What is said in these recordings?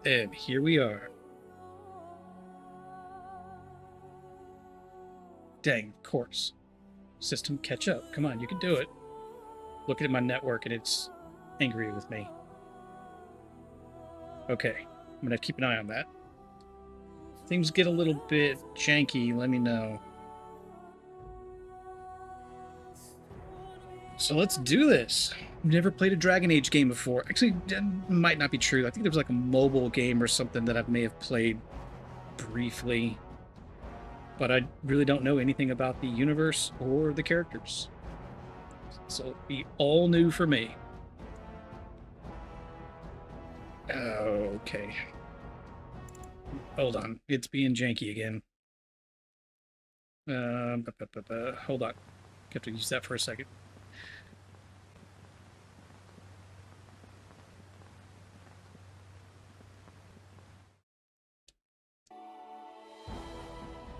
And here we are. Dang, of course. System, catch up. Come on, you can do it. Looking at my network and it's angry with me. Okay, I'm gonna keep an eye on that. If things get a little bit janky, let me know. So let's do this. I've never played a Dragon Age game before. Actually, that might not be true. I think there was like a mobile game or something that I may have played briefly. But I really don't know anything about the universe or the characters. So it'll be all new for me. Okay. Hold on. It's being janky again. Hold on. Have to use that for a second.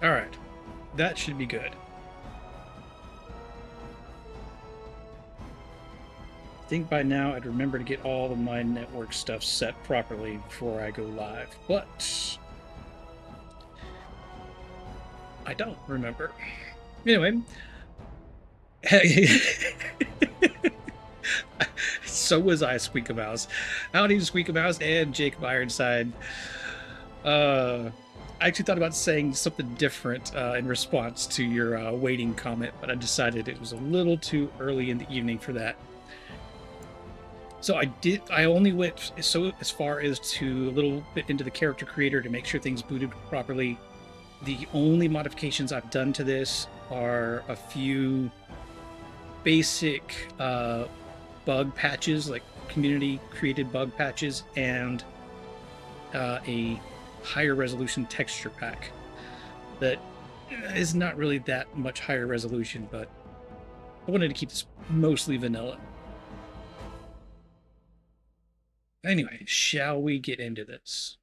All right. That should be good. I think by now I'd remember to get all of my network stuff set properly before I go live, but I don't remember. Anyway, so was I, Squeak a Mouse. Howdy, Squeak a Mouse and Jacob Ironside. I actually thought about saying something different in response to your waiting comment, but I decided it was a little too early in the evening for that. So I only went so as far as to a little bit into the character creator to make sure things booted properly. The only modifications I've done to this are a few basic bug patches, like community created bug patches, and a higher resolution texture pack that is not really that much higher resolution, but I wanted to keep this mostly vanilla. Anyway, shall we get into this?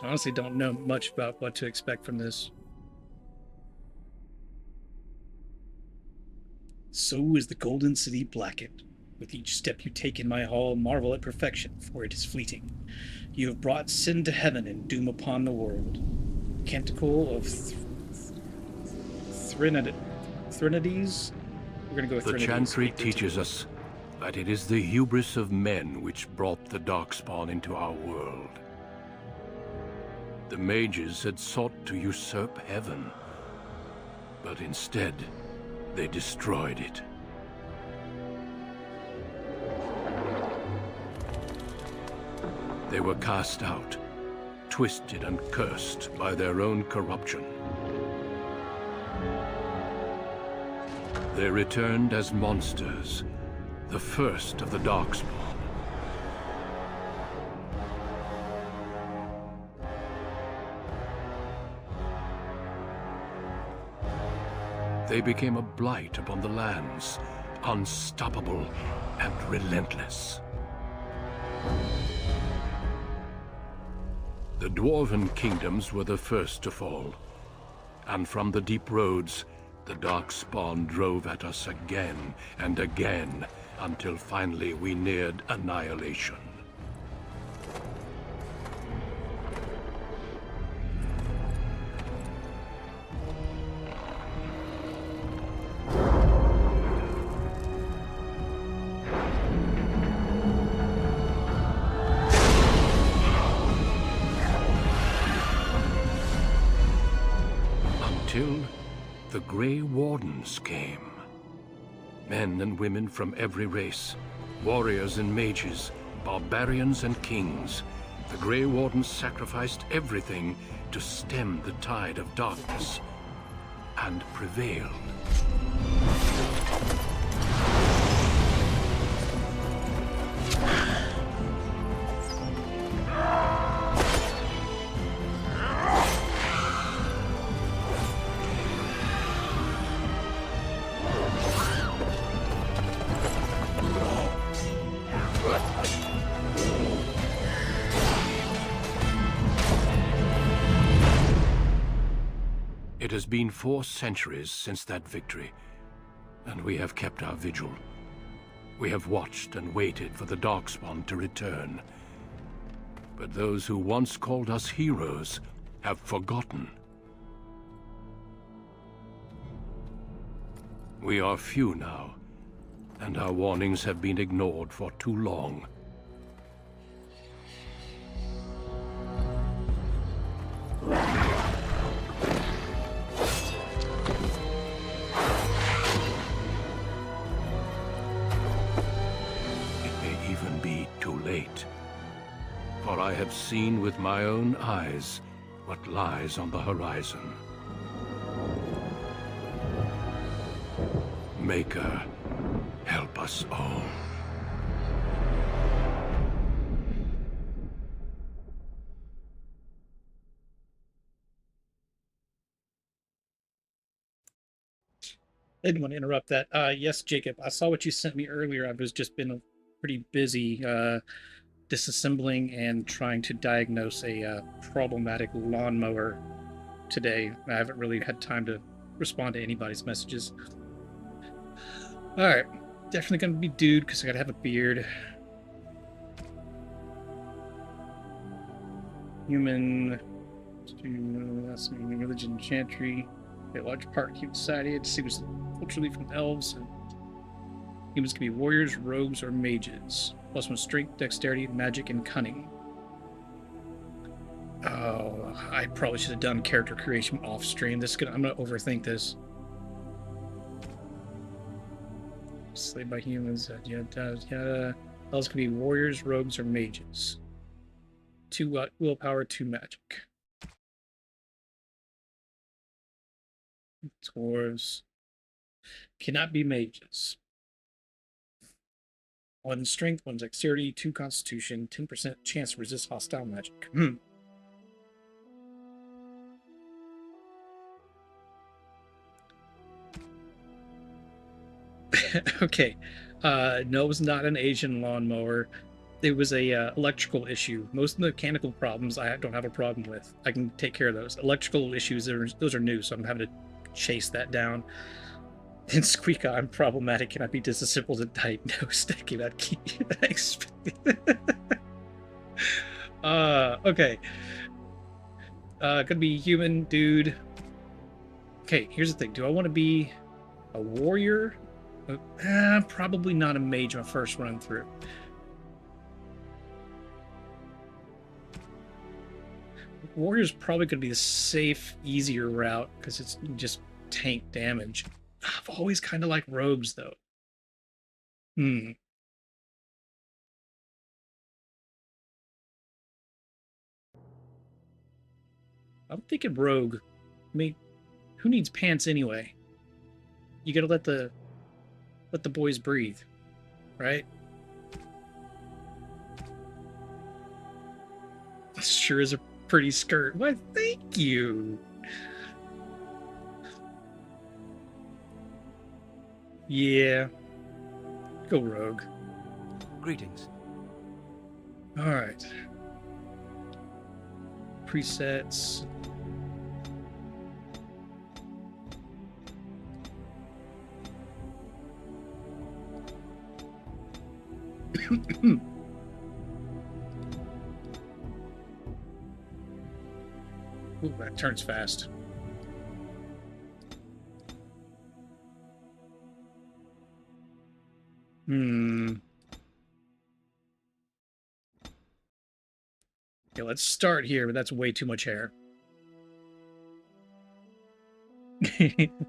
I honestly don't know much about what to expect from this. So is the Golden City blackened. With each step you take in my hall, marvel at perfection, for it is fleeting. You have brought sin to heaven and doom upon the world. Canticle of Threnodies? We're going to go with The Threnodies. Chantry teaches us that it is the hubris of men which brought the Darkspawn into our world. The mages had sought to usurp heaven, but instead, they destroyed it. They were cast out, twisted and cursed by their own corruption. They returned as monsters, the first of the Darkspawn. They became a blight upon the lands, unstoppable and relentless. The Dwarven kingdoms were the first to fall, and from the deep roads, the Darkspawn drove at us again and again, until finally we neared annihilation. Until the Grey Wardens came. Men and women from every race, warriors and mages, barbarians and kings. The Grey Wardens sacrificed everything to stem the tide of darkness, and prevailed. has been 4 centuries since that victory, and we have kept our vigil. We have watched and waited for the Darkspawn to return. But those who once called us heroes have forgotten. We are few now, and our warnings have been ignored for too long. It may even be too late. For I have seen with my own eyes what lies on the horizon. Maker, help us all. I didn't want to interrupt that. Yes, Jacob, I saw what you sent me earlier. I've just been pretty busy disassembling and trying to diagnose a problematic lawnmower today. I haven't really had time to respond to anybody's messages. All right, definitely gonna be dude because I gotta have a beard. Human, that's religion, chantry, a large part of human society. It distinguishes culturally from elves. And humans can be warriors, rogues, or mages. +1 strength, dexterity, magic, and cunning. Oh, I probably should have done character creation off stream. I'm gonna overthink this. Slayed by humans. Elves can be warriors, rogues, or mages. 2 willpower, 2 magic. Dwarves cannot be mages. 1 strength, 1 dexterity, 2 constitution, 10% chance to resist hostile magic. Okay. No, it was not an Asian lawnmower. It was a electrical issue. Most of the mechanical problems I don't have a problem with. I can take care of those. Electrical issues, those are new, so I'm having to chase that down. And Squeak, I'm problematic. Cannot be disassembled and diagnosed. I cannot keep expected. Okay. Gonna be human, dude. Okay, here's the thing. Do I want to be a warrior? Probably not a mage my first run through. Warrior's probably going to be the safe, easier route because it's just tank damage. I've always kind of liked rogues, though. I'm thinking rogue. I mean, who needs pants anyway? You gotta let the boys breathe, right? This sure is a pretty skirt. Why, thank you. Yeah. Go rogue. Greetings. All right. Presets. Ooh, that turns fast. Okay, let's start here, but that's way too much hair. It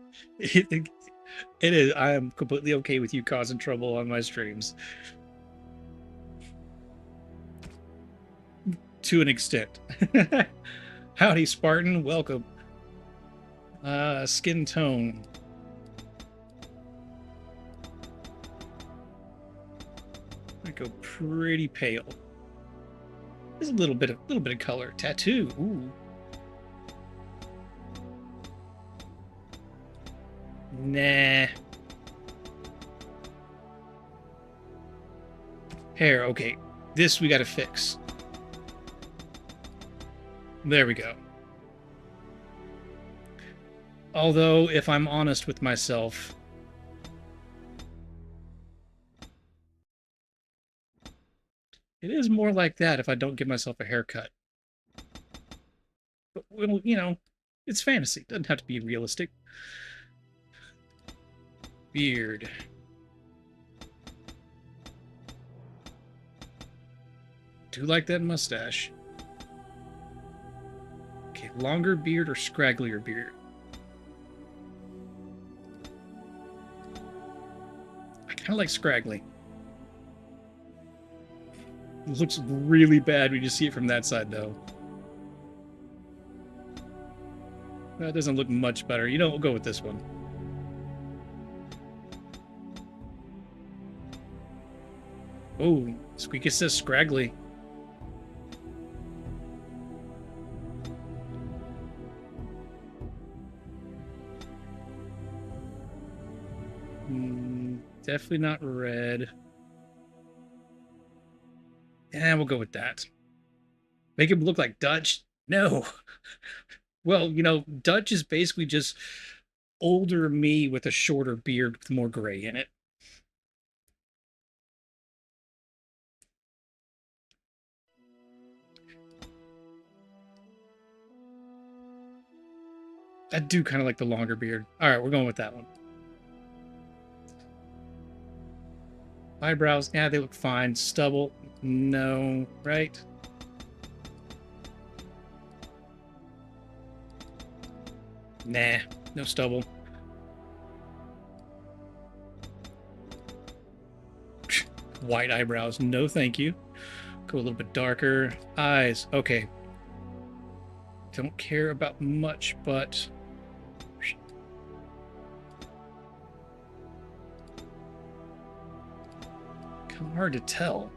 is. I am completely okay with you causing trouble on my streams. To an extent. Howdy, Spartan. Welcome. Skin tone. I go pretty pale. There's a little bit of color. Tattoo. Ooh. Nah. Hair. Okay. This we got to fix. There we go. Although, if I'm honest with myself, it is more like that if I don't give myself a haircut. But, well, you know, it's fantasy. It doesn't have to be realistic. Beard. Do like that mustache. Okay, longer beard or scragglier beard? I kind of like scraggly. It looks really bad when you see it from that side, though. That doesn't look much better. You know, we'll go with this one. Oh, Squeaky says scraggly. Definitely not red. Yeah, we'll go with that. Make him look like Dutch? No. Well, you know, Dutch is basically just older me with a shorter beard with more gray in it. I do kind of like the longer beard. All right, we're going with that one. Eyebrows, yeah, they look fine. Stubble, no, right? Nah, no stubble. White eyebrows, no thank you. Go a little bit darker. Eyes, okay. Don't care about much, but... kind of hard to tell.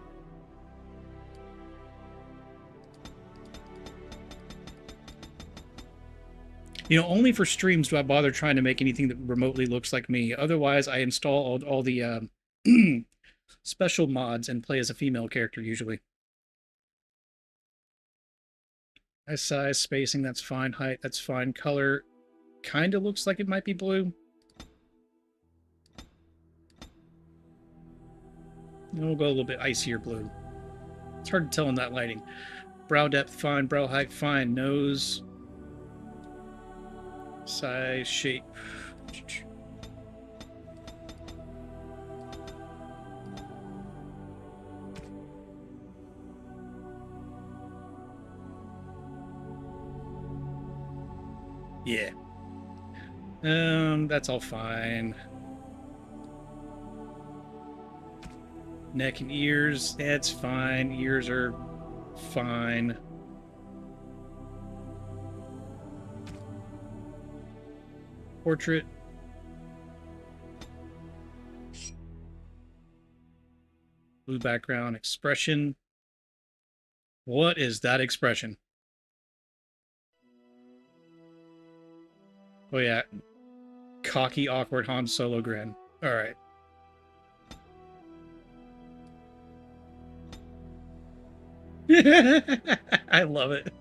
You know, only for streams do I bother trying to make anything that remotely looks like me. Otherwise, I install all the special mods and play as a female character usually. Size, spacing, that's fine. Height, that's fine. Color kind of looks like it might be blue. We'll go a little bit icier blue. It's hard to tell in that lighting. Brow depth, fine. Brow height, fine. Nose. Size, shape. Yeah. That's all fine. Neck and ears, that's fine. Ears are fine. Portrait. Blue background, expression. What is that expression? Oh yeah. Cocky, awkward Han Solo grin. All right. I love it.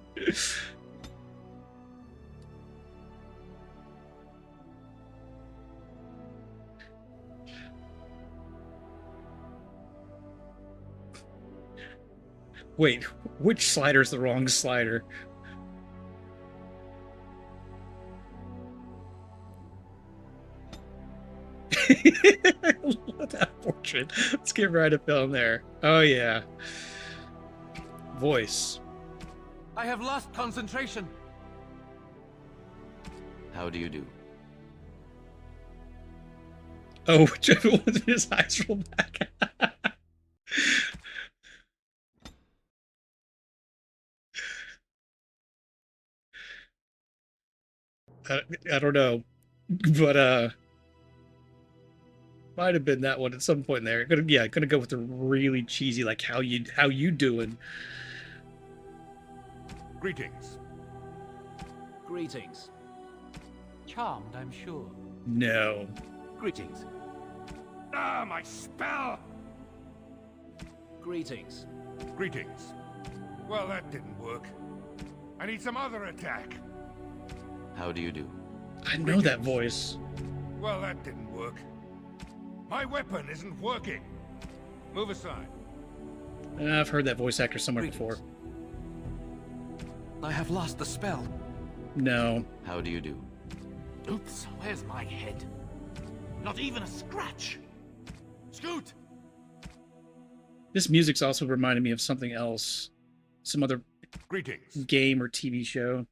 Wait, which slider's the wrong slider? I love that portrait. Let's get right up on there. Oh yeah. Voice. I have lost concentration. How do you do? Oh, whichever one's his eyes roll back. I don't know, but might have been that one at some point there. Gonna go with the really cheesy, like how you doing? Greetings. Greetings. Charmed, I'm sure. No. Greetings. Ah, my spell! Greetings. Greetings. Well, that didn't work. I need some other attack. How do you do? I know that voice. Well, that didn't work. My weapon isn't working. Move aside. I've heard that voice actor somewhere Greetings. before. I have lost the spell. No. How do you do? Oops, where's my head? Not even a scratch. Scoot! This music's also reminded me of something else. Some other Greetings. game or TV show.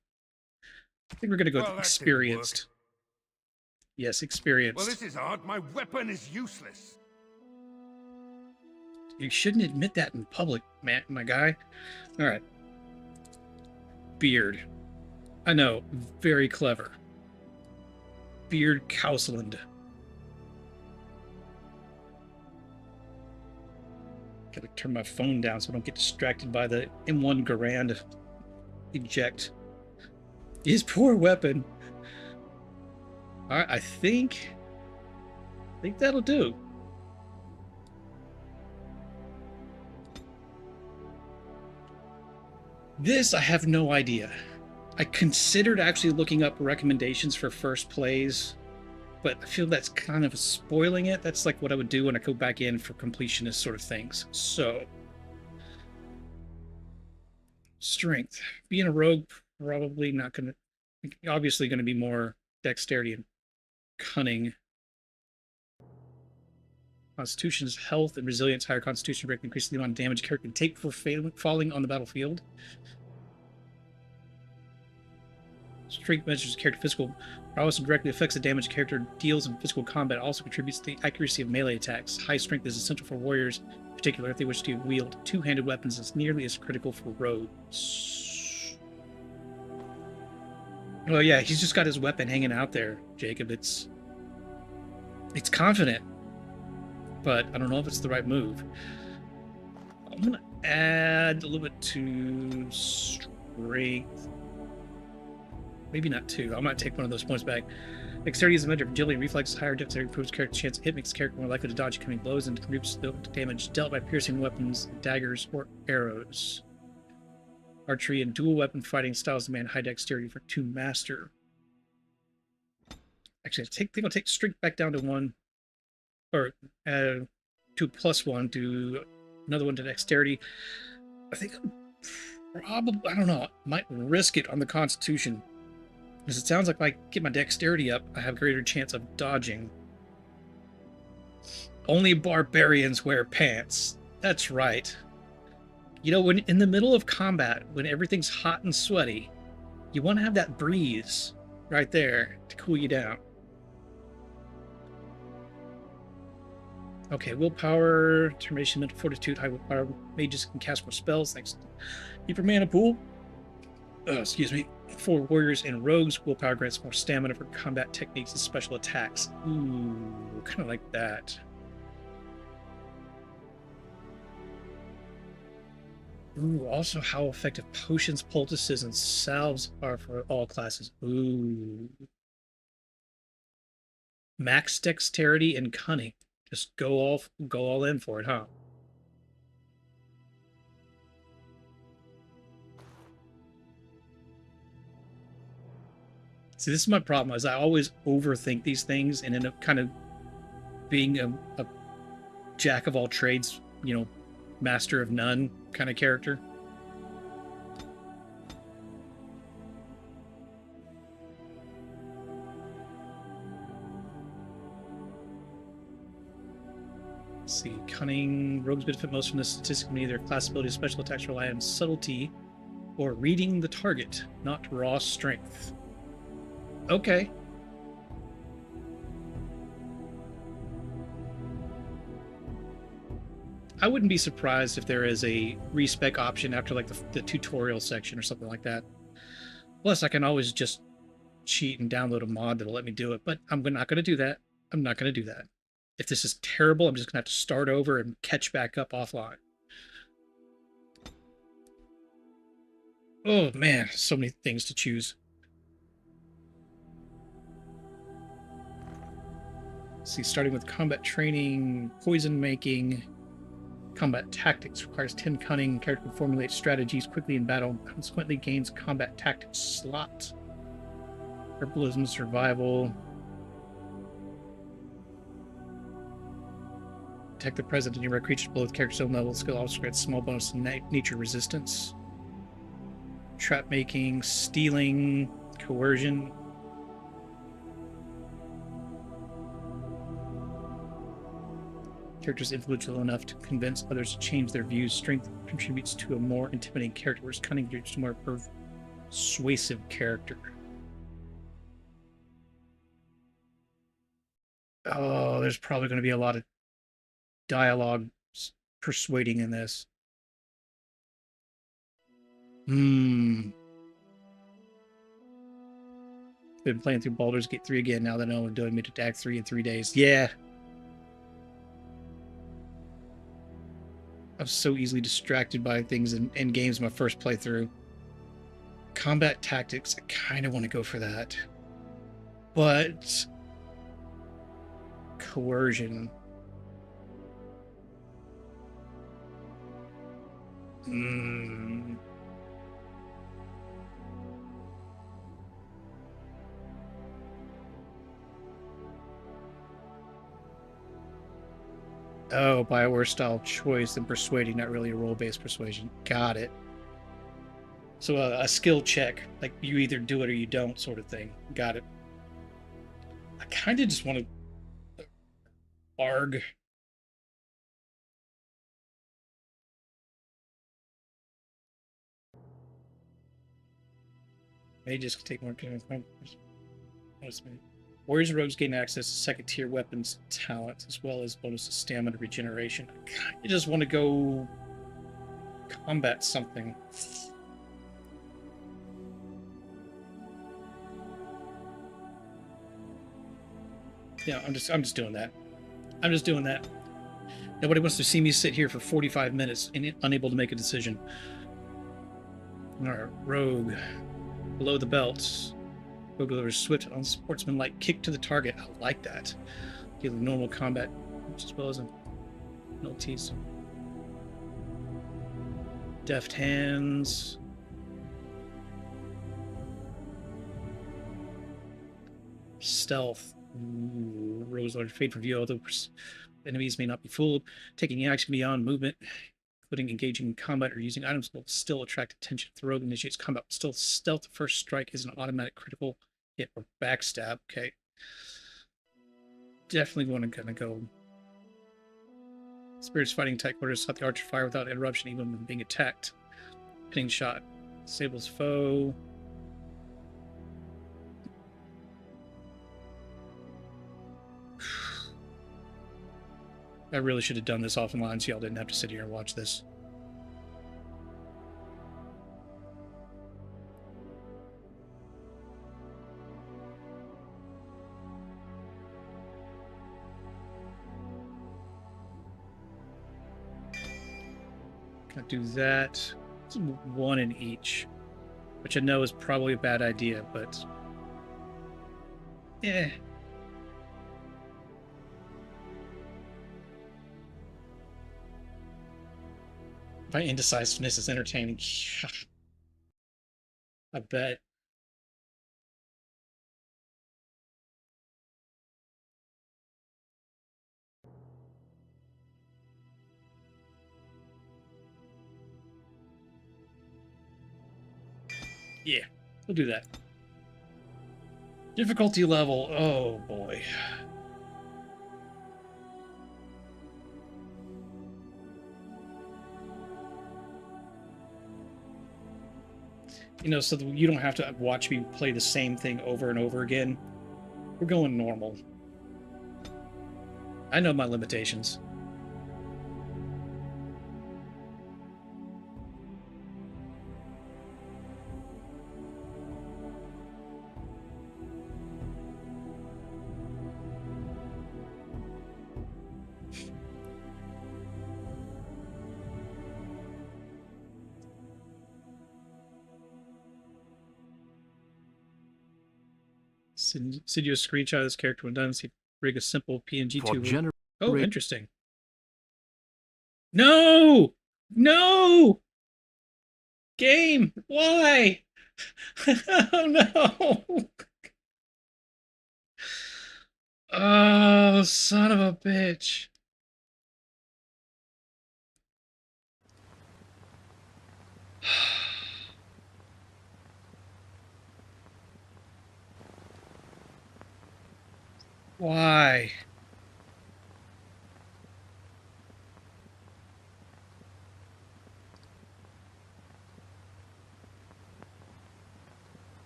I think we're going to go Well, with that didn't Experienced. Yes, Experienced. Well, this is odd. My weapon is useless. You shouldn't admit that in public, man, my guy. All right. Beard. I know, very clever. Beard Cowsland. Gotta turn my phone down so I don't get distracted by the M1 Garand eject. His poor weapon. All right, I think that'll do. This, I have no idea. I considered actually looking up recommendations for first plays, but I feel that's kind of spoiling it. That's like what I would do when I go back in for completionist sort of things. So, strength. Being a rogue, probably not going to, obviously going to be more dexterity and cunning. Constitution's health and resilience. Higher constitution directly increases the amount of damage a character can take before falling on the battlefield. Strength measures character physical prowess and directly affects the damage a character deals in physical combat. Also contributes to the accuracy of melee attacks. High strength is essential for warriors, in particular if they wish to wield two-handed weapons. It's nearly as critical for rogues. Oh yeah, he's just got his weapon hanging out there, Jacob. It's confident, but I don't know if it's the right move. I'm gonna add a little bit to strength. Maybe not two. I might take one of those points back. Dexterity is a measure of agility. Reflexes higher. Dexterity improves character's chance to hit, makes the character more likely to dodge incoming blows, and contributes to the damage dealt by piercing weapons, daggers, or arrows. Archery and dual weapon fighting styles demand high dexterity for to master. Actually, I think I'll take strength back down to 1, or to +1. Do another one to dexterity. I think I'm probably, I don't know, might risk it on the Constitution. Because it sounds like if I get my dexterity up, I have a greater chance of dodging. Only barbarians wear pants. That's right. You know, when in the middle of combat, when everything's hot and sweaty, you want to have that breeze right there to cool you down. Okay, willpower, determination, mental fortitude, high willpower. Mages can cast more spells. Thanks. Deeper mana pool. Excuse me. For warriors and rogues, willpower grants more stamina for combat techniques and special attacks. Ooh, kind of like that. Ooh, also how effective potions, poultices, and salves are for all classes. Ooh. Max dexterity and cunning. Just go all in for it, huh? See, this is my problem, is I always overthink these things and end up kind of being a jack of all trades, you know, master of none kind of character. Let's see, cunning. Rogues benefit most from this statistic when either class ability or special attacks rely on subtlety or reading the target, not raw strength. Okay. I wouldn't be surprised if there is a respec option after like the tutorial section or something like that. Plus, I can always just cheat and download a mod that'll let me do it, but I'm not going to do that. I'm not going to do that. If this is terrible, I'm just going to have to start over and catch back up offline. Oh man, so many things to choose. Let's see, starting with combat training, poison making. Combat tactics requires 10 cunning. Character can formulate strategies quickly in battle, consequently gains combat tactics slot. Herbalism, survival. Detect the presence of nearby creatures below the character's own level. Skill also grants small bonus to nature resistance. Trap making, stealing, coercion. Characters influential enough to convince others to change their views. Strength contributes to a more intimidating character, whereas cunning contributes to a more persuasive character. Oh, there's probably going to be a lot of dialogue persuading in this. Been playing through Baldur's Gate 3 again now that I know I'm doing me to Act 3 in 3 days. Yeah. I was so easily distracted by things in games my first playthrough. Combat tactics, I kind of want to go for that. But coercion. Oh, Bioware style choice and persuading, not really a role-based persuasion. Got it. So a skill check, like you either do it or you don't sort of thing. Got it. I kind of just want to arg. May just take more. Warriors and rogues gain access to second-tier weapons talent, as well as bonus to stamina regeneration. I kind of just want to go combat something. Yeah, I'm just doing that. I'm just doing that. Nobody wants to see me sit here for 45 minutes and unable to make a decision. Alright, rogue. Below the belt. Rogue delivers swift, unsportsmanlike kick to the target. I like that. Dealing normal combat as well as penalties. Deft hands. Stealth. Ooh, Rose Lord fade from view, although enemies may not be fooled. Taking action beyond movement, including engaging in combat or using items, will still attract attention. If the rogue initiates combat, still stealth. The first strike is an automatic critical hit or backstab. Okay. Definitely want to go. Spirits fighting tight quarters, stop the archer fire without interruption, even when being attacked. Hitting shot. Disables foe. I really should have done this offline so y'all didn't have to sit here and watch this. Gonna do that. It's one in each, which I know is probably a bad idea, but yeah. My indecisiveness is entertaining. I bet. Yeah, we'll do that. Difficulty level. Oh boy. You know, so that you don't have to watch me play the same thing over and over again. We're going normal. I know my limitations. Send you a screenshot of this character when done. See, rig a simple PNG tube. Oh, interesting. No! No! Game! Why? Oh no! Oh, son of a bitch. Why?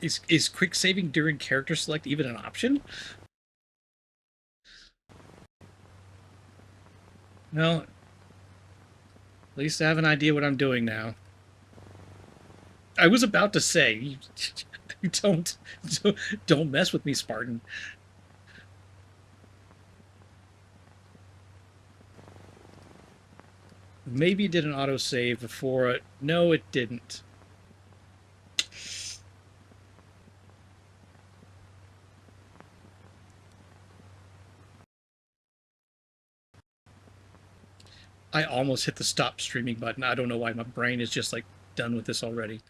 Is quick saving during character select even an option? Well, at least I have an idea what I'm doing now. I was about to say, don't don't mess with me, Spartan. Maybe it did an autosave before it. No, it didn't. I almost hit the stop streaming button. I don't know why my brain is just like done with this already.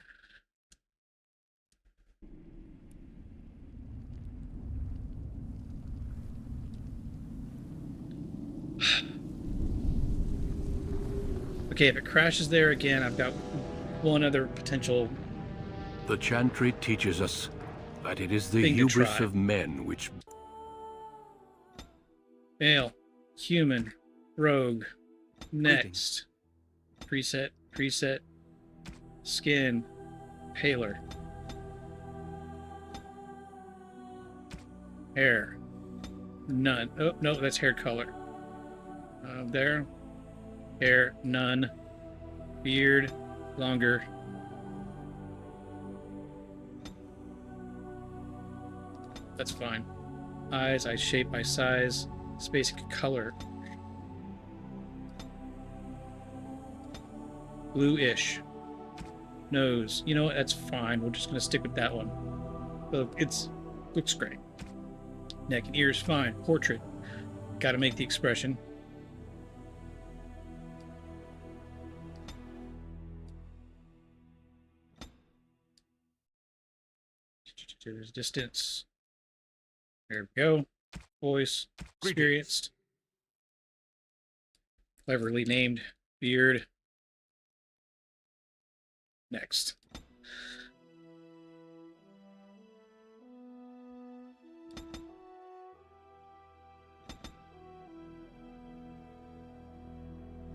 Okay, if it crashes there again, I've got one other potential. The Chantry teaches us that it is the Thing to hubris try. of men which... Male, human, rogue, next. Preset, preset, skin, paler. Hair, none. Oh, no, that's hair color. There, hair, none. Beard, longer. That's fine. Eyes, eye shape, eye size, basic color. Blue-ish. Nose. You know what? That's fine. We're just gonna stick with that one. Look, looks great. Neck and ears, fine. Portrait. Gotta make the expression. There's distance. There we go. Voice. Experienced. Cleverly named. Beard. Next.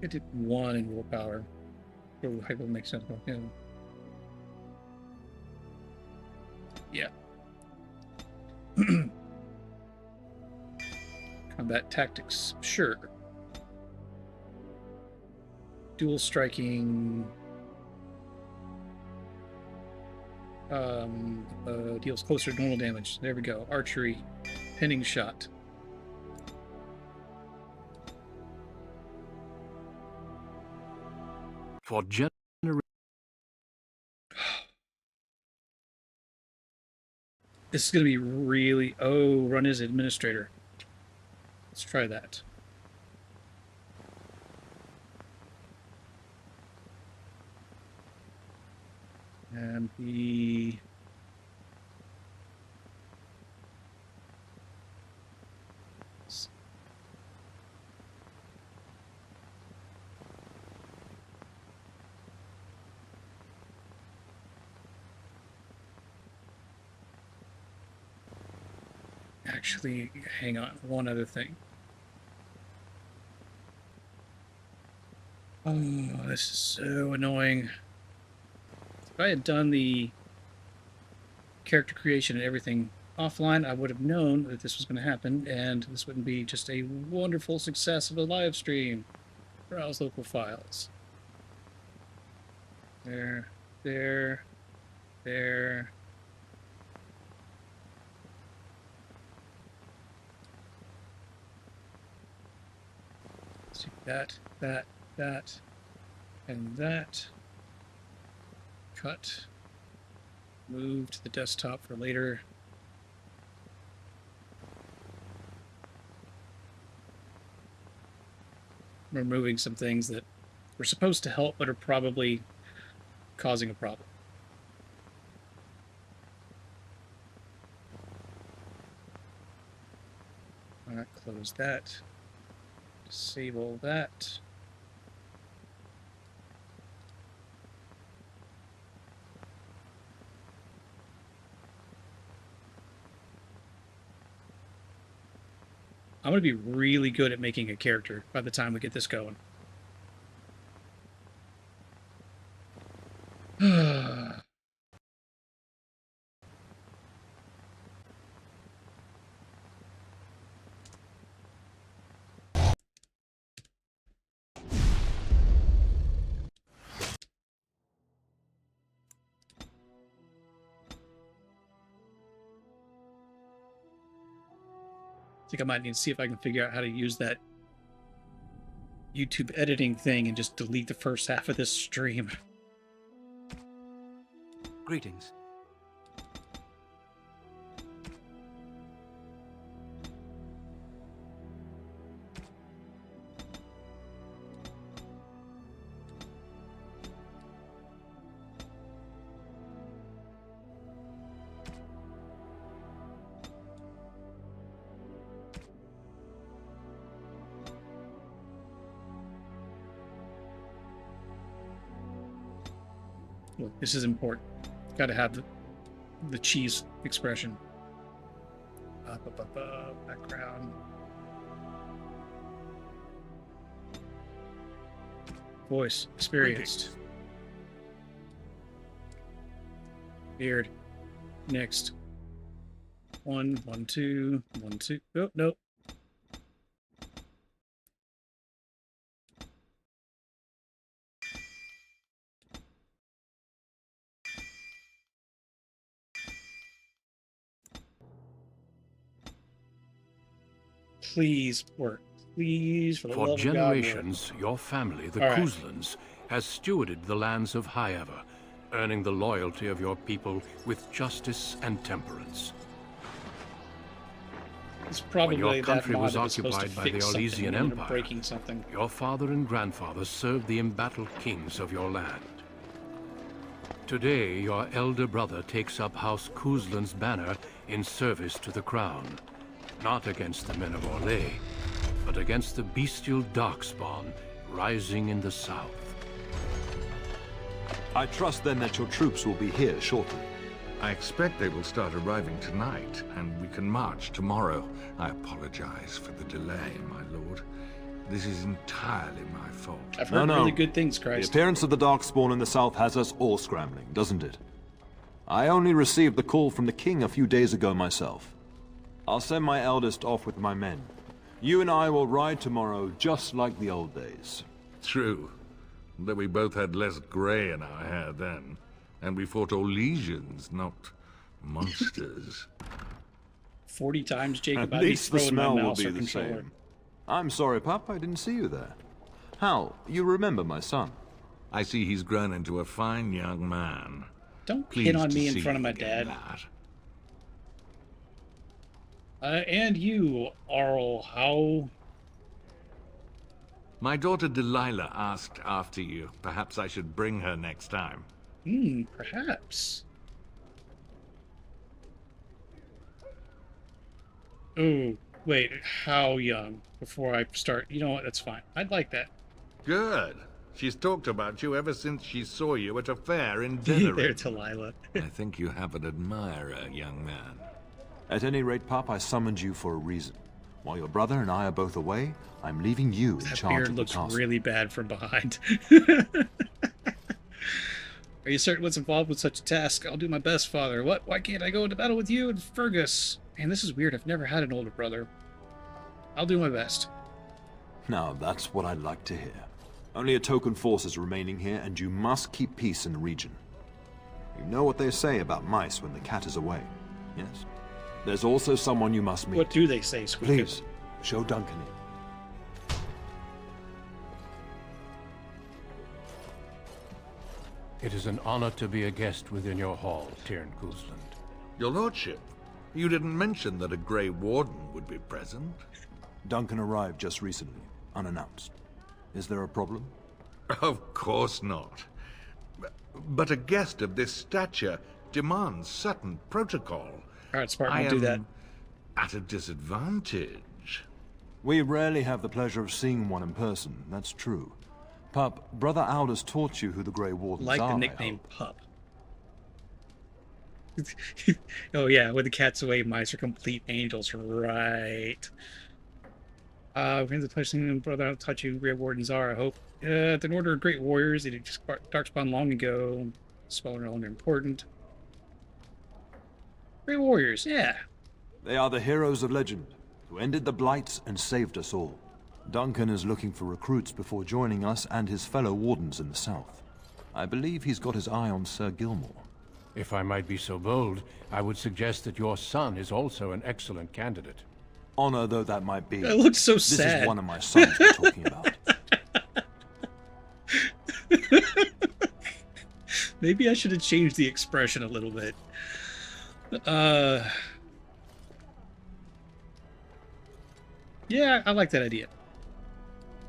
I did 1 in willpower. Oh, hypo makes sense. Yeah. Combat tactics, sure. Dual striking. Deals closer to normal damage. There we go. Archery, pinning shot. For This is going to be really... Oh, run as administrator. Let's try that. And the... Actually, hang on. One other thing. Oh, this is so annoying. If I had done the character creation and everything offline, I would have known that this was going to happen, and this wouldn't be just a wonderful success of a live stream. Browse local files. There, there, there. See that, and that. Cut. Move to the desktop for later. Removing some things that were supposed to help but are probably causing a problem. Close that. Disable that. I'm going to be really good at making a character by the time we get this going. I think I might need to see if I can figure out how to use that YouTube editing thing and just delete the first half of this stream. Greetings. Look, this is important. Got to have the cheese expression. Background. Voice experienced. Beard. Next. 1, 1, 2, 1, 2. Oh, no. Please work. Please, for the love of God, generations, your family, the All right. Kuzlans, has stewarded the lands of Highever, earning the loyalty of your people with justice and temperance. It's probably When your that country mod was that was supposed to occupied by the fix something Orlesian and ended up Empire, breaking something. your father and grandfather served the embattled kings of your land. Today, your elder brother takes up House Kuzlan's banner in service to the crown. Not against the men of Orlais, but against the bestial Darkspawn rising in the south. I trust then that your troops will be here shortly. I expect they will start arriving tonight, and we can march tomorrow. I apologize for the delay, my lord. This is entirely my fault. I've heard No. really good things, The Christ. appearance of the Darkspawn in the south has us all scrambling, doesn't it? I only received the call from the king a few days ago myself. I'll send my eldest off with my men. You and I will ride tomorrow just like the old days. True. Though we both had less grey in our hair then. And we fought Orlesians, not monsters. 40 times, Jacob. At I'd be least the throwing my smell will mouse be or the controller. same. I'm sorry, Pup, I didn't see you there. Hal, you remember my son? I see he's grown into a fine young man. Don't Pleased hit on to me in see front of you my again, dad. lad. And you, Arl, how... My daughter Delilah asked after you. Perhaps I should bring her next time. Perhaps. Ooh, wait, how young before I start? You know what, that's fine. I'd like that. Good. She's talked about you ever since she saw you at a fair in There, Denerim. Delilah. I think you have an admirer, young man. At any rate, Pup, I summoned you for a reason. While your brother and I are both away, I'm leaving you in That charge beard of the looks castle. really bad from behind. Are you certain what's involved with such a task? I'll do my best, Father. What? Why can't I go into battle with you and Fergus? Man, this is weird. I've never had an older brother. I'll do my best. Now, that's what I'd like to hear. Only a token force is remaining here, and you must keep peace in the region. You know what they say about mice when the cat is away, yes? There's also someone you must meet. What do they say, Squeak? Please, show Duncan in. It is an honor to be a guest within your hall, Tyrn Kuzland. Your lordship, you didn't mention that a Grey Warden would be present. Duncan arrived just recently, unannounced. Is there a problem? Of course not. But a guest of this stature demands certain protocol. All right, Spartan, I we'll do that. am at a disadvantage. We rarely have the pleasure of seeing one in person, that's true. Pup, Brother Aldous taught you who the Grey Wardens Like are, the I nickname hope. Pup. Oh yeah, when the cat's away, mice are complete angels, right? When the touching brother I'll touch you, Grey Wardens are, I hope. The Order of Great Warriors, they just darkspawn long ago. Spell no longer important. Grey Warriors, yeah. They are the heroes of legend, who ended the Blights and saved us all. Duncan is looking for recruits before joining us and his fellow Wardens in the south. I believe he's got his eye on Sir Gilmore. If I might be so bold, I would suggest that your son is also an excellent candidate. Honor though that might be, That looks so this sad. is one of my sons we're talking about. Maybe I should have changed the expression a little bit. Yeah, I like that idea.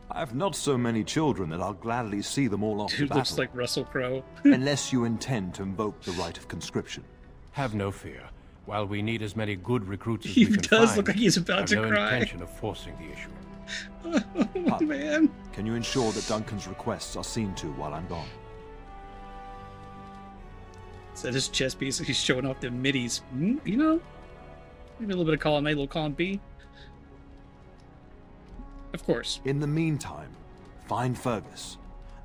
I have not so many children that I'll gladly see them all off to Dude battle. looks like Russell Crowe. Unless you intend to invoke the right of conscription. Have no fear. While we need as many good recruits as He we can does find, look like he's about I have to no cry. intention of forcing the issue. Oh, man. Can you ensure that Duncan's requests are seen to while I'm gone? Is that his chest piece? He's showing off the middies. You know, maybe a little bit of column A, a little column B. Of course. In the meantime, find Fergus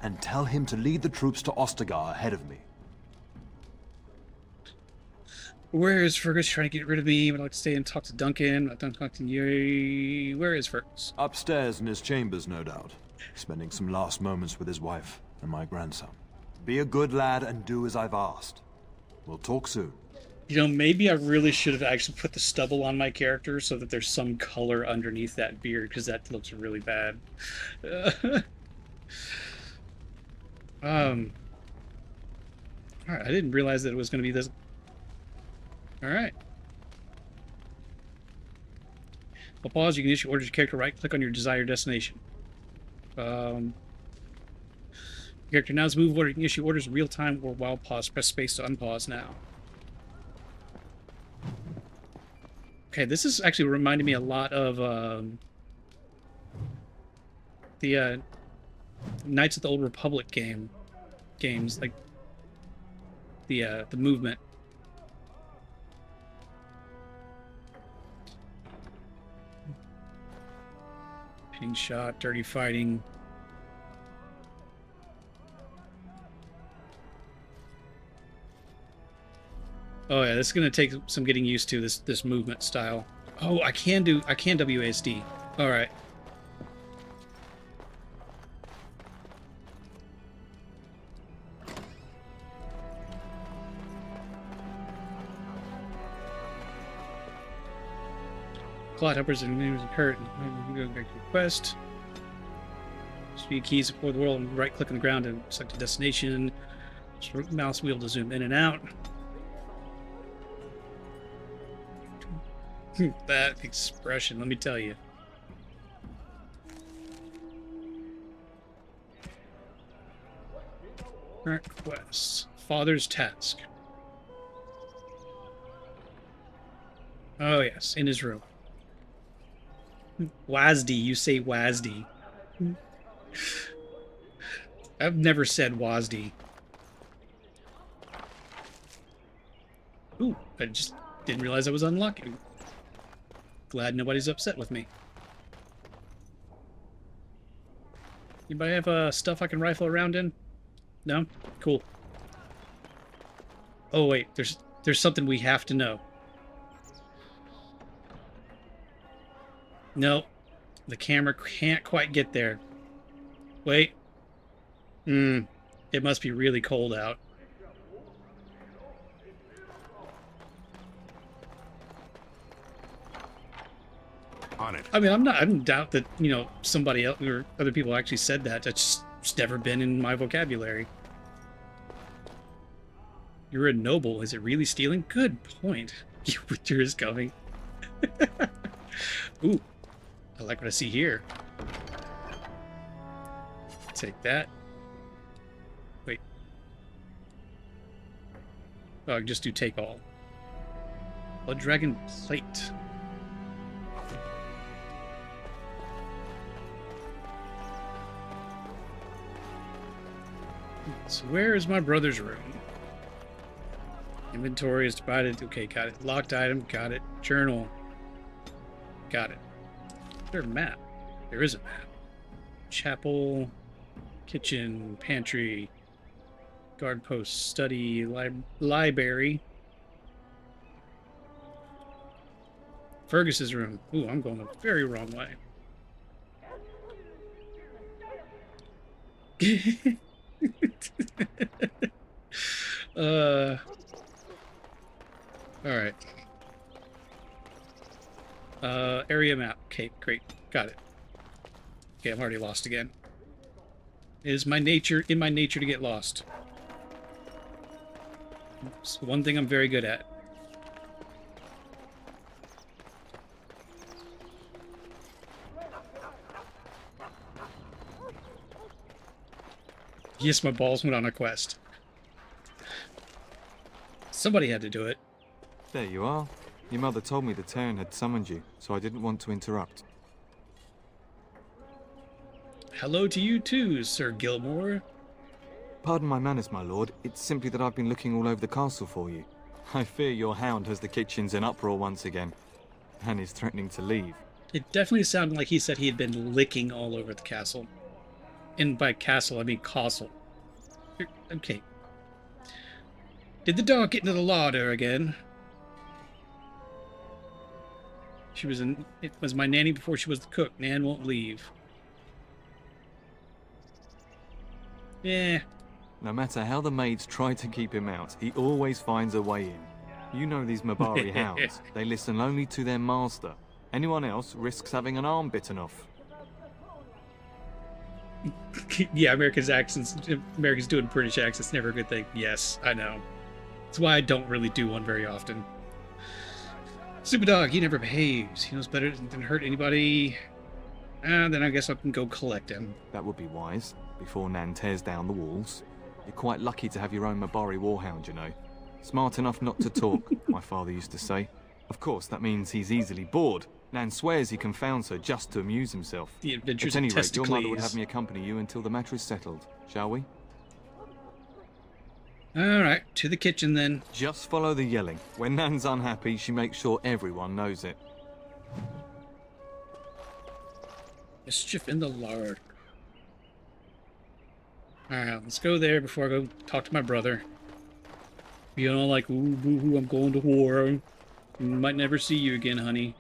and tell him to lead the troops to Ostagar ahead of me. Where is Fergus trying to get rid of me? I'd like to stay and talk to Duncan. I don't talk to you. Where is Fergus? Upstairs in his chambers, no doubt. Spending some last moments with his wife and my grandson. Be a good lad and do as I've asked. We'll talk soon. You know, maybe I really should have actually put the stubble on my character so that there's some color underneath that beard, because that looks really bad. Alright, I didn't realize that it was going to be this. Alright. I'll pause. You can issue orders to your character. Right-click on your desired destination. Your character now is move order. You can issue orders in real time or while pause. Press space to unpause now. Okay, this is actually reminding me a lot of the Knights of the Old Republic games, like the movement. Pinning shot, dirty fighting. Oh yeah, this is gonna take some getting used to, this movement style. Oh, I can WASD. All right. Clodhoppers and names occurred. Go back to quest. Speed keys for the world and right click on the ground and select a destination. Just mouse wheel to zoom in and out. That expression, let me tell you. Current quest. Father's task. Oh yes, in his room. Wazdi, you say Wazdi. I've never said Wazdi. Ooh, I just didn't realize I was unlocking. Glad nobody's upset with me. Anybody have stuff I can rifle around in? No? Cool. Oh wait, there's something we have to know. No, the camera can't quite get there. Wait. It must be really cold out. On it. I mean, I don't doubt that, you know, somebody else or other people actually said that. That's just never been in my vocabulary. You're a noble. Is it really stealing? Good point. Your winter is coming. Ooh, I like what I see here. Take that. Wait. Oh, I can just do take all. Blood Dragon Plate. So where is my brother's room? Inventory is divided. Okay, got it. Locked item, got it. Journal. Got it. Is there a map? There is a map. Chapel, kitchen, pantry, guard post, study, library. Fergus's room. Ooh, I'm going the very wrong way. All right. Area map. Okay, great. Got it. Okay, I'm already lost again. It is my nature, in my nature to get lost. It's one thing I'm very good at. Yes, my balls went on a quest. Somebody had to do it. There you are. Your mother told me the Terran had summoned you, so I didn't want to interrupt. Hello to you too, Sir Gilmore. Pardon my manners, my lord. It's simply that I've been looking all over the castle for you. I fear your hound has the kitchens in uproar once again, and is threatening to leave. It definitely sounded like he said he had been licking all over the castle. And by castle, I mean castle. Okay. Did the dog get into the larder again? It was my nanny before she was the cook. Nan won't leave. Yeah. No matter how the maids try to keep him out, he always finds a way in. You know these Mabari hounds. They listen only to their master. Anyone else risks having an arm bitten off. Yeah, America's doing British accents, never a good thing. Yes, I know. That's why I don't really do one very often. Super Dog, he never behaves. He knows better than hurt anybody. Then I guess I can go collect him. That would be wise, before Nan tears down the walls. You're quite lucky to have your own Mabari warhound, you know. Smart enough not to talk, my father used to say. Of course, that means he's easily bored. Nan swears he confounds her just to amuse himself. The adventures At any of rate, your mother would Testicles. have me accompany you until the matter is settled, shall we? Alright, to the kitchen then. Just follow the yelling. When Nan's unhappy, she makes sure everyone knows it. Mischief in the larder. Alright, let's go there before I go talk to my brother. You know, like, ooh, boo hoo, I'm going to war. Might never see you again, honey.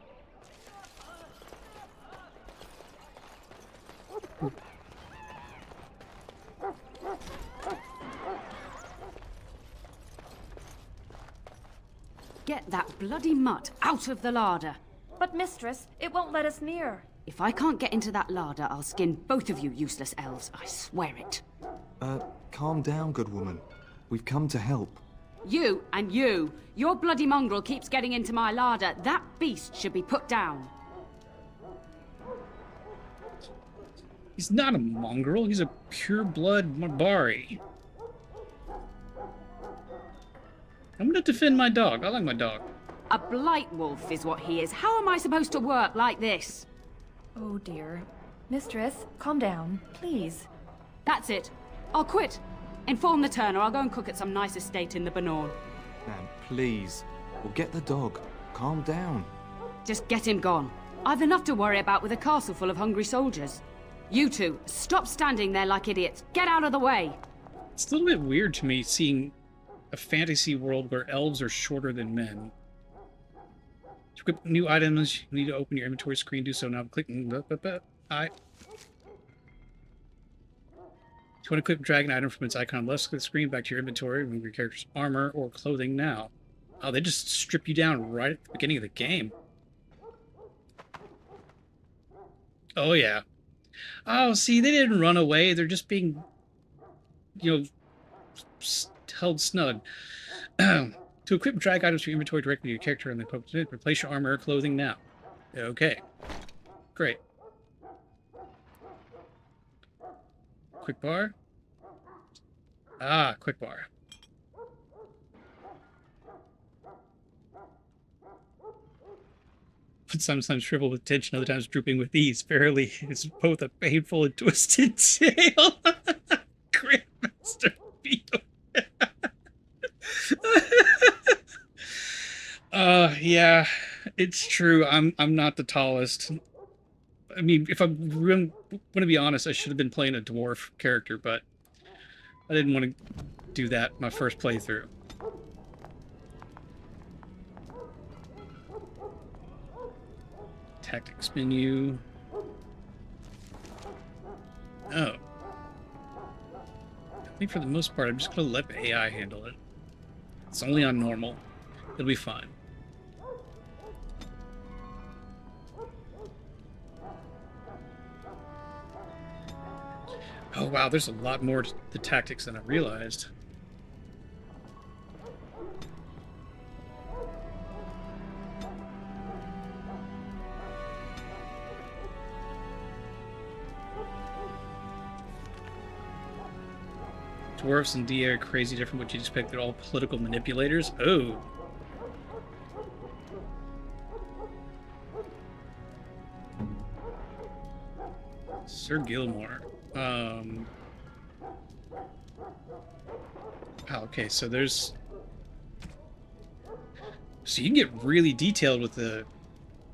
Get that bloody mutt out of the larder. But, mistress, it won't let us near. If I can't get into that larder, I'll skin both of you useless elves. I swear it. Calm down, good woman. We've come to help. You and you. Your bloody mongrel keeps getting into my larder. That beast should be put down. He's not a mongrel. He's a pure-blood Mabari. I'm gonna defend my dog. I like my dog. A blight wolf is what he is. How am I supposed to work like this? Oh dear. Mistress, calm down, please. That's it. I'll quit. Inform the Turner. I'll go and cook at some nice estate in the Banorn. Nan, please. We'll get the dog. Calm down. Just get him gone. I've enough to worry about with a castle full of hungry soldiers. You two, stop standing there like idiots. Get out of the way. It's a little bit weird to me seeing a fantasy world where elves are shorter than men. To equip new items, you need to open your inventory screen. Do so now. Clicking. I. If you want to equip a dragon item from its icon on the left side of the screen, back to your inventory, remove your character's armor or clothing now. Oh, they just strip you down right at the beginning of the game. Oh, yeah. Oh, see, they didn't run away. They're just being, held snug. To equip and drag items from your inventory directly to your character and then replace your armor or clothing now. Okay. Great. Quick bar. Ah, quick bar. But sometimes shriveled with tension, other times drooping with ease. Verily, it's both a painful and twisted tale. Grandmaster. Yeah, it's true. I'm not the tallest. I mean, if I'm going to be honest, I should have been playing a dwarf character, but I didn't want to do that my first playthrough. Tactics menu. Oh. I think for the most part, I'm just going to let the AI handle it. It's only on normal. It'll be fine. Oh wow, there's a lot more to the tactics than I realized. Dwarves and DA are crazy different what you'd expect. They're all political manipulators. Oh. Sir Gilmore. Oh, okay, so there's... So you can get really detailed with the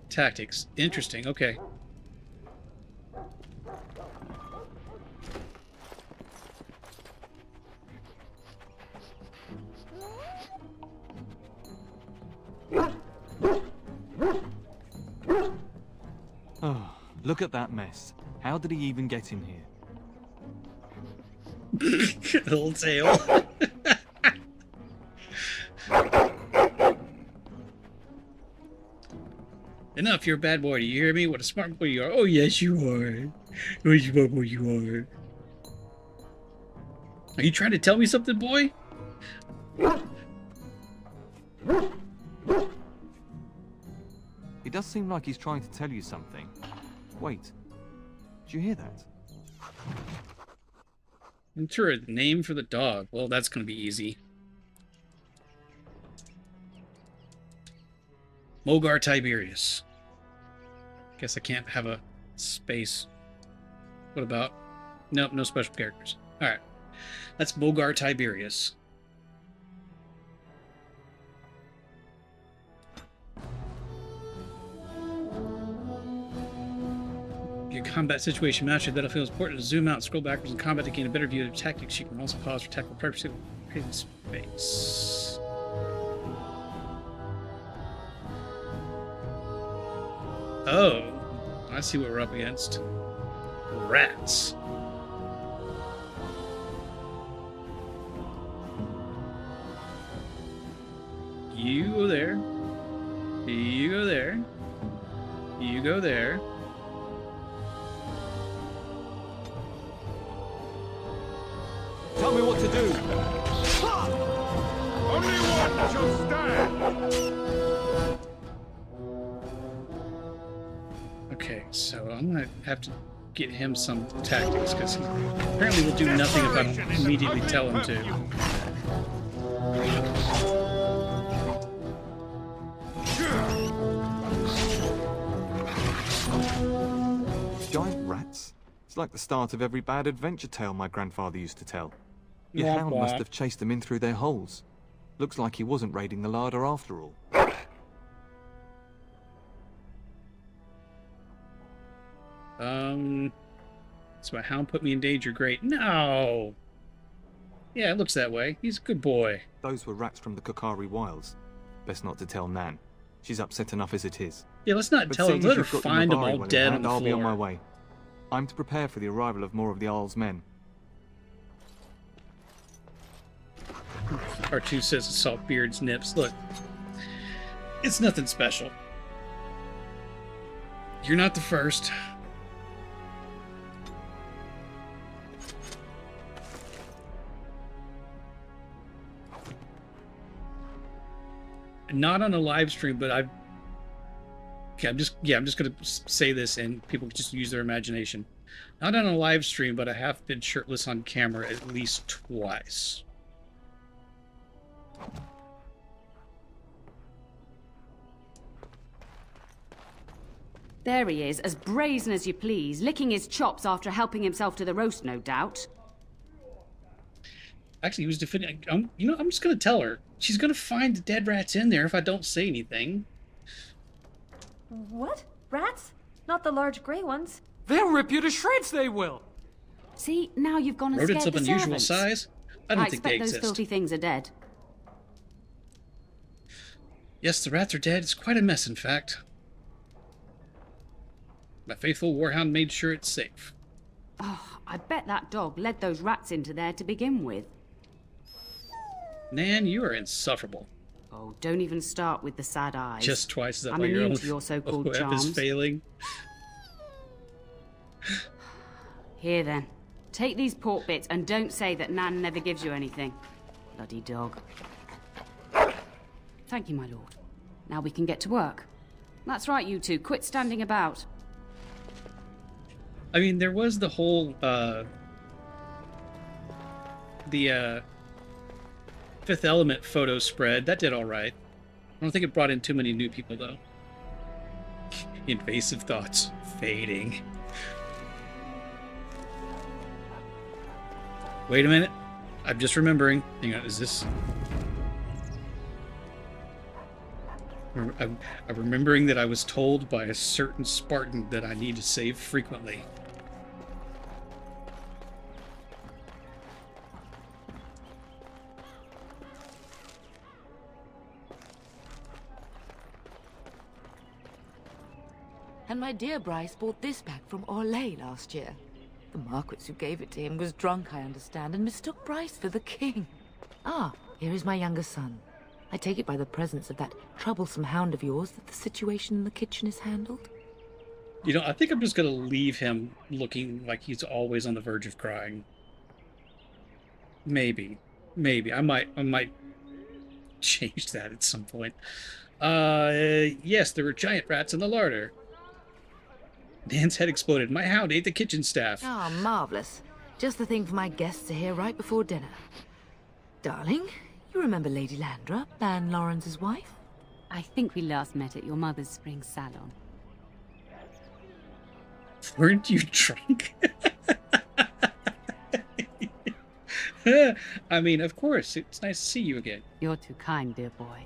tactics. Interesting, okay. Oh, look at that mess. How did he even get in here? Little tail. Enough, you're a bad boy. Do you hear me? What a smart boy you are. Oh, yes, you are. What a smart boy you are. Are you trying to tell me something, boy? He does seem like he's trying to tell you something. Wait, did you hear that? Enter a name for the dog. Well, that's going to be easy. Mogar Tiberius. Guess I can't have a space. What about... Nope, no special characters. Alright. That's Mogar Tiberius. Your combat situation mastered. Battlefield is important to zoom out and scroll backwards in combat to gain a better view of tactics. You can also pause for tactical purposes in space. Oh, I see what we're up against. Rats. You go there. You go there. You go there. Tell me what to do. Only one shall stand! Okay, so I'm gonna have to get him some tactics, because he apparently will do nothing if I don't immediately tell him to. Giant rats? It's like the start of every bad adventure tale my grandfather used to tell. Your hound must have chased them in through their holes. Looks like he wasn't raiding the larder after all. So my hound put me in danger. Great. No! Yeah, it looks that way. He's a good boy. Those were rats from the Kokari Wilds. Best not to tell Nan. She's upset enough as it is. Yeah, let's not tell her. seeing as Let her you've got your find them Mabari all well in dead on hand, the I'll be on my floor. way. I'm to prepare for the arrival of more of the Jarl's men. R2 says Saltbeard's nips. Look, it's nothing special. You're not the first. Not on a live stream, but I've... Okay, I'm just gonna say this and people just use their imagination. Not on a live stream, but I have been shirtless on camera at least twice. There he is, as brazen as you please, licking his chops after helping himself to the roast, no doubt. Actually, he was defending... I'm just going to tell her. She's going to find the dead rats in there if I don't say anything. What? Rats? Not the large grey ones. They'll rip you to shreds, they will! See, now you've gone and Rodents scared of the unusual servants. size? I don't think expect they those exist. filthy things are dead. Yes, the rats are dead. It's quite a mess, in fact. My faithful warhound made sure it's safe. Oh, I bet that dog led those rats into there to begin with. Nan, you are insufferable. Oh, don't even start with the sad eyes. Just twice as I'm your immune own to your so-called OF is charms. failing. Here then, take these pork bits and don't say that Nan never gives you anything. Bloody dog. Thank you, my lord. Now we can get to work. That's right, you two. Quit standing about. I mean, there was the whole, Fifth Element photo spread. That did all right. I don't think it brought in too many new people, though. Invasive thoughts fading. Wait a minute. I'm just remembering. Hang on, is this... I'm remembering that I was told by a certain Spartan that I need to save frequently. And my dear Bryce bought this back from Orlais last year. The Marquis who gave it to him was drunk, I understand, and mistook Bryce for the king. Ah, here is my younger son. I take it by the presence of that troublesome hound of yours that the situation in the kitchen is handled? You know, I think I'm just going to leave him looking like he's always on the verge of crying. Maybe. I might change that at some point. Yes, there were giant rats in the larder. Nan's head exploded. My hound ate the kitchen staff. Ah, marvelous. Just the thing for my guests to hear right before dinner. Darling, you remember Lady Landra, Lan Lawrence's wife? I think we last met at your mother's spring salon. Weren't you drunk? I mean, of course. It's nice to see you again. You're too kind, dear boy.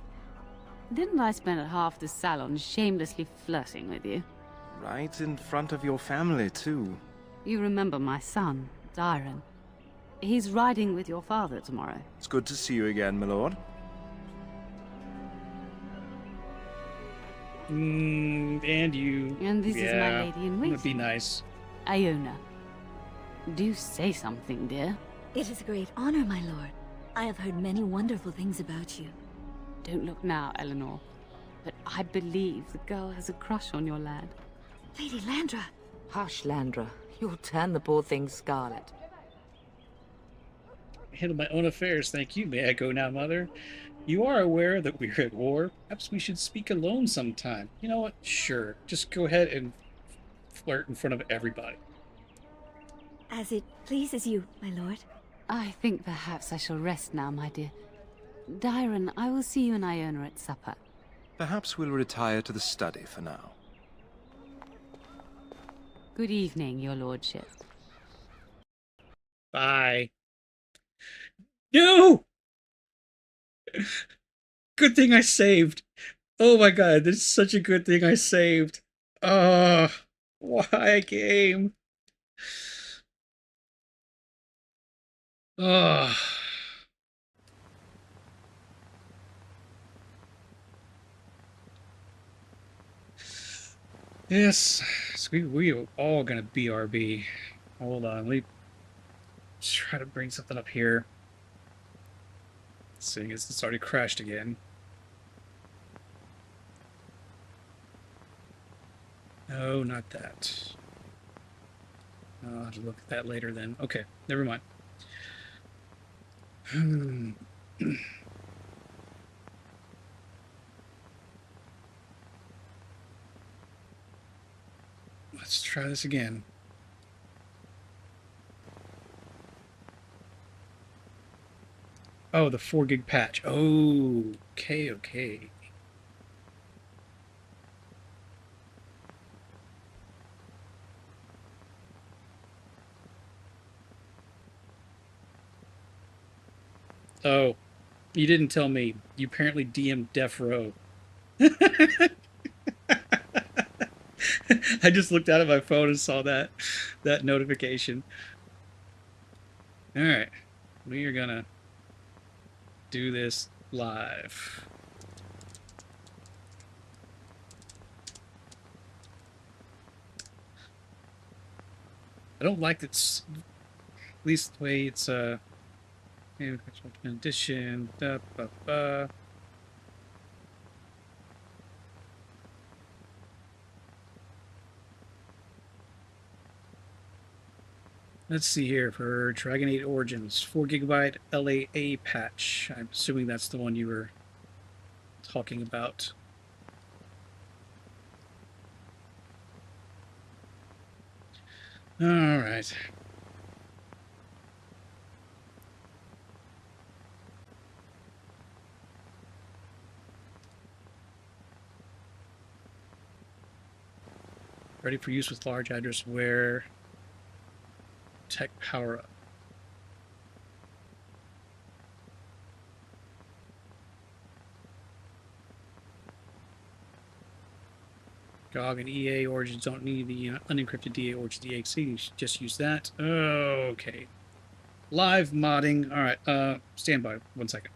Didn't I spend half the salon shamelessly flirting with you? Right in front of your family, too. You remember my son, Dyron. He's riding with your father tomorrow. It's good to see you again, my lord. And you. And this is my lady in waiting. Would be nice. Iona. Do say something, dear. It is a great honor, my lord. I have heard many wonderful things about you. Don't look now, Eleanor. But I believe the girl has a crush on your lad. Lady Landra. Hush, Landra. You'll turn the poor thing scarlet. Handle my own affairs, thank you. May I go now, Mother? You are aware that we're at war. Perhaps we should speak alone sometime. You know what? Sure. Just go ahead and flirt in front of everybody. As it pleases you, my lord. I think perhaps I shall rest now, my dear. Dyron, I will see you and Iona at supper. Perhaps we'll retire to the study for now. Good evening, your lordship. Bye. No! Good thing I saved. Oh my god, this is such a good thing I saved. Why game? Yes, so we are all gonna BRB. Hold on, let me try to bring something up here. Seeing as it's already crashed again. No, not that. I'll have to look at that later then. Okay, never mind. Let's try this again. Oh, the 4 gig patch. Oh, okay. Oh, you didn't tell me. You apparently DM'd Def Row. I just looked out at my phone and saw that notification. All right, we are gonna do this live. I don't like it's at least the way it's edition. Let's see here for Dragon Age Origins, 4 GB LAA patch. I'm assuming that's the one you were talking about. All right. Ready for use with large address where tech power up. GOG and EA Origins don't need the unencrypted DA Origins EXE. You should just use that. Okay. Live modding. All right. Stand by 1 second.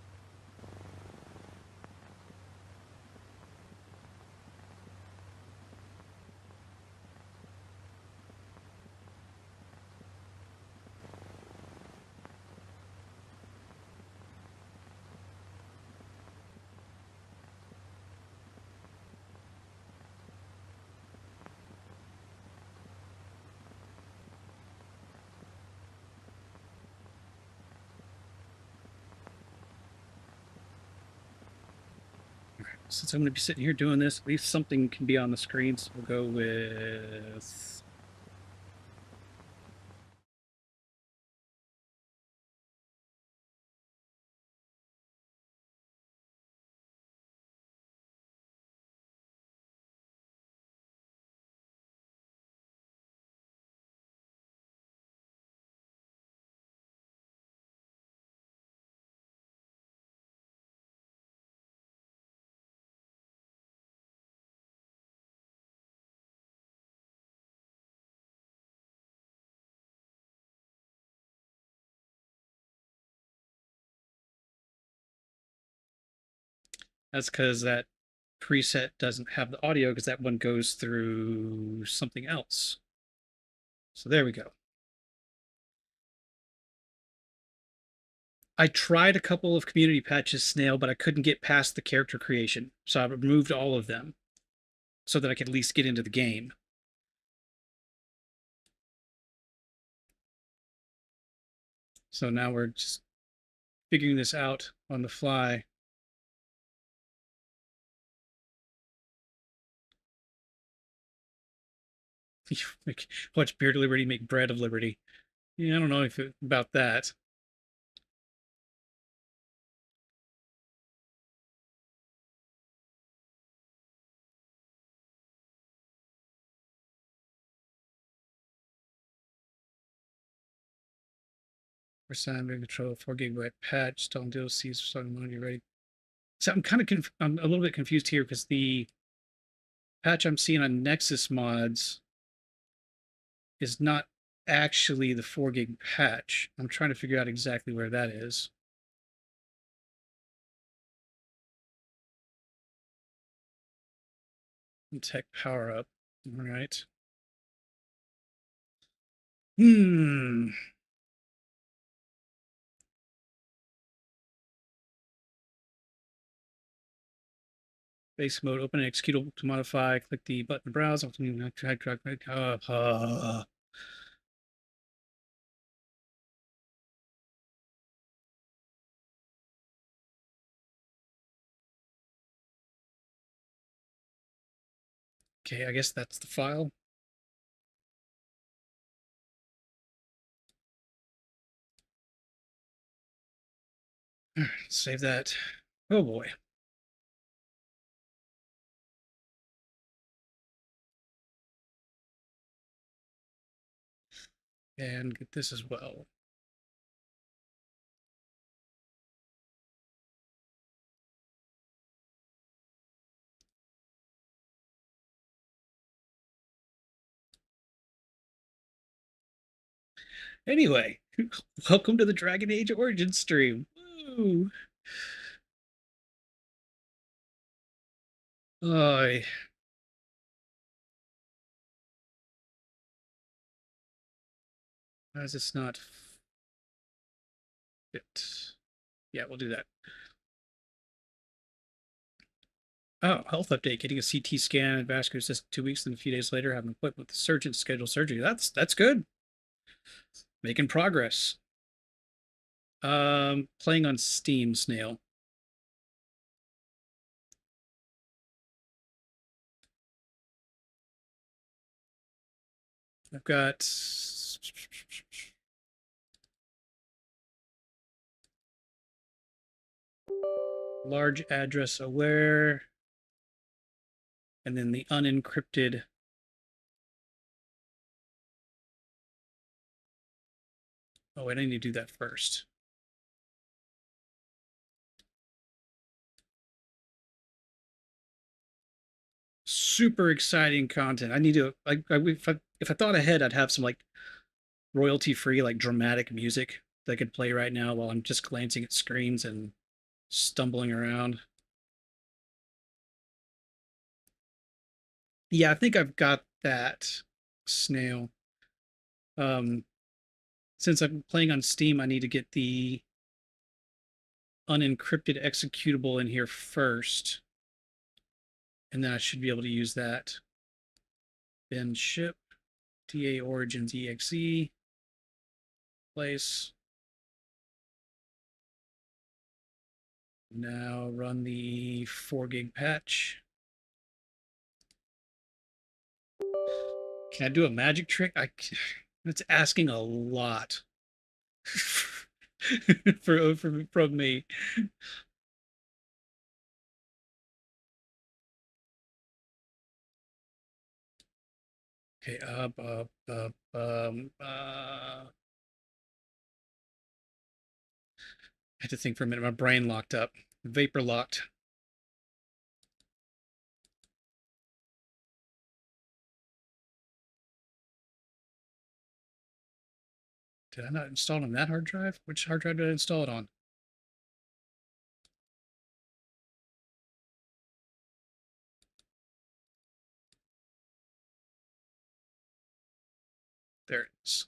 Since I'm going to be sitting here doing this, at least something can be on the screen. So we'll go with... That's because that preset doesn't have the audio because that one goes through something else. So there we go. I tried a couple of community patches, Snail, but I couldn't get past the character creation. So I removed all of them so that I could at least get into the game. So now we're just figuring this out on the fly. Watch Beard Liberty make bread of liberty. Yeah, I don't know about that. We're signing control 4 GB patch, installing DLCs, starting on you ready. So I'm kind of I'm a little bit confused here because the patch I'm seeing on Nexus mods is not actually the 4 GB patch. I'm trying to figure out exactly where that is. And tech power up. All right. Base mode, open an executable to modify. Click the button to browse. Okay, I guess that's the file. Save that. Oh boy. And get this as well. Anyway, welcome to the Dragon Age Origin stream. Woo! Oh, why is this not fit? Yeah, we'll do that. Oh, health update. Getting a CT scan and vascular assist 2 weeks, and a few days later have an appointment with the surgeon to schedule surgery. That's good. Making progress. Playing on Steam, Snail. I've got large address aware, and then the unencrypted. Oh, wait, I need to do that first. Super exciting content. I need to, if I thought ahead, I'd have some like royalty-free, like dramatic music that I could play right now while I'm just glancing at screens and stumbling around. Yeah, I think I've got that, Snail. Since I'm playing on Steam, I need to get the unencrypted executable in here first. And then I should be able to use that. Then ship, DA Origins EXE, place. Now run the 4 gig patch. Can I do a magic trick? It's asking a lot from me. Okay, I had to think for a minute. My brain locked up. Vapor locked. Did I not install it on that hard drive? Which hard drive did I install it on? There it is.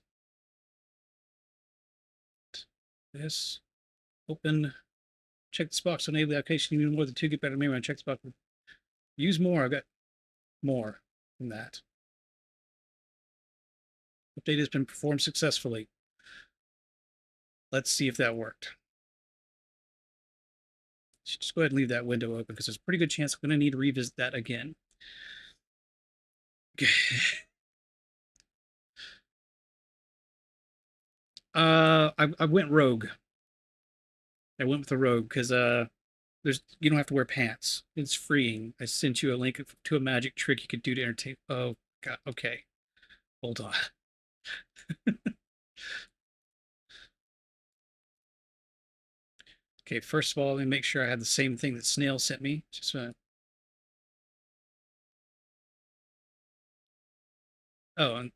This. Open. Check this box to enable the application. You need more than 2 gig better memory. Check this box. Use more. I've got more than that. Update has been performed successfully. Let's see if that worked. Just go ahead and leave that window open because there's a pretty good chance I'm going to need to revisit that again. I went rogue. I went with the rogue because you don't have to wear pants. It's freeing. I sent you a link to a magic trick you could do to entertain. Oh God. Okay, hold on. Okay, first of all, let me make sure I have the same thing that Snail sent me. Just oh, and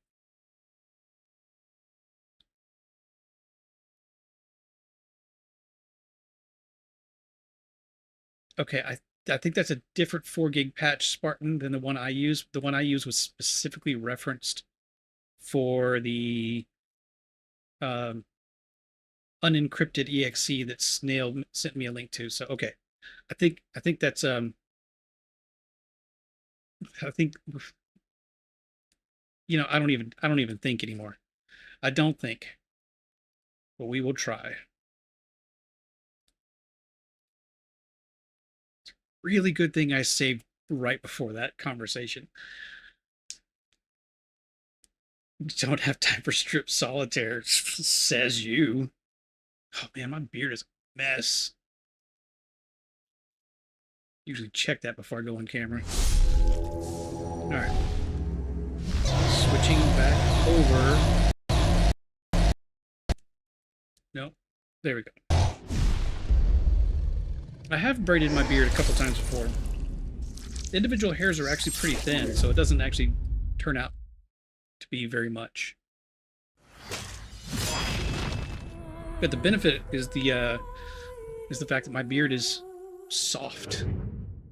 okay, I think that's a different 4 gig patch, Spartan, than the one I used. The one I used was specifically referenced for the unencrypted EXE that Snail sent me a link to. So okay, I think that's I think, you know, I don't even think anymore. I don't think, but we will try. Really good thing I saved right before that conversation. Don't have time for strip solitaire, says you. Oh man, my beard is a mess. Usually check that before I go on camera. Alright. Switching back over. No, there we go. I have braided my beard a couple times before. The individual hairs are actually pretty thin, so it doesn't actually turn out to be very much. But the benefit is the fact that my beard is soft.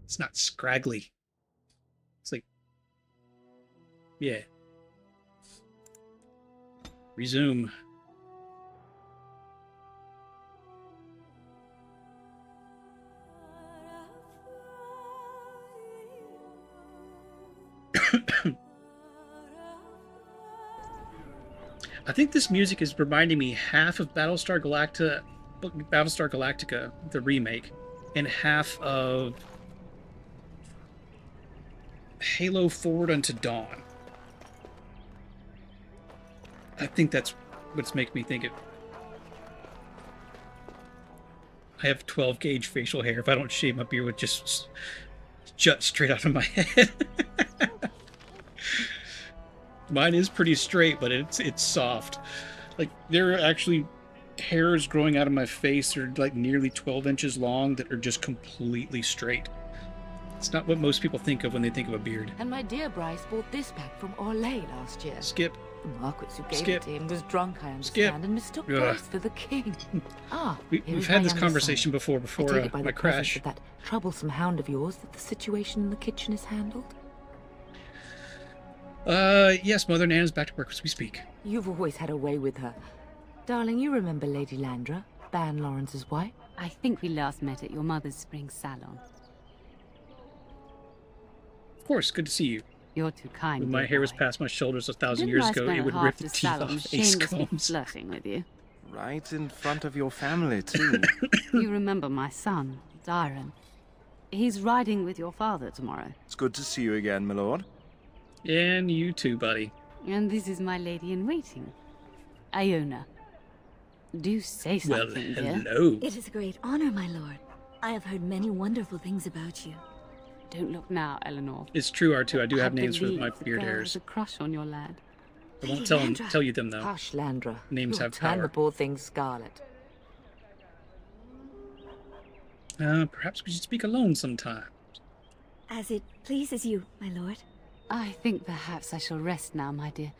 It's not scraggly. It's like, yeah. Resume. I think this music is reminding me half of Battlestar Galactica, the remake, and half of Halo Forward Unto Dawn. I think that's what's making me think it. I have 12 gauge facial hair. If I don't shave, my beard would just jut straight out of my head. Mine is pretty straight, but it's soft. Like, there are actually hairs growing out of my face that are like nearly 12 inches long that are just completely straight. It's not what most people think of when they think of a beard. And my dear Bryce bought this back from Orlais last year. Skip. The Marquis who gave Skip. it to him was drunk, I understand, Skip. and mistook Ugh. Bryce for the king. We've had this conversation before I take it by my the crash. presence of that troublesome hound of yours that the situation in the kitchen is handled. Yes, Mother Nana's back to work as we speak. You've always had a way with her. Darling, you remember Lady Landra, Ban Lawrence's wife? I think we last met at your mother's spring salon. Of course, good to see you. You're too kind. When my hair was past my shoulders 1,000 years ago, it would rip the teeth off Ace Combs. Flirting with you. Right in front of your family, too. You remember my son, Dyron. He's riding with your father tomorrow. It's good to see you again, my lord. And you too, buddy. And this is my lady-in-waiting, Iona. Do say something, dear. Hello. It is a great honor, my lord. I have heard many wonderful things about you. Don't look now, Eleanor. It's true, R2. I do have names for believe my the beard girl hairs. has a crush on your lad. I won't Lady tell you them though. Hush, Landra. Names You'll have turn power. the poor thing scarlet. Perhaps we should speak alone sometime. As it pleases you, my lord. I think perhaps I shall rest now, my dear.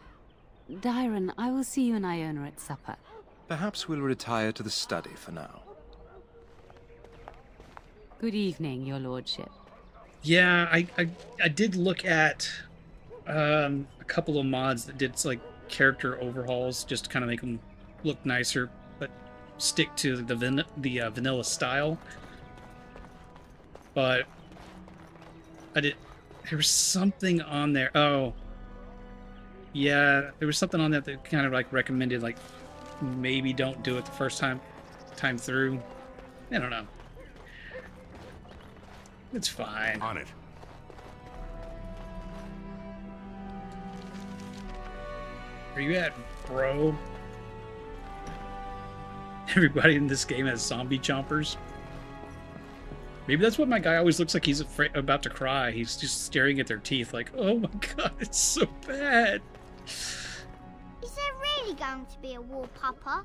Dyron, I will see you and Iona at supper. Perhaps we'll retire to the study for now. Good evening, your lordship. Yeah, I did look at a couple of mods that did like character overhauls just to kind of make them look nicer, but stick to the vanilla style. But there was something on there. Oh, yeah, there was something on that that kind of like recommended like maybe don't do it the first time through. I don't know. It's fine. On it. Where you at, bro? Everybody in this game has zombie chompers. Maybe that's what my guy always looks like. He's about to cry. He's just staring at their teeth like, oh my god, it's so bad. Is there really going to be a war, Papa?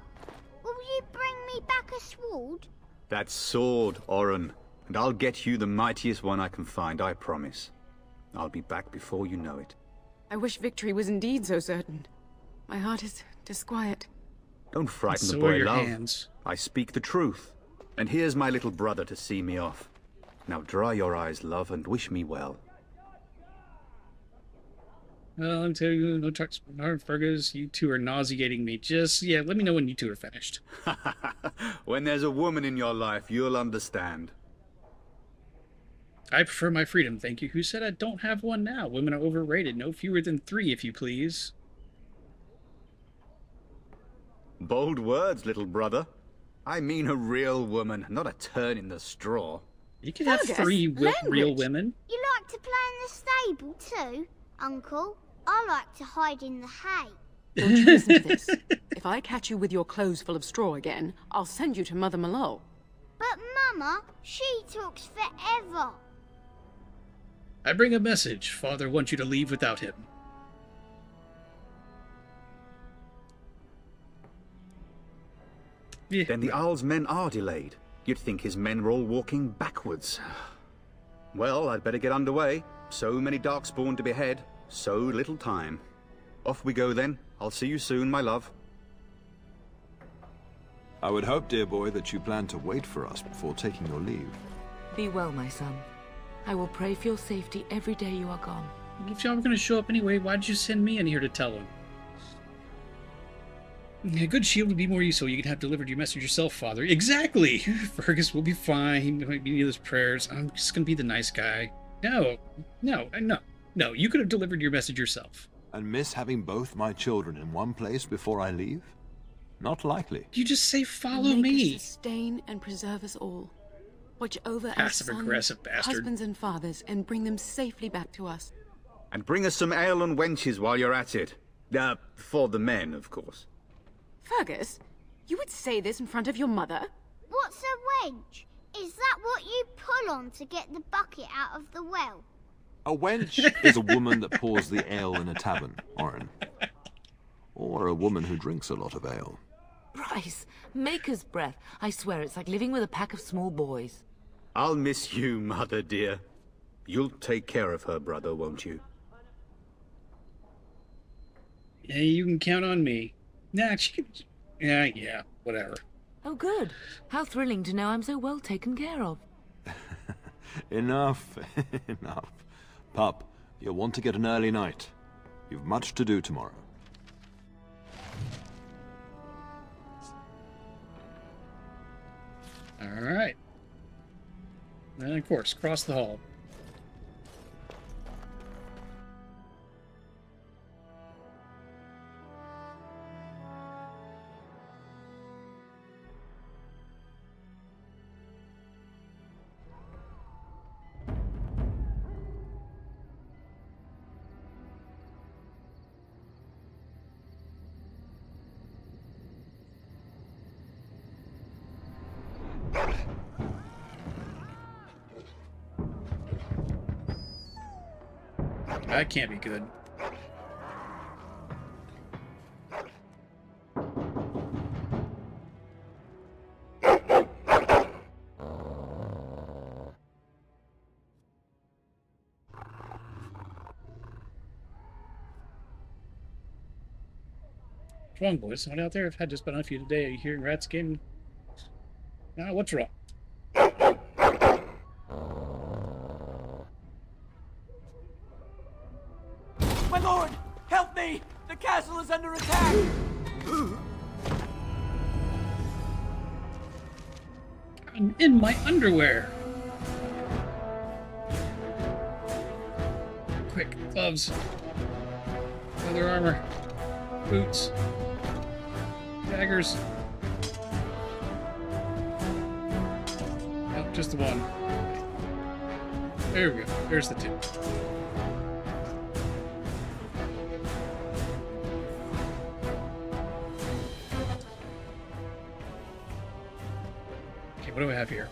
Will you bring me back a sword? That sword, Oren. And I'll get you the mightiest one I can find, I promise. I'll be back before you know it. I wish victory was indeed so certain. My heart is disquiet. Don't frighten So the are boy, your love. hands. I speak the truth. And here's my little brother to see me off. Now dry your eyes, love, and wish me well. Well, let me tell you, no Fergus, you two are nauseating me. Yeah, let me know when you two are finished. When there's a woman in your life, you'll understand. I prefer my freedom, thank you. Who said I don't have one now? Women are overrated. No fewer than 3, if you please. Bold words, little brother. I mean a real woman, not a turn in the straw. You can have 3 real women. You like to play in the stable too, Uncle? I like to hide in the hay. Don't you listen to this. If I catch you with your clothes full of straw again, I'll send you to Mother Malone. But Mama, she talks forever. I bring a message. Father wants you to leave without him. Yeah. Then the Owl's men are delayed. You'd think his men were all walking backwards. Well, I'd better get underway. So many Darkspawn to behead, so little time. Off we go then. I'll see you soon, my love. I would hope, dear boy, that you plan to wait for us before taking your leave. Be well, my son. I will pray for your safety every day you are gone. If y'all were going to show up anyway, why did you send me in here to tell him? A good shield would be more useful. You could have delivered your message yourself, Father. Exactly! Fergus will be fine. He might be needing his prayers. I'm just going to be the nice guy. No. You could have delivered your message yourself. And miss having both my children in one place before I leave? Not likely. You just say, follow Make me. us sustain and preserve us all. Watch over our Passive-aggressive sons, bastard. husbands and fathers, and bring them safely back to us. And bring us some ale and wenches while you're at it. For the men, of course. Fergus, you would say this in front of your mother? What's a wench? Is that what you pull on to get the bucket out of the well? A wench is a woman that pours the ale in a tavern, Orin. Or a woman who drinks a lot of ale. Bryce, maker's breath. I swear it's like living with a pack of small boys. I'll miss you, Mother dear. You'll take care of her, brother, won't you? Yeah, you can count on me. Nah, she could... Yeah, whatever. Oh, good. How thrilling to know I'm so well taken care of. Enough. Pup, you'll want to get an early night. You've much to do tomorrow. Alright. And of course, cross the hall. That can't be good. What's wrong, boys? Someone out there? I've had just about enough of you today. Are you hearing rats again? Nah, what's wrong? My lord! Help me! The castle is under attack! I'm in my underwear! Quick, gloves. Leather armor. Boots. Daggers. Nope, just the one. There we go. There's the two. What do I have here?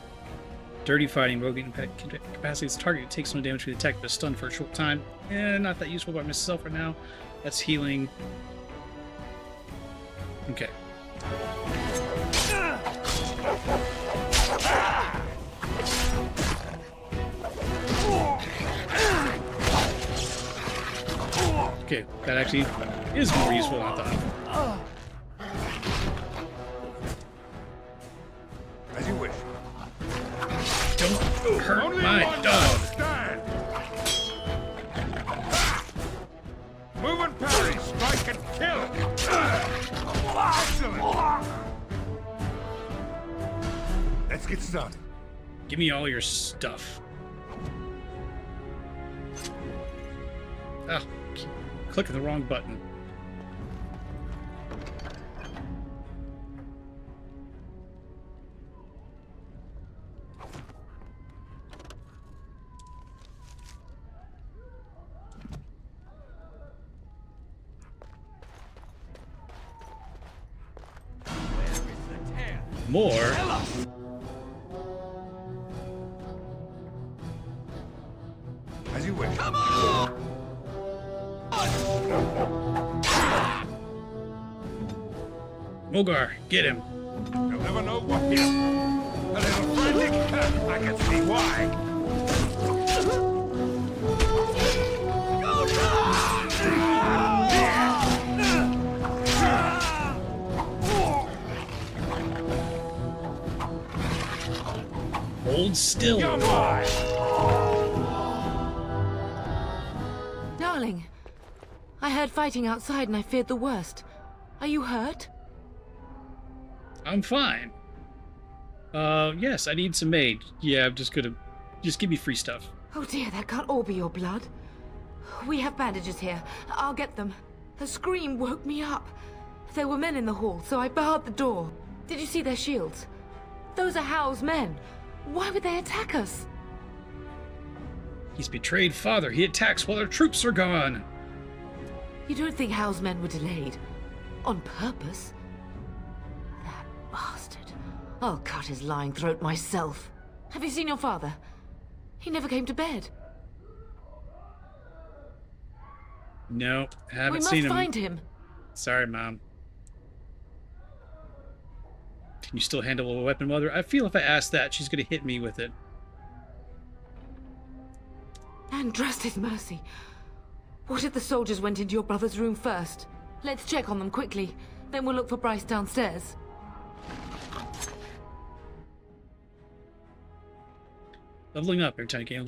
Dirty fighting, rogue capacity. Its target takes no damage from the attack, but is stunned for a short time. Not that useful by myself right now. That's healing. Okay. Okay, that actually is more useful than I thought. As you wish. Don't hurt my dog. Move and parry, strike and kill. Excellent. Let's get started. Give me all your stuff. Ah, clicking the wrong button. More. As you wish. Come on! Mogar, get him. You'll never know what hit him. A little frantic? I can see why. Hold still. You're mine. Darling, I heard fighting outside and I feared the worst. Are you hurt? I'm fine. Yes, I need some aid. Yeah, I'm just gonna... Just give me free stuff. Oh dear, that can't all be your blood. We have bandages here. I'll get them. A scream woke me up. There were men in the hall, so I barred the door. Did you see their shields? Those are Howl's men. Why would they attack us? He's betrayed father. He attacks while our troops are gone. You don't think Howl's men were delayed? On purpose? That bastard. I'll cut his lying throat myself. Have you seen your father? He never came to bed. No, haven't We seen him. must find him. Sorry, Mom. Can you still handle a weapon, Mother? I feel if I ask that, she's gonna hit me with it. And trust his mercy. What if the soldiers went into your brother's room first? Let's check on them quickly. Then we'll look for Bryce downstairs. Leveling up every time you can.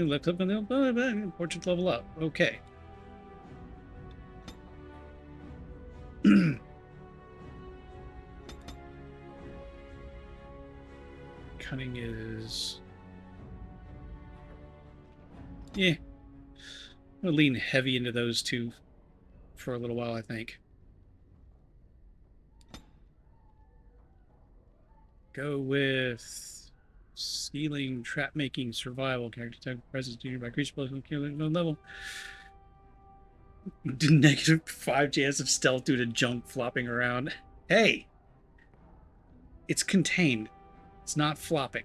Left up on the portrait level up. Okay. Cunning is... Yeah. I'm going to lean heavy into those two for a little while, I think. Go with stealing, trap making, survival, character type, presence, junior by creature plus no level. -5 chance of stealth due to junk flopping around. Hey! It's contained. It's not flopping.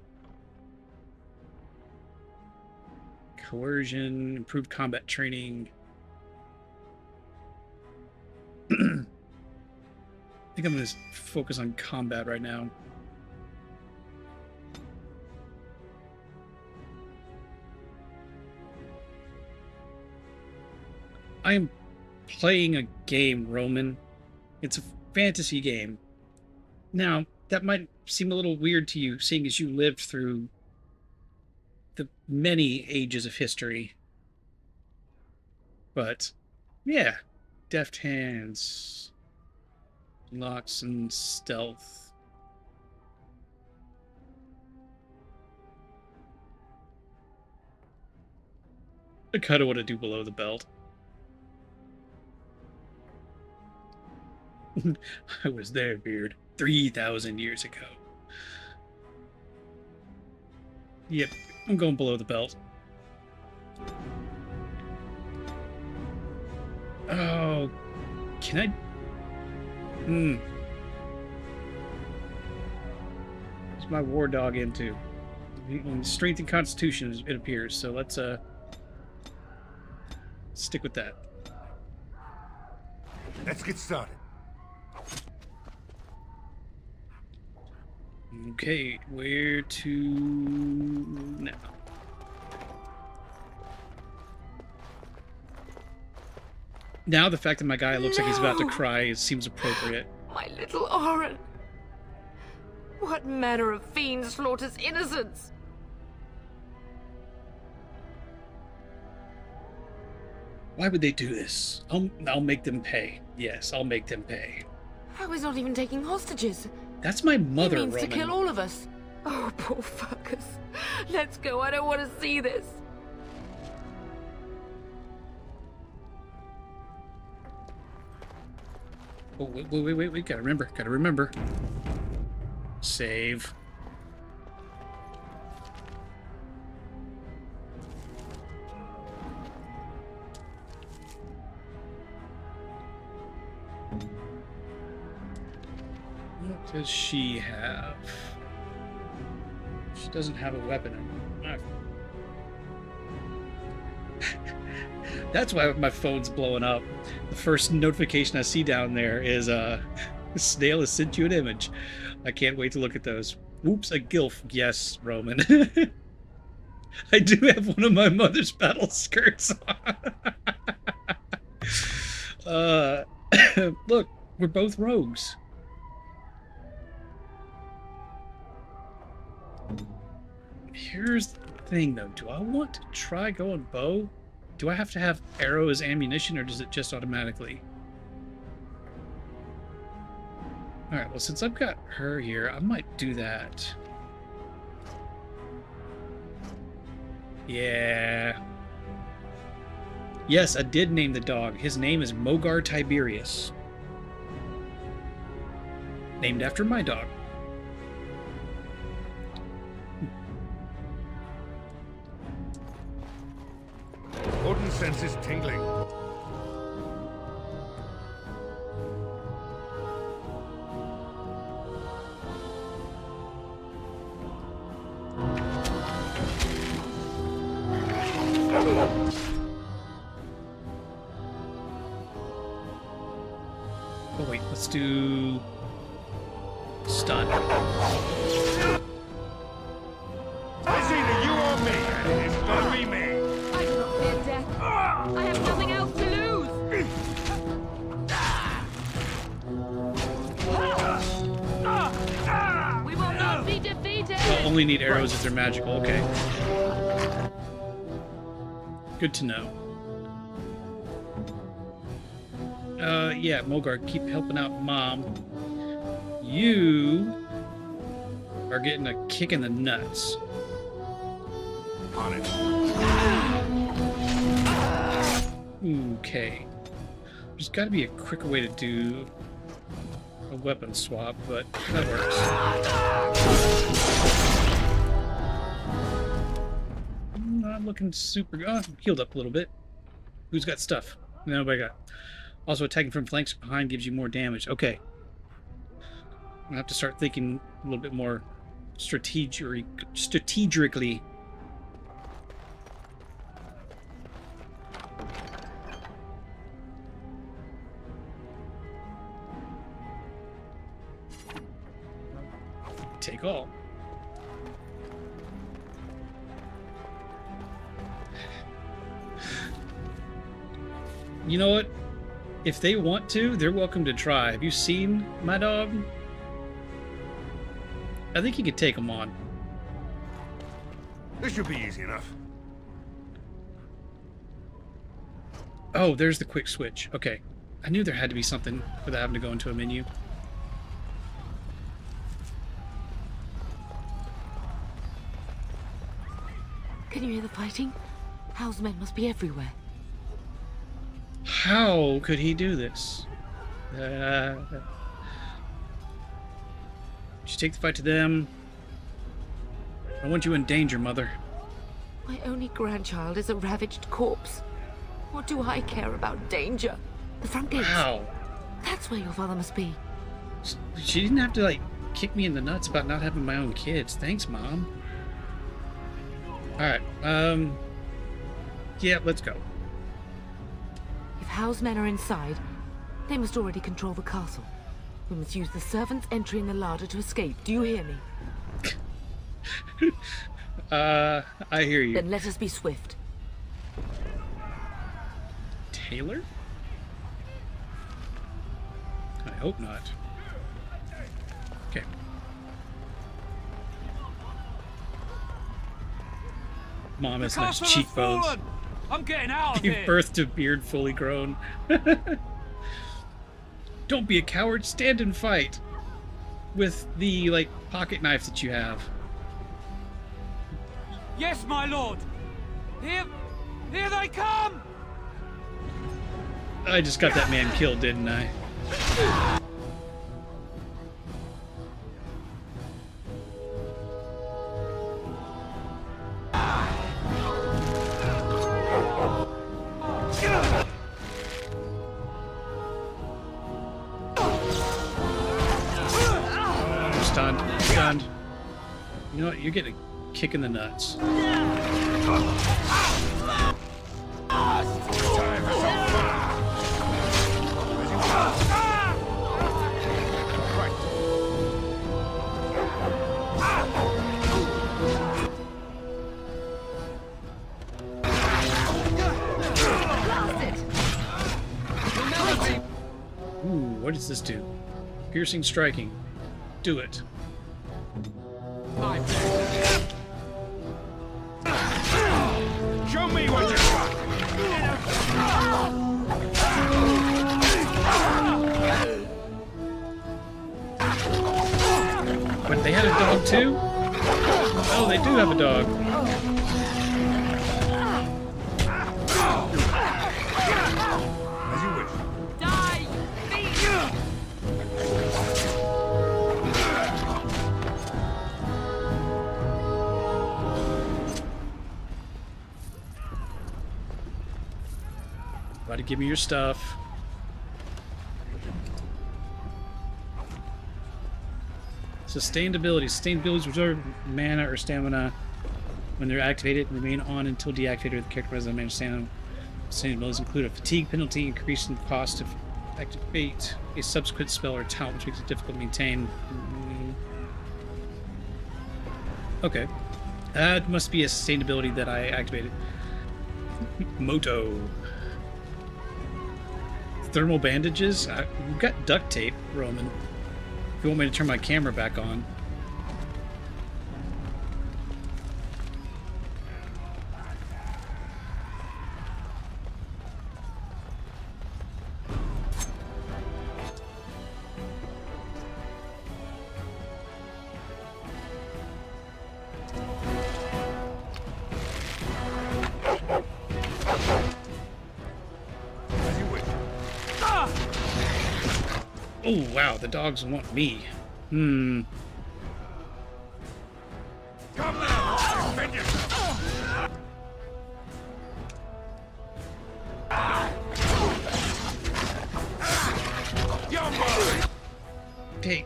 Coercion, improved combat training. I think I'm going to focus on combat right now. I am playing a game, Roman. It's a fantasy game. Now, that might seem a little weird to you, seeing as you lived through the many ages of history. But, yeah. Deft hands. Locks and stealth. I kind of want to do below the belt. I was there, Beard, 3,000 years ago. Yep, I'm going below the belt. Oh, can I? What's my war dog into? Strength and Constitution, it appears. So let's stick with that. Let's get started. Okay, where to now? Now the fact that my guy looks like he's about to cry seems appropriate. My little Oren. What manner of fiend slaughters innocents? Why would they do this? I'll make them pay. Yes, I'll make them pay. How is not even taking hostages? That's my mother, He means Roman. to kill all of us. Oh, poor fuckers. Let's go. I don't want to see this. Oh, wait. Gotta remember. Save. What does she have? She doesn't have a weapon. That's why my phone's blowing up. The first notification I see down there is Snail has sent you an image. I can't wait to look at those. Oops, a gilf. Yes, Roman. I do have one of my mother's battle skirts on. Look, we're both rogues. Here's the thing, though. Do I want to try going bow? Do I have to have arrow as ammunition, or does it just automatically? Alright, well, since I've got her here, I might do that. Yeah. Yes, I did name the dog. His name is Mogar Tiberius. Named after my dog. Gordon's sense is tingling. Oh wait, let's do stun. It's either you or me, and it's gonna be me. I do not fear death. I have nothing else to lose. We will not be defeated. I'll only need arrows if they're magical. Okay. Good to know. Yeah, Mogar, keep helping out Mom. You are getting a kick in the nuts. On it. Okay. There's got to be a quicker way to do a weapon swap, but that works. Not looking super good. Oh, healed up a little bit. Who's got stuff? Nobody got. Also, attacking from flanks behind gives you more damage. Okay. I'm gonna have to start thinking a little bit more strategically. Take all. You know what? If they want to, they're welcome to try. Have you seen my dog? I think he could take them on. This should be easy enough. Oh, there's the quick switch. Okay. I knew there had to be something without having to go into a menu. Can you hear the fighting? Hal's men must be everywhere. How could he do this? Should you take the fight to them? I want you in danger, Mother. My only grandchild is a ravaged corpse. What do I care about danger? The front gates. Wow. That's where your father must be. She didn't have to, like, kick me in the nuts about not having my own kids. Thanks, Mom. Alright, yeah, let's go. If Hal's men are inside, they must already control the castle. We must use the servants' entry in the larder to escape. Do you hear me? I hear you. Then let us be swift. Taylor? I hope not. Okay. Mom has nice cheekbones. I'm getting out of Give here. birth to beard fully grown. Don't be a coward. Stand and fight with the like pocket knife that you have. Yes, my lord. Here they come. I just got that man killed, didn't I? Stunned. You know what? You're getting a kick in the nuts. Ooh, what does this do? Piercing striking. Do it. My too? Oh, they do have a dog. As you wish. Die! About to give me your stuff. Sustained abilities. Sustained abilities reserve mana or stamina when they're activated and remain on until deactivated with the character resident mana stamina. Sustained abilities include a fatigue penalty, increase in cost to activate a subsequent spell or talent, which makes it difficult to maintain. Okay. That must be a sustained ability that I activated. Moto. Thermal bandages? We've got duct tape, Roman. If you want me to turn my camera back on. Oh, wow, the dogs want me. Come now! Defend yourself! Okay,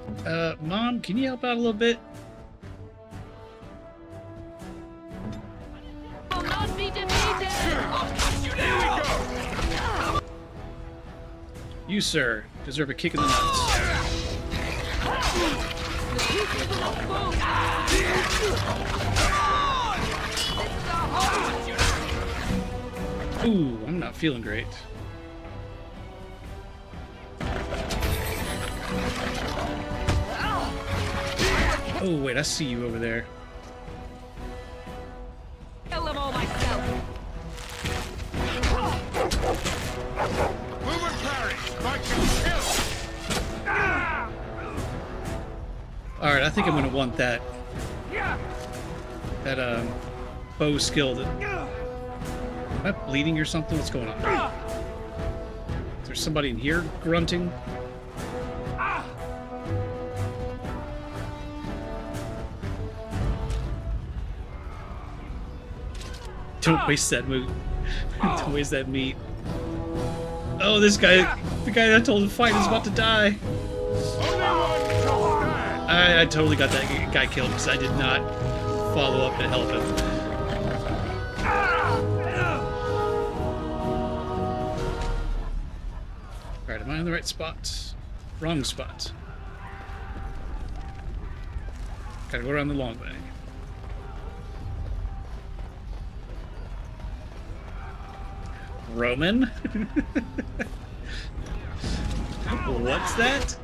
Mom, can you help out a little bit? Will not be defeated! Here we go! You, sir, deserve a kick in the nuts. Ooh, I'm not feeling great. Oh, wait, I see you over there. Kill them all myself! Move and parry! Strike and kill! Alright, I think I'm gonna want that. That, bow skill that... Am I bleeding or something? What's going on? Is there somebody in here grunting? Don't waste that meat. Don't waste that meat. Oh, this guy, the guy I told to fight is about to die. I totally got that guy killed because I did not follow up and help him. Alright, am I in the right spot? Wrong spot. Gotta go around the long way. Roman? What's that?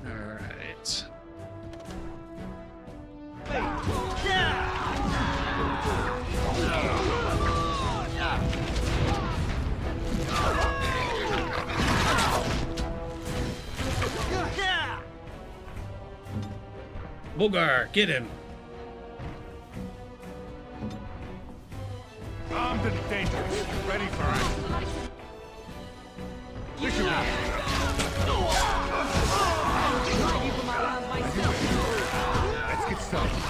Alright. Bogar, get him! Armed and dangerous. Ready for action. Let's get started.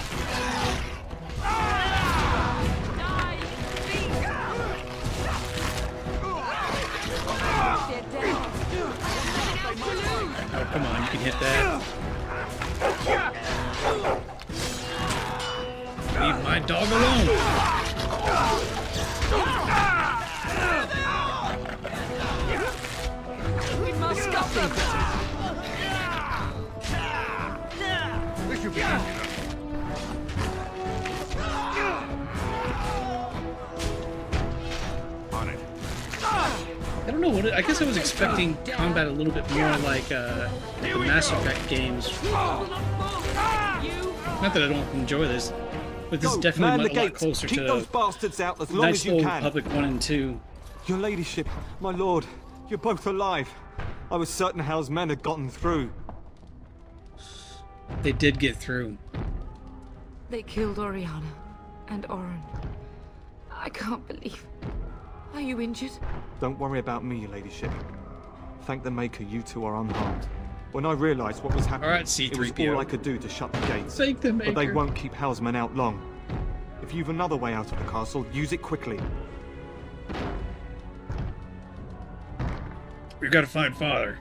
Oh, come on, you can hit that. Leave my dog alone! We must stop them! This should be easy enough. On it. I don't know what I guess I was expecting combat a little bit more like the Mass Effect games. Not that I don't enjoy this, but this is definitely a lot closer Keep to those bastards out as long nice as you old can. Public 1 and 2. Your ladyship, my lord, you're both alive. I was certain Hal's men had gotten through. They did get through. They killed Oriana and Oren. I can't believe... Are you injured? Don't worry about me, your ladyship. Thank the Maker you two are unharmed. When I realized what was happening, Alright, C3PO. it was all I could do to shut the gates. Thank the Maker. But they won't keep Houseman out long. If you've another way out of the castle, use it quickly. We've got to find Father.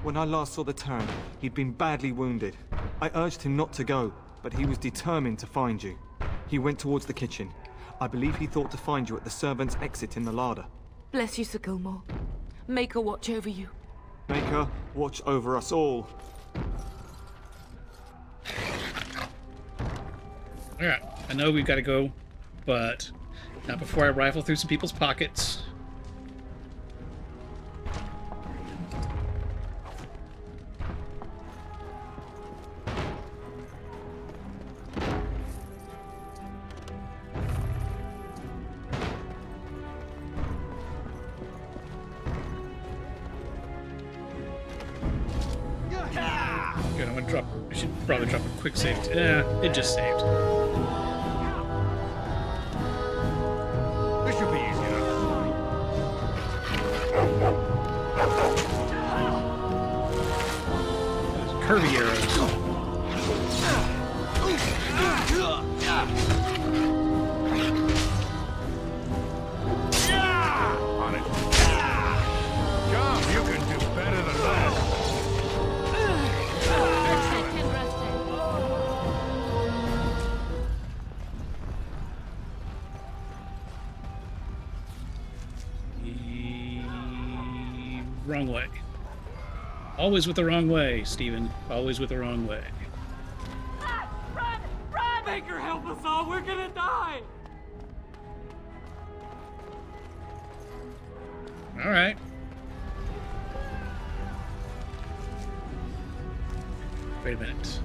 When I last saw the Turn, he'd been badly wounded. I urged him not to go, but he was determined to find you. He went towards the kitchen. I believe he thought to find you at the servants' exit in the larder. Bless you, Sir Gilmore. Maker watch over you. Maker, watch over us all. Alright, I know we've got to go, but not before I rifle through some people's pockets. Good, I'm gonna drop. I should probably drop a quick save. Yeah, it just saved. This should be easy enough. Those curvy arrows. On it. Come, you can do better than that. Wrong way. Always with the wrong way, Stephen. Always with the wrong way. Run! Run! Maker, help us all! We're gonna die! Alright. Wait a minute.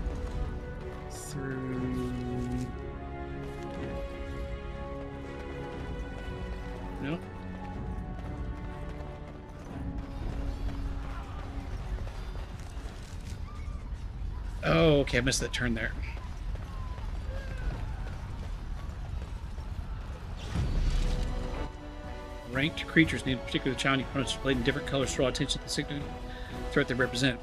Through... No. Oh, okay, I missed that turn there. Ranked creatures need particularly challenging opponents displayed in different colors to draw attention to the significant threat they represent.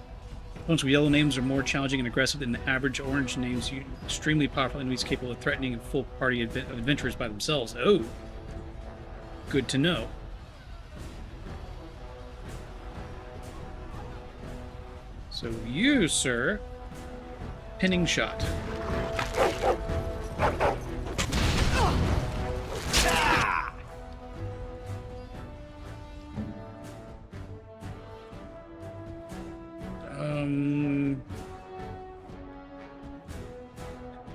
Opponents with yellow names are more challenging and aggressive than the average. Orange names use extremely powerful enemies capable of threatening a full party of adventurers by themselves. Oh, good to know. So you, sir, pinning shot.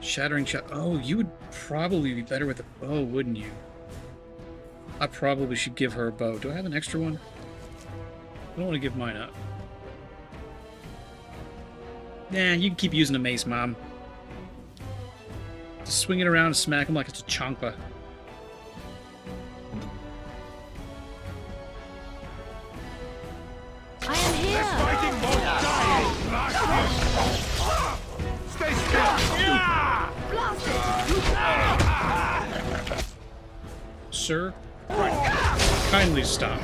Shattering shot. Oh, you would probably be better with a bow, wouldn't you? I probably should give her a bow. Do I have an extra one? I don't want to give mine up. Nah, you can keep using a mace, Mom. Just swing it around and smack him like it's a chonka. I am here! This fighting won't die! Stay still! Sir, kindly stop.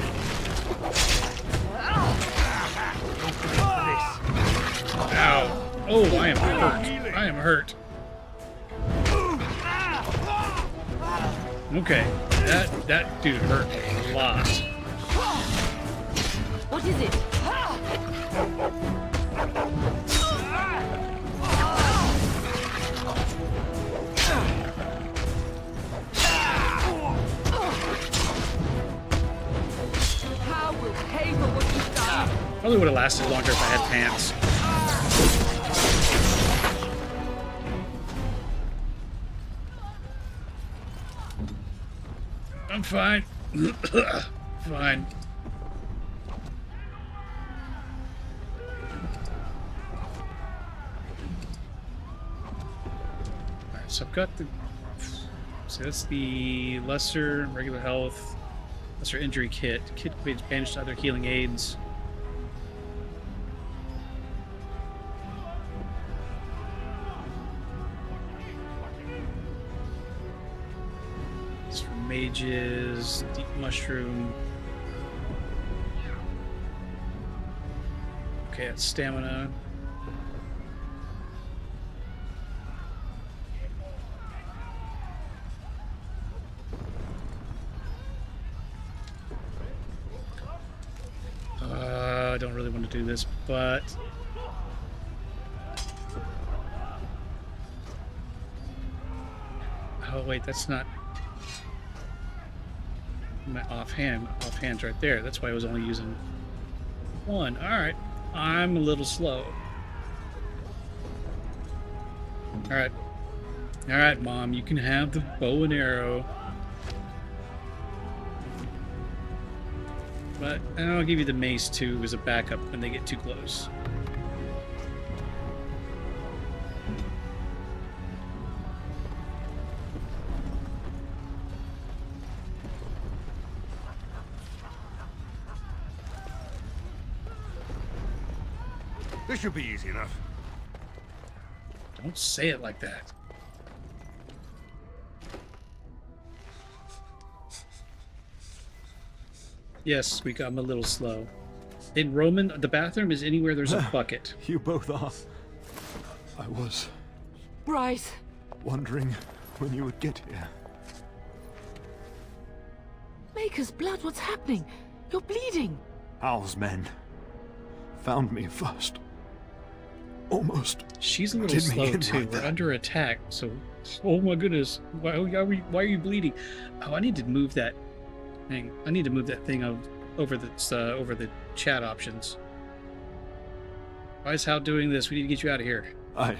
Ow. Oh, I am hurt. I am hurt. Okay, that dude hurt a lot. What is it? How will pay for what you've done? Probably would have lasted longer if I had pants. I'm fine. Fine. Alright, so I've got the... So that's the lesser regular health, lesser injury kit. Kit can be banished to other healing aids. Mages, deep mushroom. Okay, that's stamina. I don't really want to do this, but oh wait, that's not my offhand. Offhand's right there. That's why I was only using one. All right, I'm a little slow. All right, Mom, you can have the bow and arrow. But I'll give you the mace too as a backup when they get too close. This should be easy enough. Don't say it like that. Yes, I'm a little slow. In Roman, the bathroom is anywhere there's a bucket. You both are. I was Bryce! wondering when you would get here. Maker's blood, what's happening? You're bleeding. Hal's men found me first. Almost. She's a little did me slow in too. right We're there. under attack, so oh my goodness. Why are you bleeding? Oh, I need to move that thing. I need to move that thing over the chat options. Why is Hal doing this? We need to get you out of here. I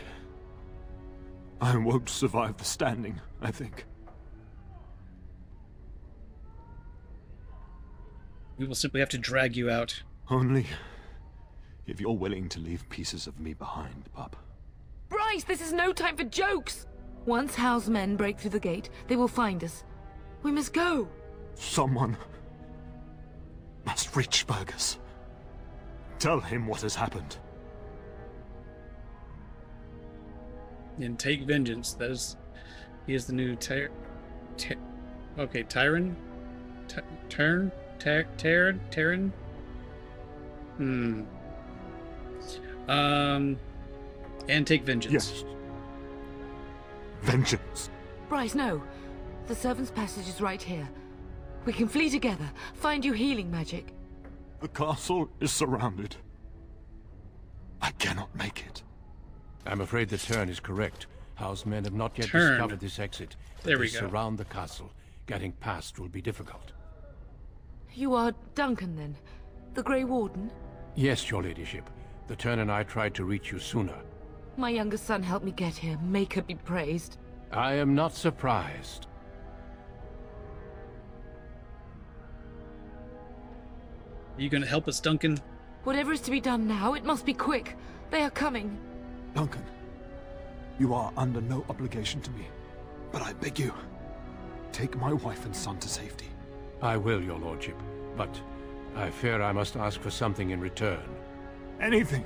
won't survive the standing, I think. We will simply have to drag you out. Only if you're willing to leave pieces of me behind, pup. Bryce, this is no time for jokes! Once Hal's men break through the gate, they will find us. We must go. Someone must reach Fergus. Tell him what has happened. And take vengeance. He is the new Tyron? Terran? And take vengeance. Yes. Vengeance. Bryce, no. The servant's passage is right here. We can flee together, find you healing magic. The castle is surrounded. I cannot make it. I'm afraid the Turn is correct. Hal's men have not yet Turn. discovered this exit. There If we they go. surround the castle. Getting past will be difficult. You are Duncan, then? The Grey Warden? Yes, your ladyship. The Turn and I tried to reach you sooner. My younger son helped me get here. Maker be praised. I am not surprised. Are you going to help us, Duncan? Whatever is to be done now, it must be quick. They are coming. Duncan, you are under no obligation to me. But I beg you, take my wife and son to safety. I will, your lordship. But I fear I must ask for something in return. Anything.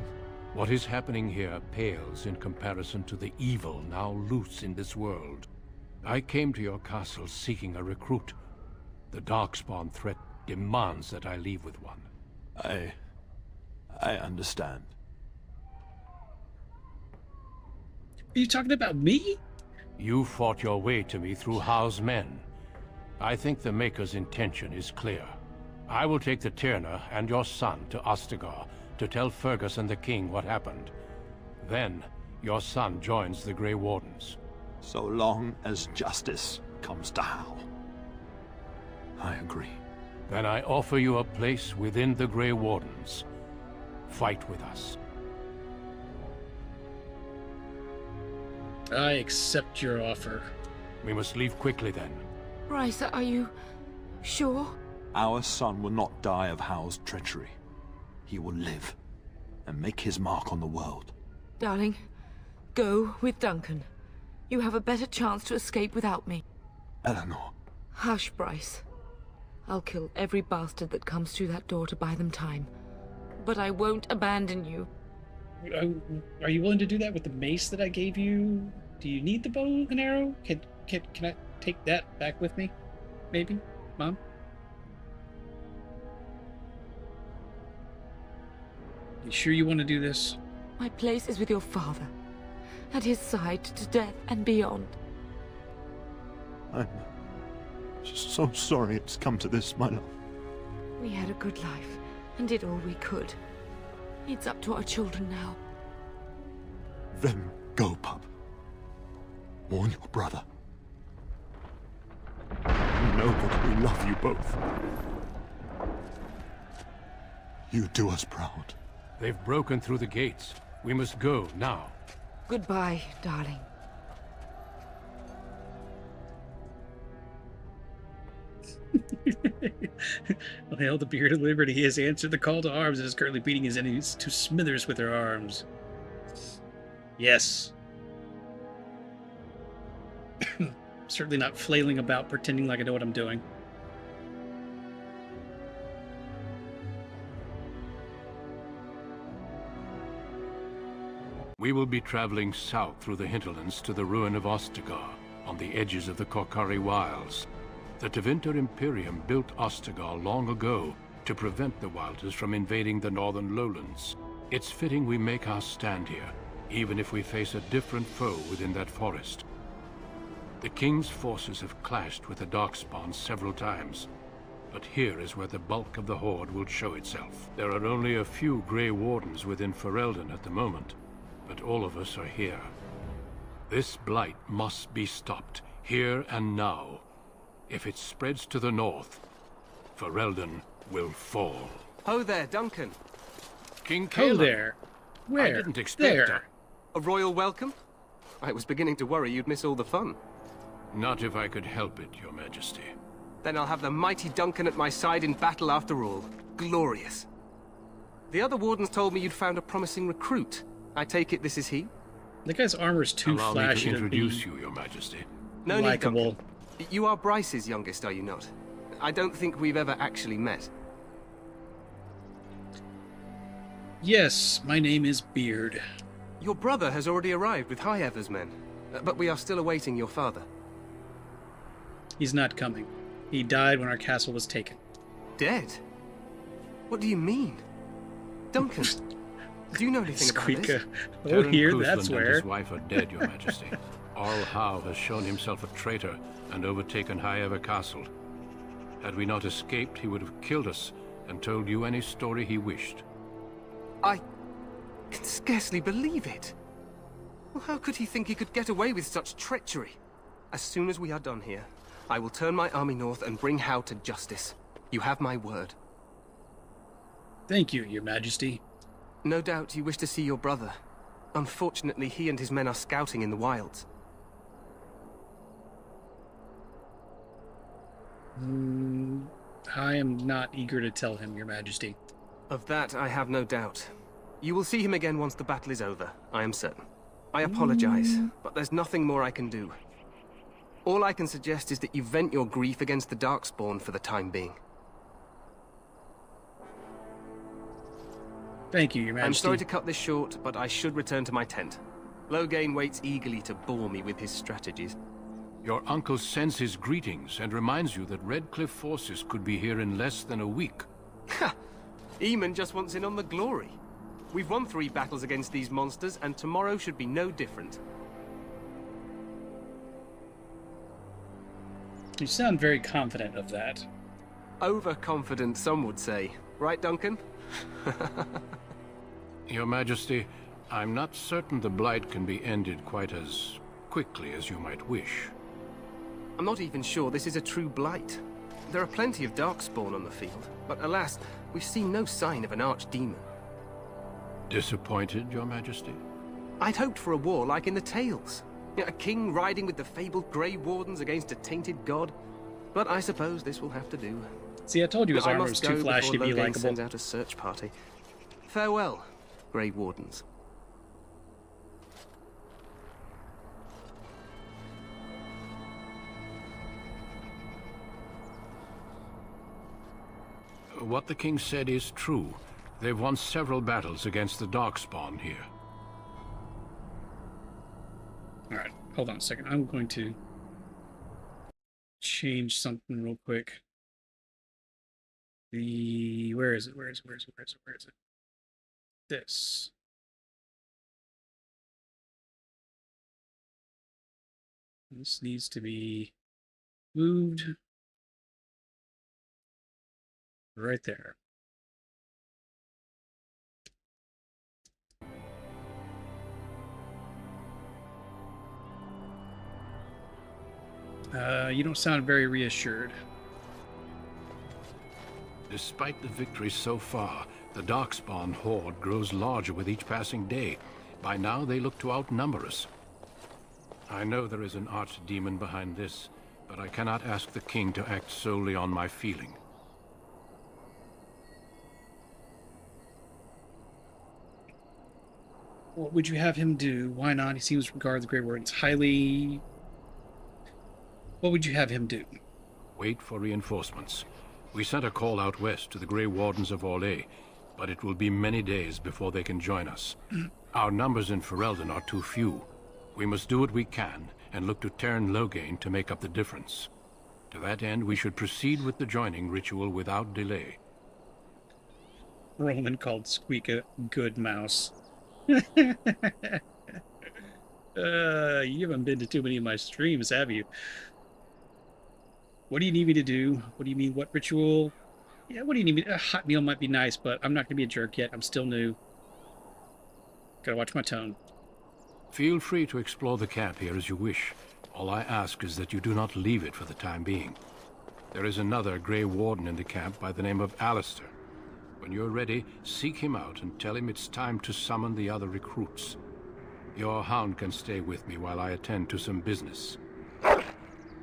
What is happening here pales in comparison to the evil now loose in this world. I came to your castle seeking a recruit. The Darkspawn threat demands that I leave with one. I understand. Are you talking about me? You fought your way to me through Hal's men. I think the Maker's intention is clear. I will take the Tyrna and your son to Ostagar to tell Fergus and the King what happened. Then, your son joins the Grey Wardens. So long as justice comes to Hal. I agree. Then I offer you a place within the Grey Wardens. Fight with us. I accept your offer. We must leave quickly then. Bryce, are you sure? Our son will not die of Hal's treachery. He will live and make his mark on the world. Darling, go with Duncan. You have a better chance to escape without me. Eleanor. Hush, Bryce. I'll kill every bastard that comes through that door to buy them time. But I won't abandon you. Are you willing to do that with the mace that I gave you? Do you need the bow and arrow? Can I take that back with me? maybe? Mom? You sure you want to do this? My place is with your father. At his side to death and beyond. I'm so sorry it's come to this, my love. We had a good life and did all we could. It's up to our children now. Then go, pup. Warn your brother. Know that we love you both. You do us proud. They've broken through the gates. We must go now. Goodbye, darling. Well, hail the Beard of Liberty. He has answered the call to arms and is currently beating his enemies to smithers with their arms. Yes. Certainly not flailing about pretending like I know what I'm doing. We will be traveling south through the hinterlands to the ruin of Ostagar, on the edges of the Korcari Wilds. The Tevinter Imperium built Ostagar long ago to prevent the Wilders from invading the northern lowlands. It's fitting we make our stand here, even if we face a different foe within that forest. The King's forces have clashed with the Darkspawn several times, but here is where the bulk of the Horde will show itself. There are only a few Grey Wardens within Ferelden at the moment, but all of us are here. This blight must be stopped, here and now. If it spreads to the north, Ferelden will fall. Ho there, Duncan. King Ho Caleb. there. Where? I didn't expect There. A royal welcome? I was beginning to worry you'd miss all the fun. Not if I could help it, Your Majesty. Then I'll have the mighty Duncan at my side in battle after all. Glorious. The other wardens told me you'd found a promising recruit. I take it this is he? The guy's armor's too Allow me flashy to to introduce be you, Your Majesty. No need, likable. Duncan. You are Bryce's youngest, are you not? I don't think we've ever actually met. Yes, my name is Beard. Your brother has already arrived with High Ever's men, but we are still awaiting your father. He's not coming. He died when our castle was taken. Dead? What do you mean? Duncan, do you know anything about this? Squeaker. Oh, Terran here, Cruzland that's and where. his wife are dead, Your Majesty. Arl Howe has shown himself a traitor and overtaken High Ever Castle. Had we not escaped, he would have killed us and told you any story he wished. I can scarcely believe it. Well, how could he think he could get away with such treachery? As soon as we are done here, I will turn my army north and bring Howe to justice. You have my word. Thank you, Your Majesty. No doubt you wish to see your brother. Unfortunately, he and his men are scouting in the wilds. I am not eager to tell him, Your Majesty. Of that, I have no doubt. You will see him again once the battle is over, I am certain. I apologize, but there's nothing more I can do. All I can suggest is that you vent your grief against the Darkspawn for the time being. Thank you, Your Majesty. I'm sorry to cut this short, but I should return to my tent. Loghain waits eagerly to bore me with his strategies. Your uncle sends his greetings and reminds you that Redcliffe forces could be here in less than a week. Ha! Eamon just wants in on the glory. We've won 3 battles against these monsters, and tomorrow should be no different. You sound very confident of that. Overconfident, some would say. Right, Duncan? Your Majesty, I'm not certain the Blight can be ended quite as quickly as you might wish. I'm not even sure this is a true blight. There are plenty of Darkspawn on the field, but alas, we've seen no sign of an archdemon. Disappointed, Your Majesty? I'd hoped for a war like in the tales. A king riding with the fabled Grey Wardens against a tainted god. But I suppose this will have to do. See, I told you his armor was too flashy to be Loghain likable. sends out a search party. Farewell, Grey Wardens. What the king said is true. They've won several battles against the Darkspawn here. Alright, hold on a second. I'm going to change something real quick. Where is it? This. This needs to be moved right there. You don't sound very reassured. Despite the victory so far, the Darkspawn horde grows larger with each passing day. By now, they look to outnumber us. I know there is an archdemon behind this, but I cannot ask the king to act solely on my feeling. What would you have him do? Why not? He seems to regard the Grey Wardens highly. What would you have him do? Wait for reinforcements. We sent a call out west to the Grey Wardens of Orlais, but it will be many days before they can join us. Our numbers in Ferelden are too few. We must do what we can and look to Teyrn Loghain to make up the difference. To that end, we should proceed with the joining ritual without delay. Roman called Squeak a good mouse. You haven't been to too many of my streams, have you? What do you need me to do? What do you mean, what ritual? Yeah, what do you need me to... A hot meal might be nice, but I'm not going to be a jerk yet. I'm still new. Gotta watch my tone. Feel free to explore the camp here as you wish. All I ask is that you do not leave it for the time being. There is another Grey Warden in the camp by the name of Alistair. When you're ready, seek him out and tell him it's time to summon the other recruits. Your hound can stay with me while I attend to some business.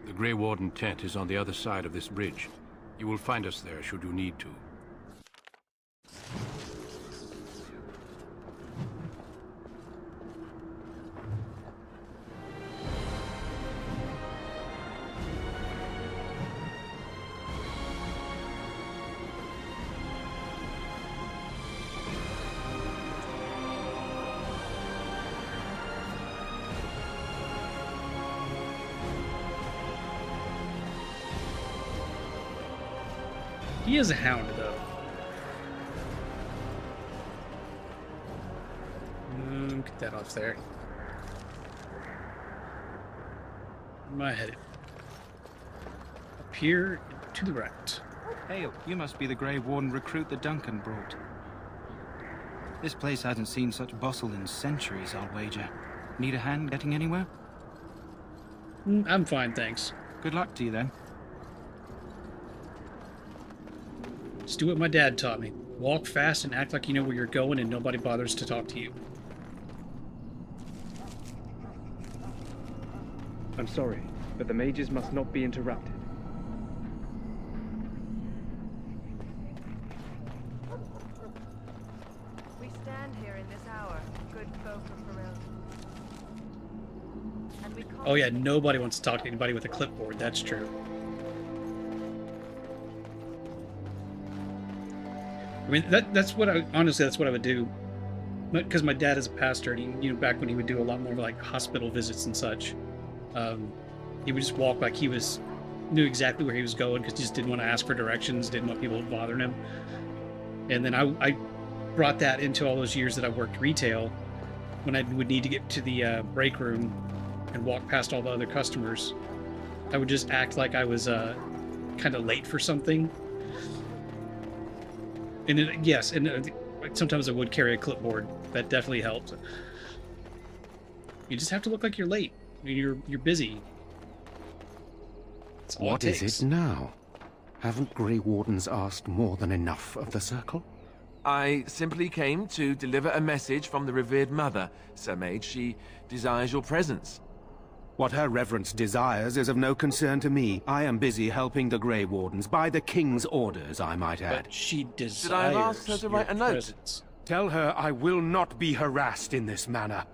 The Grey Warden tent is on the other side of this bridge. You will find us there should you need to. He is a hound, though. Get that off there. Where am I headed? Up here, to the right. Hail, you must be the Grey Warden recruit that Duncan brought. This place hasn't seen such bustle in centuries, I'll wager. Need a hand getting anywhere? I'm fine, thanks. Good luck to you, then. Just do what my dad taught me. Walk fast and act like you know where you're going and nobody bothers to talk to you. I'm sorry, but the mages must not be interrupted. We stand here in this hour, good folk of Ferelden. Oh yeah, nobody wants to talk to anybody with a clipboard, that's true. I mean, that's what honestly, that's what I would do. Because my dad is a pastor, and he, back when he would do a lot more like hospital visits and such, he would just walk like he knew exactly where he was going because he just didn't want to ask for directions, didn't want people bothering him. And then I brought that into all those years that I worked retail. When I would need to get to the break room and walk past all the other customers, I would just act like I was kind of late for something. And yes, and sometimes I would carry a clipboard. That definitely helped. You just have to look like you're late. You're busy. What is it now? Haven't Grey Wardens asked more than enough of the Circle? I simply came to deliver a message from the revered mother, Sir Mage. She desires your presence. What her reverence desires is of no concern to me. I am busy helping the Grey Wardens, by the King's orders, I might add. But she desires Did I ask her to write a note? Presence. Tell her I will not be harassed in this manner.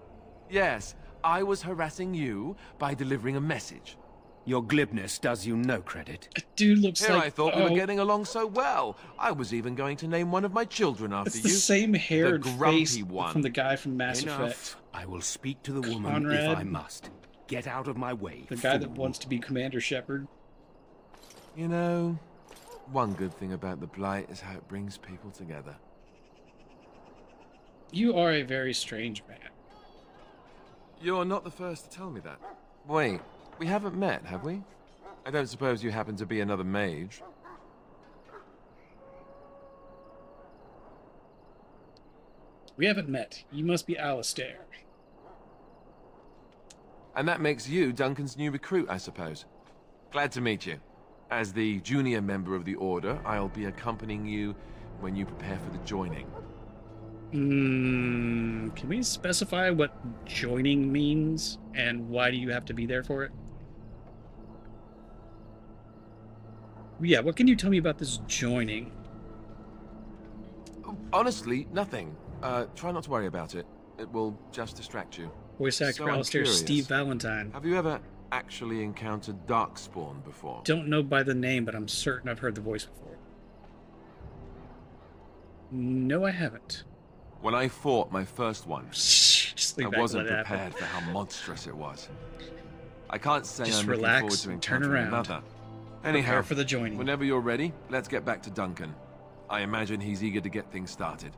Yes, I was harassing you by delivering a message. Your glibness does you no credit. Dude looks Here like... I thought we were getting along so well. I was even going to name one of my children after It's you. the same haired the face grumpy one. from the guy from Mass Enough. Effect. I will speak to the woman Conrad. if I must. Get out of my way. The guy that fool. wants to be Commander Shepard. You know, one good thing about the Blight is how it brings people together. You are a very strange man. You're not the first to tell me that. Wait, we haven't met, have we? I don't suppose you happen to be another mage? We haven't met. You must be Alistair. And that makes you Duncan's new recruit, I suppose. Glad to meet you. As the junior member of the Order, I'll be accompanying you when you prepare for the joining. Can we specify what joining means, and why do you have to be there for it? Yeah, what can you tell me about this joining? Honestly, nothing. Try not to worry about it. It will just distract you. Voice actor Alistair Steve Valentine. Have you ever actually encountered Darkspawn before? Don't know by the name, but I'm certain I've heard the voice before. No, I haven't. When I fought my first one, I wasn't prepared happen. for how monstrous it was. I can't say Just I'm relax looking forward to and turn encountering around. another. Anyhow, Prepare for the joining. Whenever you're ready, let's get back to Duncan. I imagine he's eager to get things started.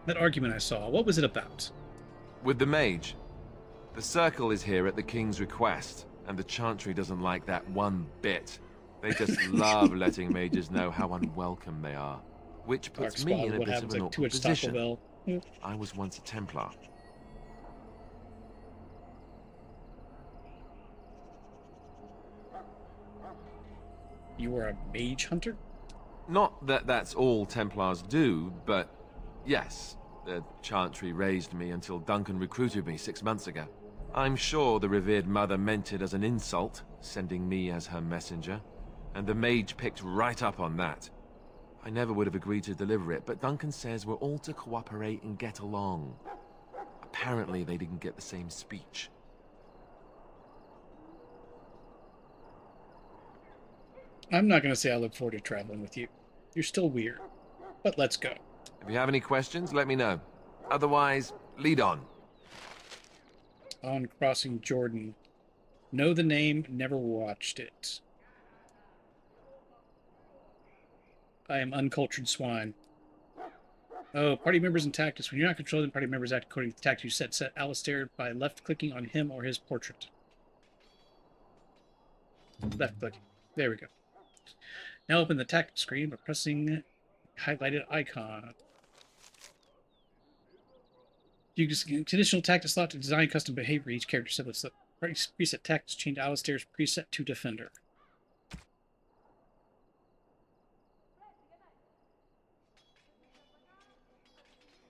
That argument I saw, what was it about? With the mage. The Circle is here at the King's request, and the Chantry doesn't like that one bit. They just love letting mages know how unwelcome they are, which puts me in a bit of an awkward position. I was once a Templar. You were a mage hunter? Not that that's all Templars do, but yes, the Chantry raised me until Duncan recruited me 6 months ago. I'm sure the revered mother meant it as an insult, sending me as her messenger, and the mage picked right up on that. I never would have agreed to deliver it, but Duncan says we're all to cooperate and get along. Apparently they didn't get the same speech. I'm not going to say I look forward to traveling with you. You're still weird. But let's go. If you have any questions, let me know. Otherwise, lead on. On Crossing Jordan. Know the name, never watched it. I am uncultured swine. Oh, party members and tactics. When you're not controlling party members, act according to the tactics you set Alistair by left-clicking on him or his portrait. Left-clicking. There we go. Now open the tactics screen by pressing highlighted icon. Use conditional tactics slot to design custom behavior. Each character selects the preset tactics. Change Alistair's preset to Defender.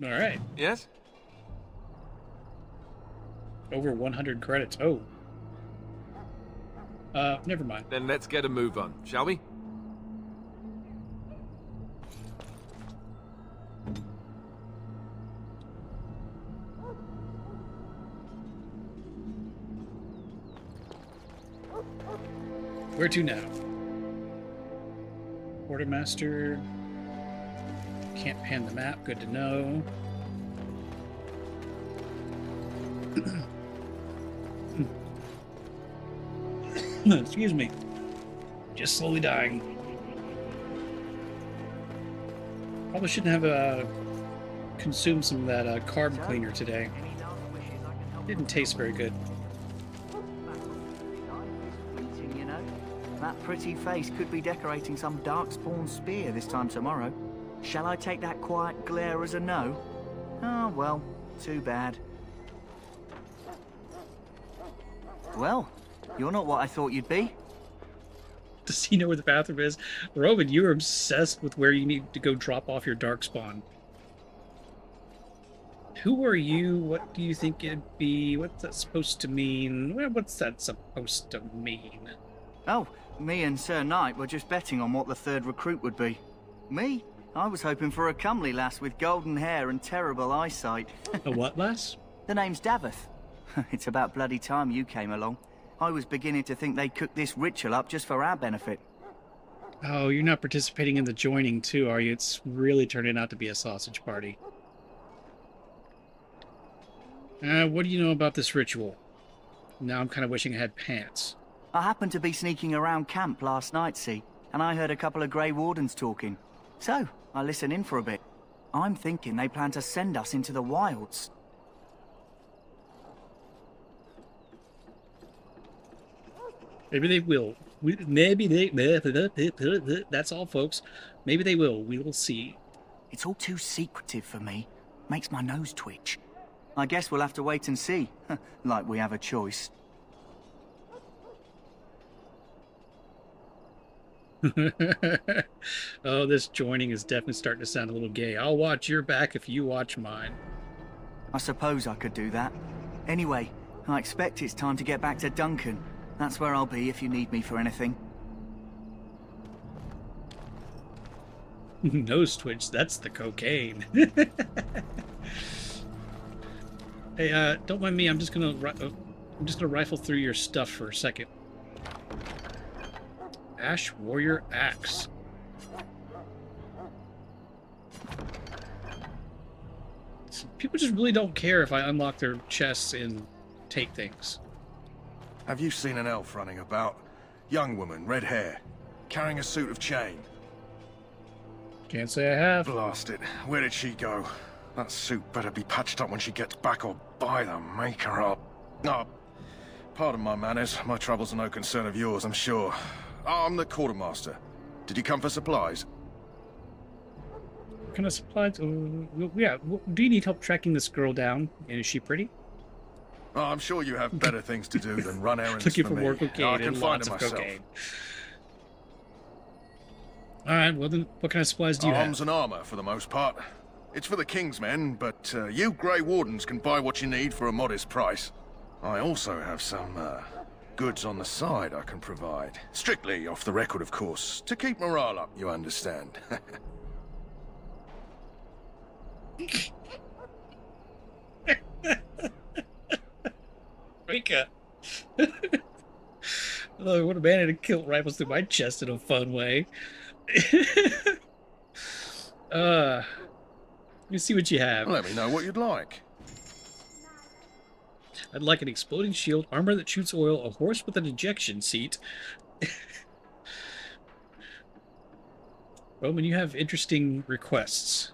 All right. Yes? Over 100 credits. Oh. Never mind. Then let's get a move on, shall we? Where to now? Quartermaster. Can't pan the map. Good to know. Excuse me. Just slowly dying. Probably shouldn't have consumed some of that carb cleaner today. Didn't taste very good. You know, that pretty face could be decorating some Darkspawn spear this time tomorrow. Shall I take that quiet glare as a no? Oh, well, too bad. Well, you're not what I thought you'd be. Does he know where the bathroom is? Roman, you're obsessed with where you need to go drop off your Darkspawn. Who are you? What do you think it'd be? What's that supposed to mean? Well, what's that supposed to mean? Oh, me and Sir Knight were just betting on what the third recruit would be. Me? I was hoping for a comely lass with golden hair and terrible eyesight. A what lass? The name's Daveth. It's about bloody time you came along. I was beginning to think they cooked this ritual up just for our benefit. Oh, you're not participating in the joining too, are you? It's really turning out to be a sausage party. What do you know about this ritual? Now I'm kind of wishing I had pants. I happened to be sneaking around camp last night, see, and I heard a couple of Grey Wardens talking. So, I listened in for a bit. I'm thinking they plan to send us into the wilds. Maybe they will. Maybe they... That's all, folks. Maybe they will. We will see. It's all too secretive for me. Makes my nose twitch. I guess we'll have to wait and see. Like we have a choice. Oh, this joining is definitely starting to sound a little gay. I'll watch your back if you watch mine. I suppose I could do that. Anyway, I expect it's time to get back to Duncan. That's where I'll be if you need me for anything. Nose twitch, that's the cocaine. Hey, don't mind me. I'm just gonna rifle through your stuff for a second. Ash Warrior Axe. People just really don't care if I unlock their chests and take things. Have you seen an elf running about? Young woman, red hair, carrying a suit of chain. Can't say I have. Blast it. Where did she go? That suit better be patched up when she gets back, or by the maker up. Oh, pardon my manners. My troubles are no concern of yours, I'm sure. I'm the quartermaster. Did you come for supplies? What kind of supplies? Yeah. Do you need help tracking this girl down? And is she pretty? Oh, I'm sure you have better things to do than run errands Looking for for me. more cocaine I can and find lots it of myself. cocaine. All right. Well, then, what kind of supplies do you Arms have? and armor, for the most part. It's for the King's men, but you Grey Wardens can buy what you need for a modest price. I also have some goods on the side I can provide. Strictly off the record, of course, to keep morale up, you understand. Rika. Oh, what a man to kill rifles through my chest in a fun way. Let me see what you have. Let me know what you'd like. I'd like an exploding shield, armor that shoots oil, a horse with an ejection seat. Roman, you have interesting requests.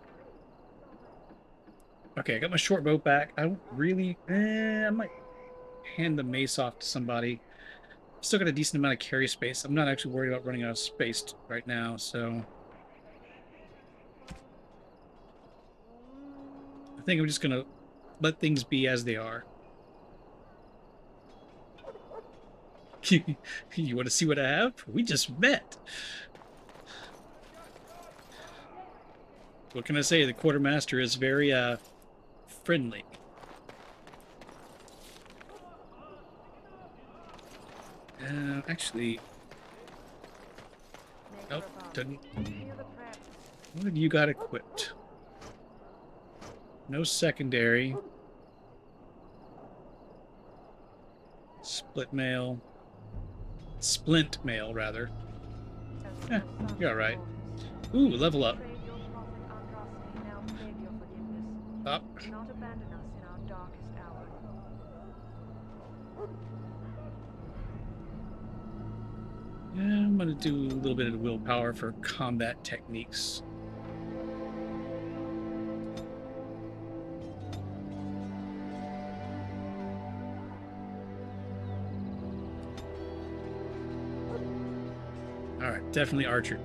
Okay, I got my short bow back. I don't really... I might hand the mace off to somebody. Still got a decent amount of carry space. I'm not actually worried about running out of space right now, so... I think I'm just gonna let things be as they are. You want to see what I have? We just met. What can I say? The quartermaster is very friendly. Actually, nope, didn't. What have you got equipped? No secondary. Split mail. Splint mail, rather. Eh, you're alright. Ooh, level up. Up. Yeah, I'm gonna do a little bit of willpower for combat techniques. Alright, definitely Archer.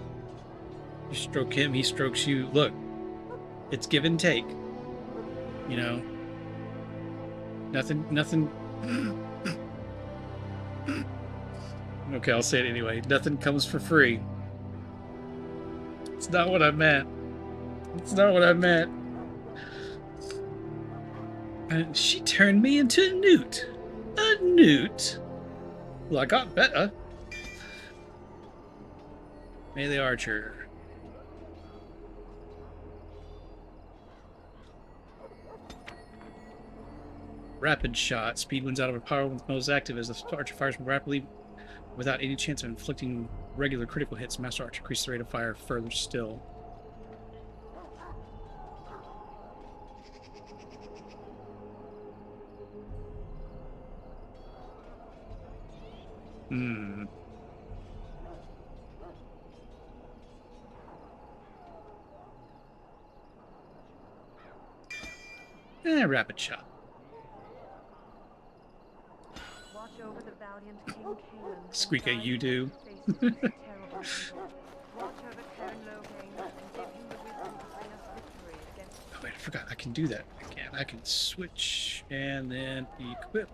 You stroke him, he strokes you. Look, it's give and take. You know? Nothing... Okay, I'll say it anyway. Nothing comes for free. It's not what I meant. It's not what I meant. And she turned me into a newt. A newt? Well, I got better. Melee Archer. Rapid shot. Speed wins out of power when the most active as the Archer fires more rapidly without any chance of inflicting regular critical hits. Master Archer increases the rate of fire further still. Hmm. Rapid shot. Watch over the valiant King Caelan. Squeaka, you do. Watch over Karen Loghain and give him the wisdom to bring us victory against. Oh wait, I forgot. I can do that. I can switch and then equip.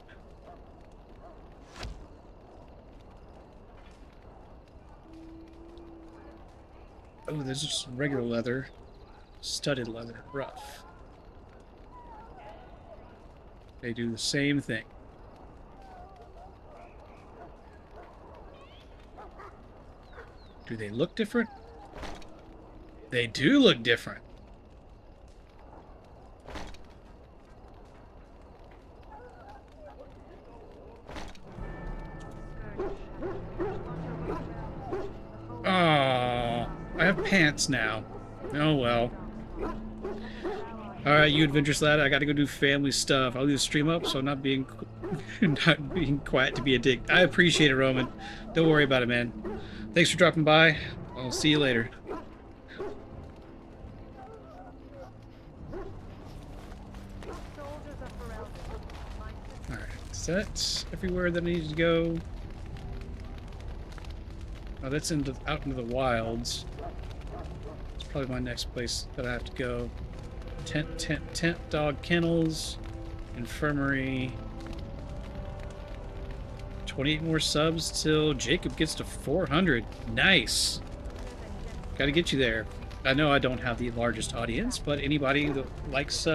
Oh, there's just regular leather, studded leather, rough. They do the same thing. Do they look different? They do look different. Oh, I have pants now. Oh well. Alright, you adventurous lad, I gotta go do family stuff. I'll leave the stream up, so I'm not being quiet to be a dick. I appreciate it, Roman. Don't worry about it, man. Thanks for dropping by. I'll see you later. Alright, is that everywhere that I need to go? Oh, that's out into the wilds. It's probably my next place that I have to go. Tent, dog kennels, infirmary. 28 more subs till Jacob gets to 400. Nice. Gotta get you there. I know I don't have the largest audience, but anybody that likes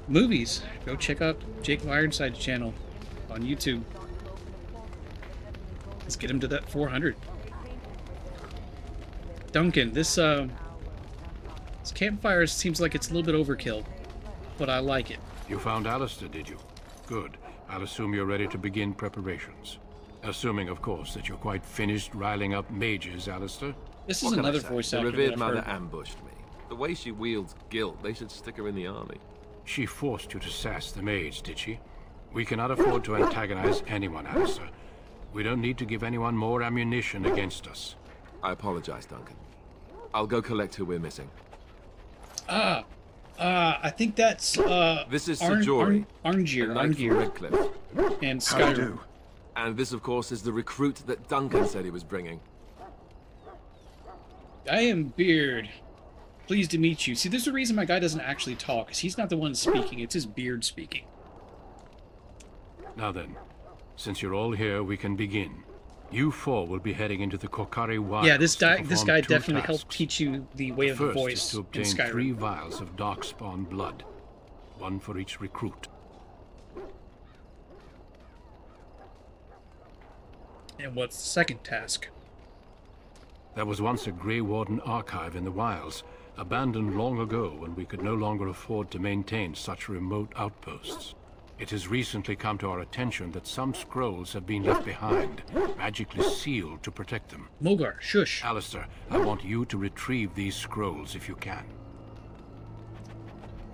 movies, go check out Jacob Ironside's channel on YouTube. Let's get him to that 400. Duncan, this campfire seems like it's a little bit overkill, but I like it. You found Alistair, did you? Good. I'll assume you're ready to begin preparations. Assuming, of course, that you're quite finished riling up mages, Alistair. This is another voice actor. The revered mother ambushed me. The way she wields guilt, they should stick her in the army. She forced you to sass the mage, did she? We cannot afford to antagonize anyone, Alistair. We don't need to give anyone more ammunition against us. I apologize, Duncan. I'll go collect who we're missing. I think that's this is Sajori, Arngeir, Redcliffe, and Skyrim. And this, of course, is the recruit that Duncan said he was bringing. I am Beard. Pleased to meet you. See, there's a reason my guy doesn't actually talk, because he's not the one speaking, it's his beard speaking. Now then, since you're all here, we can begin. You four will be heading into the Korcari Wilds. Yeah, this guy definitely helped teach you the way of the voice is to obtain in Skyrim. 3 vials of Darkspawn blood, 1 for each recruit. And what's the second task? There was once a Grey Warden archive in the wilds, abandoned long ago when we could no longer afford to maintain such remote outposts. It has recently come to our attention that some scrolls have been left behind, magically sealed to protect them. Mogar, shush. Alistair, I want you to retrieve these scrolls if you can.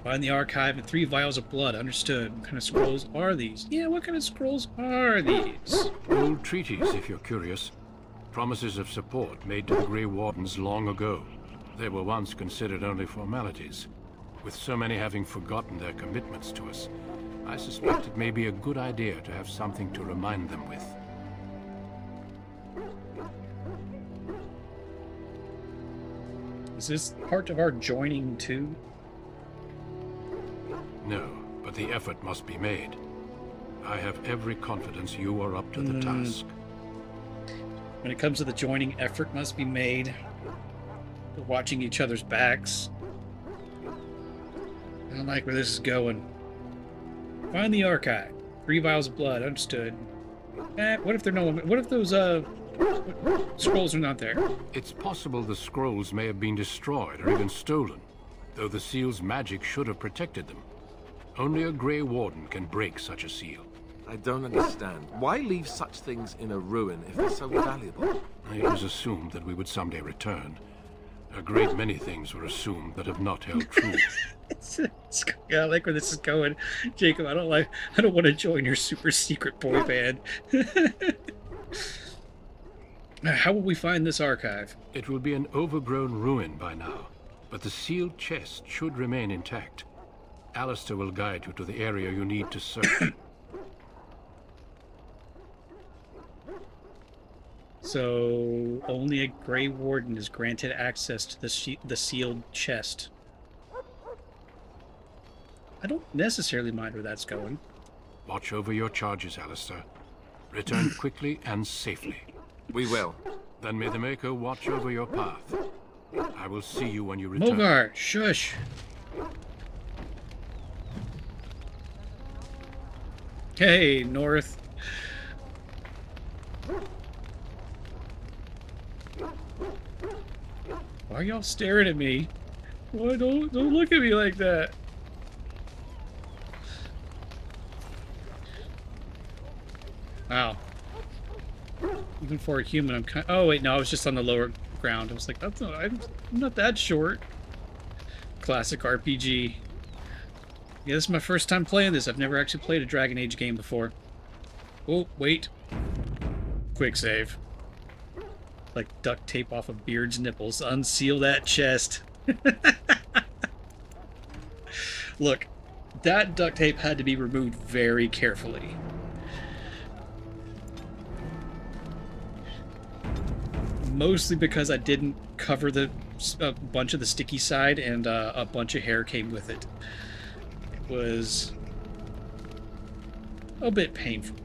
Find the archive and 3 vials of blood. Understood. What kind of scrolls are these? Yeah, what kind of scrolls are these? Old treaties, if you're curious. Promises of support made to the Grey Wardens long ago. They were once considered only formalities. With so many having forgotten their commitments to us, I suspect it may be a good idea to have something to remind them with. Is this part of our joining too? No, but the effort must be made. I have every confidence you are up to the task. When it comes to the joining, effort must be made. We're watching each other's backs. I don't like where this is going. Find the archive. 3 vials of blood. Understood. What if they're no? What if those scrolls are not there? It's possible the scrolls may have been destroyed or even stolen, though the seal's magic should have protected them. Only a Grey Warden can break such a seal. I don't understand. Why leave such things in a ruin if they're so valuable? It was assumed that we would someday return. A great many things were assumed that have not held true. Yeah, I like where this is going. Jacob, I don't want to join your super secret boy band. How will we find this archive? It will be an overgrown ruin by now, but the sealed chest should remain intact. Alistair will guide you to the area you need to search. So, only a Grey Warden is granted access to the sealed chest. I don't necessarily mind where that's going. Watch over your charges, Alistair. Return quickly and safely. We will. Then may the Maker watch over your path. I will see you when you return. Mogar, shush! Hey, North. Why are y'all staring at me? Why don't look at me like that? Wow. Even for a human, I'm kind. Oh wait, no, I was just on the lower ground. I was like, I'm not that short. Classic RPG. Yeah, this is my first time playing this. I've never actually played a Dragon Age game before. Oh, wait. Quick save. Like duct tape off of Beard's nipples. Unseal that chest. Look, that duct tape had to be removed very carefully. Mostly because I didn't cover a bunch of the sticky side, and a bunch of hair came with it. It was a bit painful.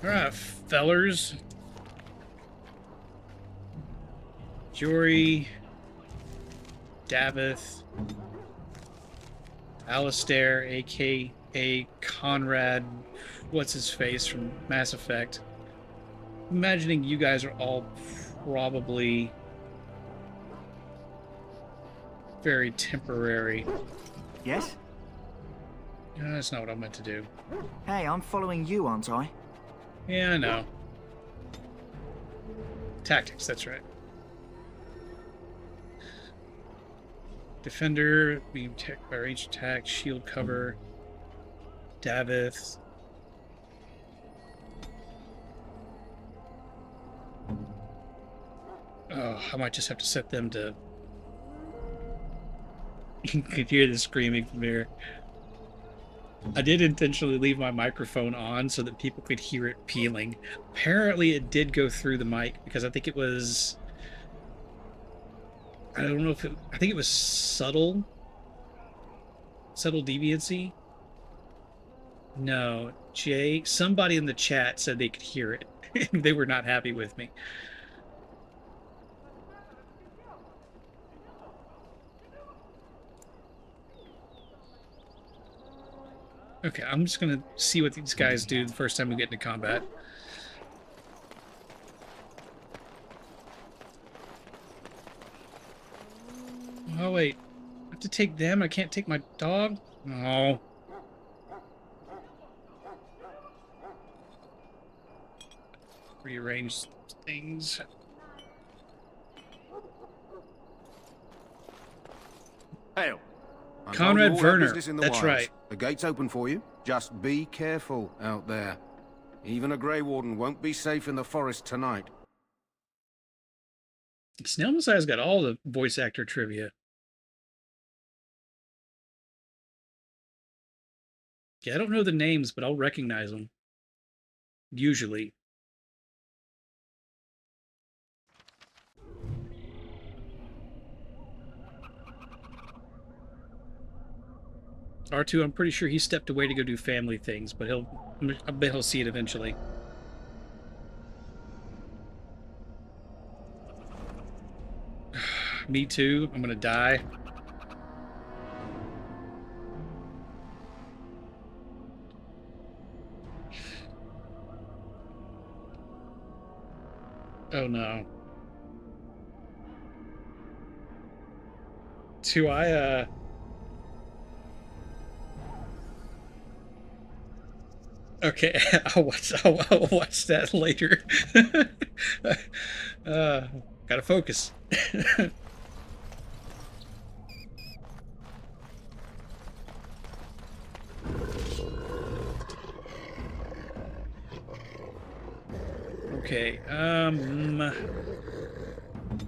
Alright, fellers. Jory, Davith, Alistair, a.k.a. Conrad, what's his face from Mass Effect. Imagining you guys are all probably very temporary. Yes? That's not what I meant to do. Hey, I'm following you, aren't I? Yeah, I know. Tactics, that's right. Defender, being attacked by range attack, shield cover. Davith. Oh, I might just have to set them to... You could hear the screaming from here. I did intentionally leave my microphone on so that people could hear it peeling. Apparently it did go through the mic because I think it was... I don't know if it... I think it was subtle. Subtle deviancy. No, Jay, somebody in the chat said they could hear it. They were not happy with me. Okay, I'm just gonna see what these guys do the first time we get into combat. Oh wait, I have to take them? I can't take my dog? No. Rearrange things. Hail. Conrad Werner, That's that's right. The gate's open for you. Just be careful out there. Even a Grey Warden won't be safe in the forest tonight. Snail Messiah's got all the voice actor trivia. Yeah, I don't know the names, but I'll recognize them. Usually. R2, I'm pretty sure he stepped away to go do family things, but I bet he'll see it eventually. Me too. I'm gonna die. Oh no. Do I, Okay, I'll watch that later. Gotta focus. Okay,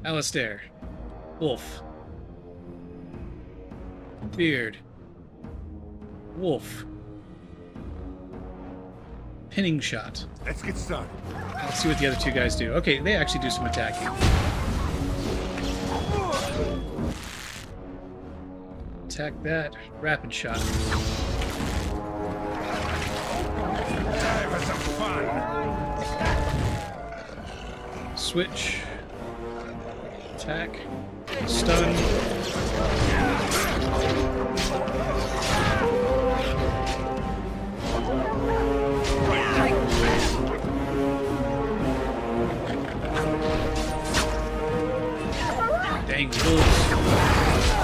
Alistair. Wolf. Beard. Wolf. Pinning shot. Let's get started. Let's see what the other two guys do. Okay, they actually do some attacking. Attack that. Rapid shot. Time for some fun. Switch. Attack. Stun. Dang wolves.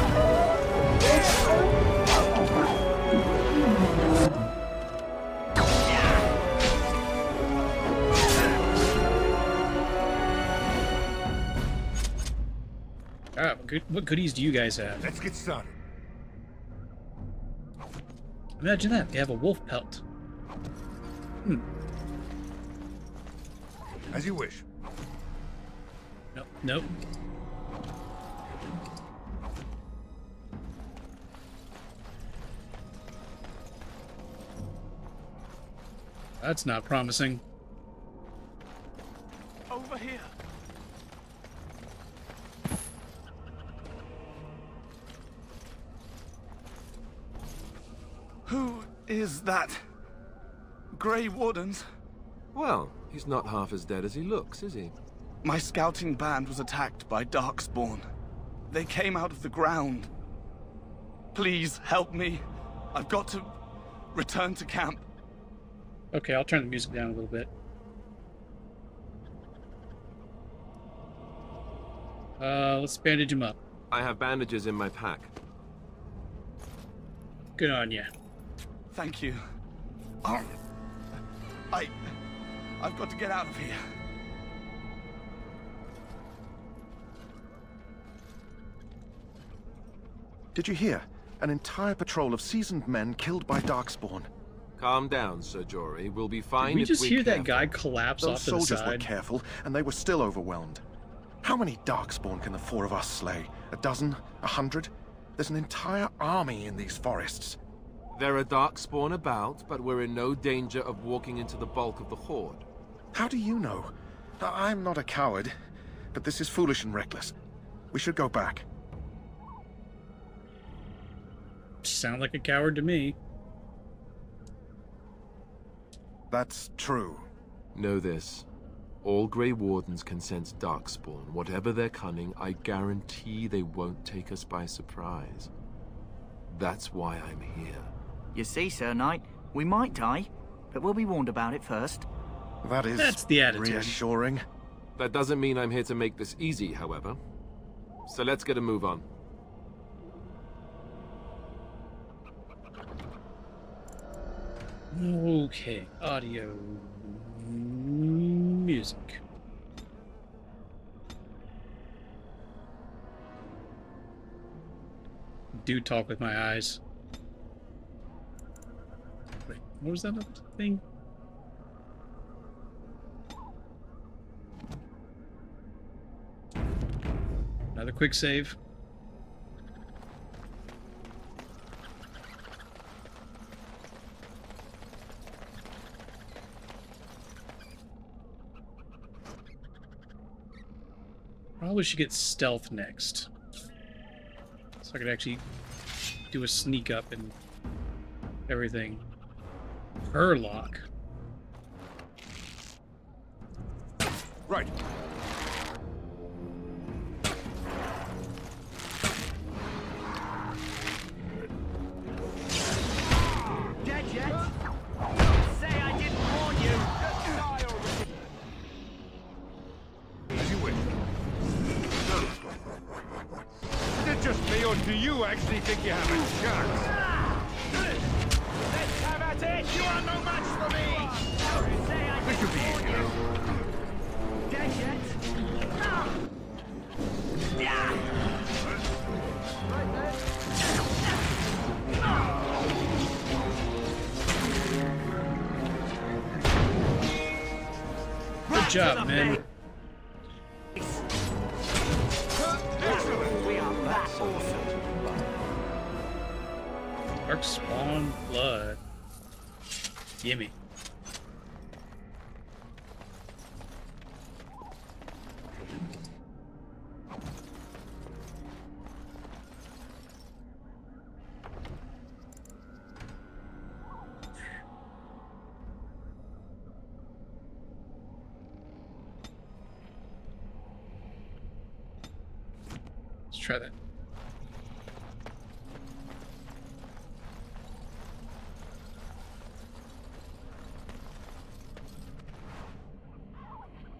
Alright, what goodies do you guys have? Let's get started. Imagine that, they have a wolf pelt. As you wish. Nope, nope. That's not promising. Over here. Who is that? Grey Wardens? Well, he's not half as dead as he looks, is he? My scouting band was attacked by Darkspawn. They came out of the ground. Please help me. I've got to return to camp. Okay, I'll turn the music down a little bit. Let's bandage him up. I have bandages in my pack. Good on ya. Thank you. I've got to get out of here. Did you hear? An entire patrol of seasoned men killed by Darkspawn. Calm down, Sir Jory. We'll be fine Did we if just we're hear that careful. guy collapse Those off to the soldiers side? were careful, and they were still overwhelmed. How many Darkspawn can the four of us slay? A dozen? 100? There's an entire army in these forests. There are Darkspawn about, but we're in no danger of walking into the bulk of the Horde. How do you know? I'm not a coward, but this is foolish and reckless. We should go back. Sound like a coward to me. That's true. Know this. All Grey Wardens can sense Darkspawn. Whatever their cunning, I guarantee they won't take us by surprise. That's why I'm here. You see, Sir Knight, we might die, but we'll be warned about it first. That's the attitude. Reassuring. That doesn't mean I'm here to make this easy, however. So let's get a move on. Okay, audio, music. Do talk with my eyes. Wait, what was that other thing? Another quick save. Probably should get stealth next, so I could actually do a sneak up and everything. Herlock. Right. Dead yet? Don't say I didn't warn you! As you wish. Is it just me, or do you actually think you have a chance? Let's have at it! You are no match for me! Don't say I This should be didn't easy, warn though. you! Dead yet? Good job, man. We are that awesome. Darkspawn blood. Gimme. Let's try that.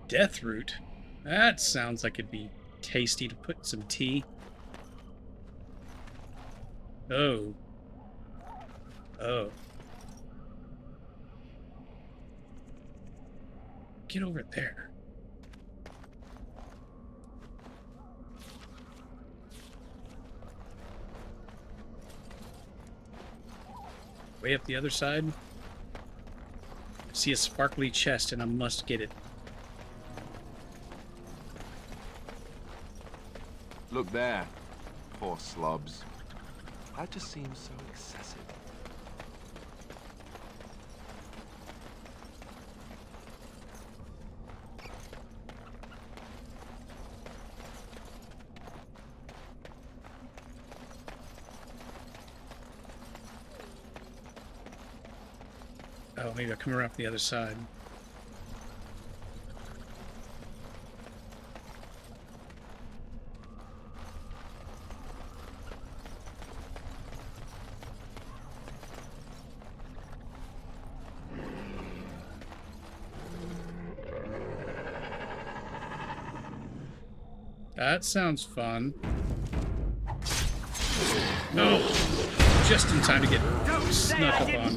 Deathroot? That sounds like it'd be tasty to put in some tea. Oh. Oh. Get over there. Way up the other side. I see a sparkly chest and I must get it. Look there. Poor slobs. That just seems so excessive. Oh, maybe I'll come around from the other side. That sounds fun. No! Just in time to get snuck up on.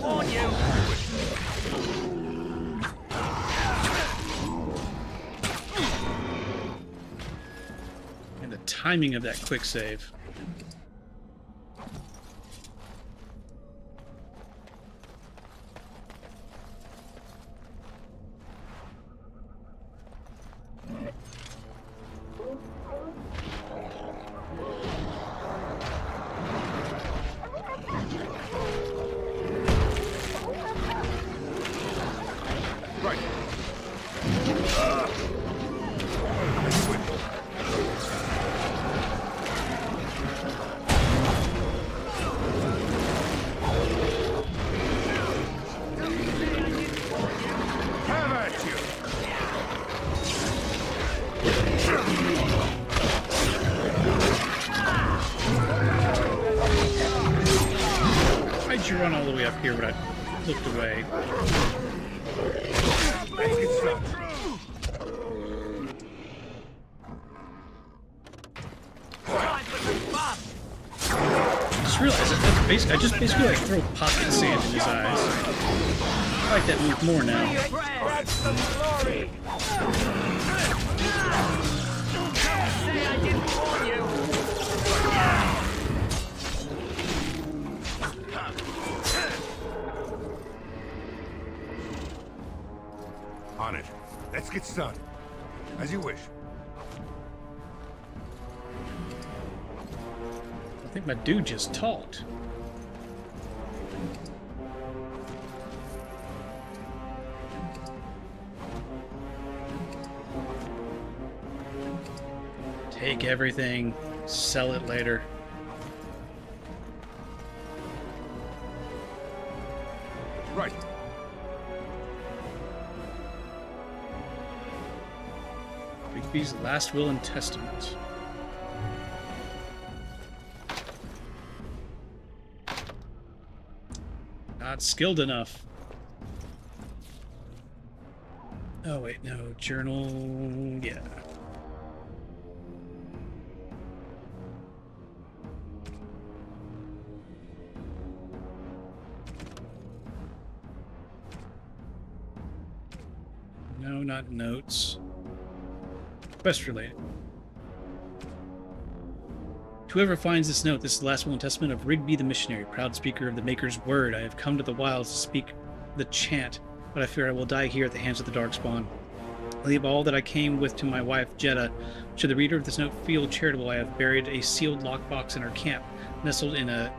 And the timing of that quick save. Why'd you run all the way up here when I looked away? I just realized that I just basically like throw pocket sand in his eyes. I like that move more now. On it. Let's get started. As you wish. I think my dude just talked. Take everything, sell it later. Right. Bigby's last will and testament. Not skilled enough. Oh wait, no, journal, yeah. No, not notes. Quest related. To whoever finds this note, this is the last will and testament of Rigby the missionary, proud speaker of the Maker's word. I have come to the wilds to speak the chant, but I fear I will die here at the hands of the Darkspawn. I leave all that I came with to my wife, Jeddah. Should the reader of this note feel charitable, I have buried a sealed lockbox in our camp, nestled in a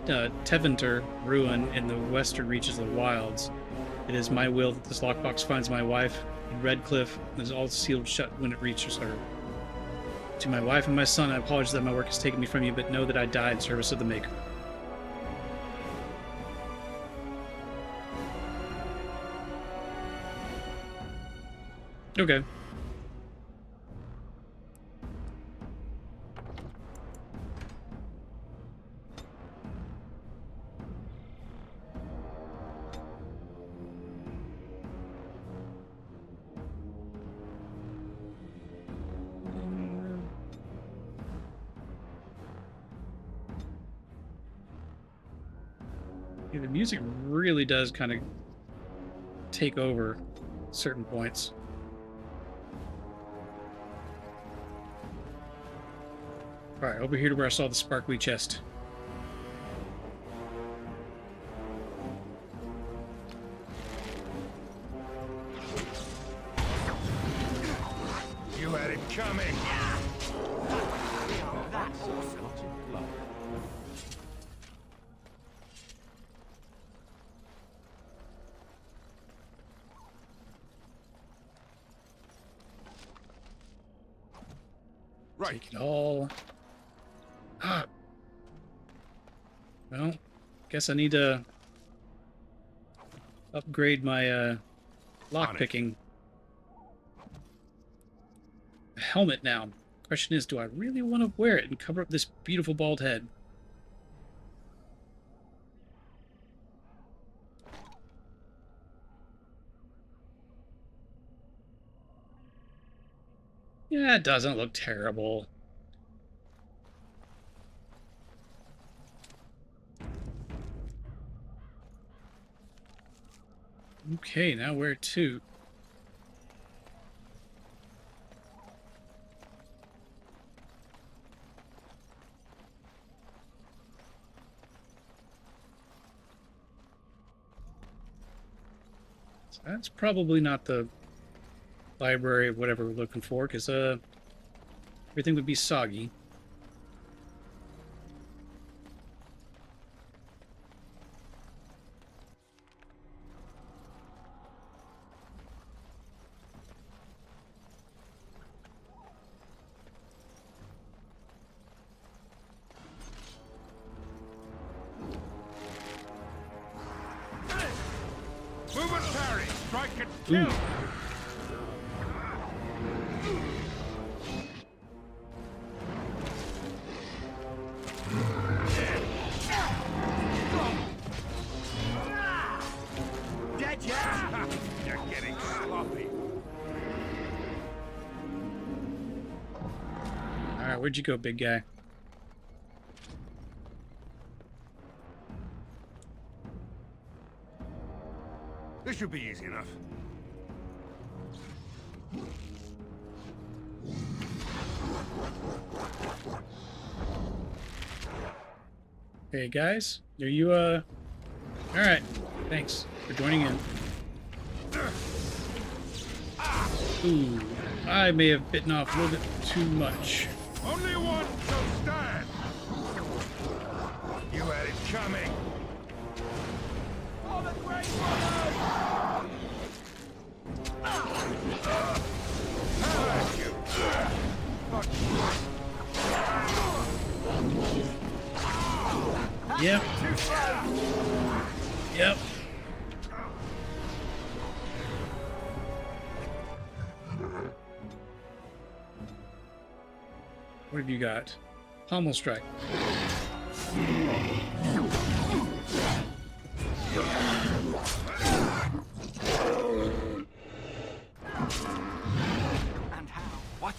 Tevinter ruin in the western reaches of the wilds. It is my will that this lockbox finds my wife in Redcliffe and is all sealed shut when it reaches her. To my wife and my son, I apologize that my work has taken me from you, but know that I died in service of the Maker. Okay. Yeah, the music really does kind of take over certain points. Alright, over here to where I saw the sparkly chest. You had it coming. Right. Take it all. Ah. Well, guess I need to upgrade my lockpicking helmet now. Question is, do I really want to wear it and cover up this beautiful bald head? Yeah, it doesn't look terrible. Okay, now where to? So that's probably not the library of whatever we're looking for, because everything would be soggy. Move and parry, strike and kill. Ooh. Dead yet? You're getting sloppy. Alright, where'd you go, big guy? This should be easy enough. Hey guys, are you alright, thanks for joining in. Ooh, I may have bitten off a little bit too much. Only one shall stand. You had it coming. Oh, the great Yep. Yep. What have you got? Pommel strike. And how? What?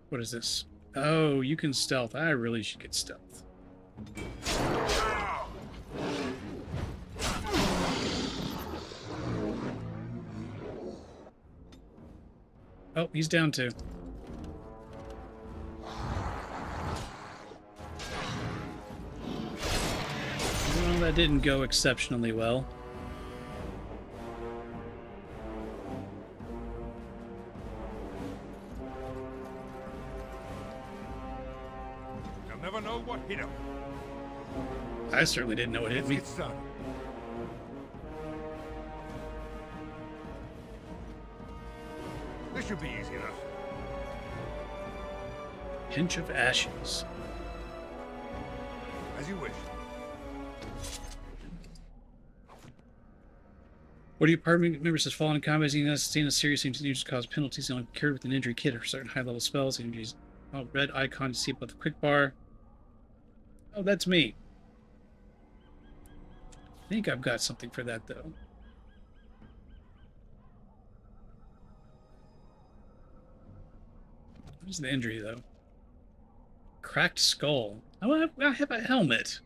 What is this? Oh, you can stealth. I really should get stealth. Oh, he's down too. That didn't go exceptionally well. You'll never know what hit him. I certainly didn't know it hit me. Let's get started. This should be easy enough. Pinch of ashes. As you wish. What do you party member says fallen in combat is seen as serious injuries cause penalties and cured with an injury kit or certain high level spells. Injuries. Oh, red icon to see above the quick bar. Oh, that's me. I think I've got something for that though. What's the injury though? Cracked skull. Oh, I have a helmet.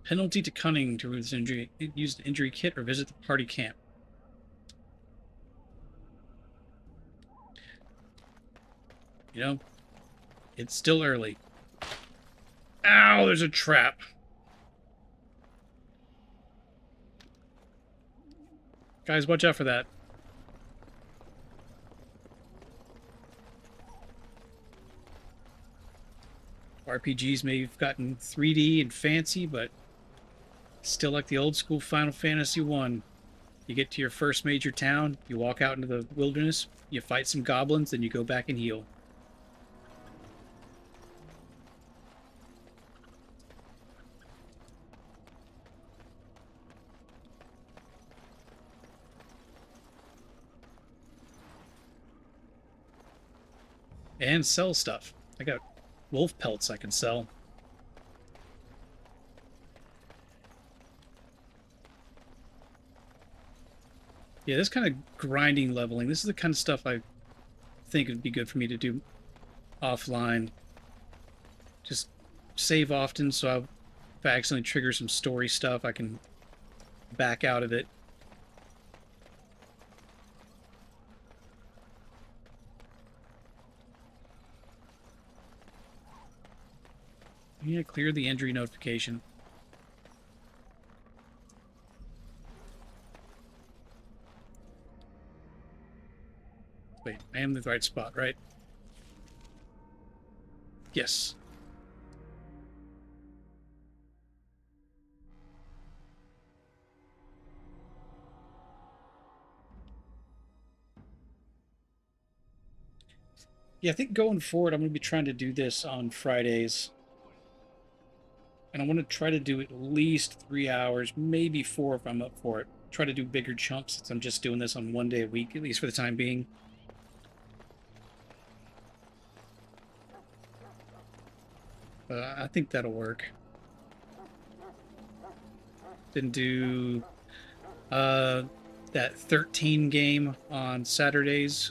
Penalty to cunning to use an injury kit or visit the party camp. You know, it's still early. Ow, there's a trap. Guys, watch out for that. RPGs may have gotten 3D and fancy, but still like the old school Final Fantasy 1. You get to your first major town, you walk out into the wilderness, you fight some goblins, then you go back and heal. And sell stuff. I got wolf pelts I can sell. Yeah, this kind of grinding leveling, this is the kind of stuff I think would be good for me to do offline. Just save often, so if I accidentally trigger some story stuff, I can back out of it. Yeah, clear the injury notification. Wait, I am in the right spot, right? Yes. Yeah, I think going forward, I'm going to be trying to do this on Fridays. And I want to try to do at least 3 hours, maybe 4 if I'm up for it. Try to do bigger chunks since I'm just doing this on 1 day a week, at least for the time being. I think that'll work. Then do that 13 game on Saturdays.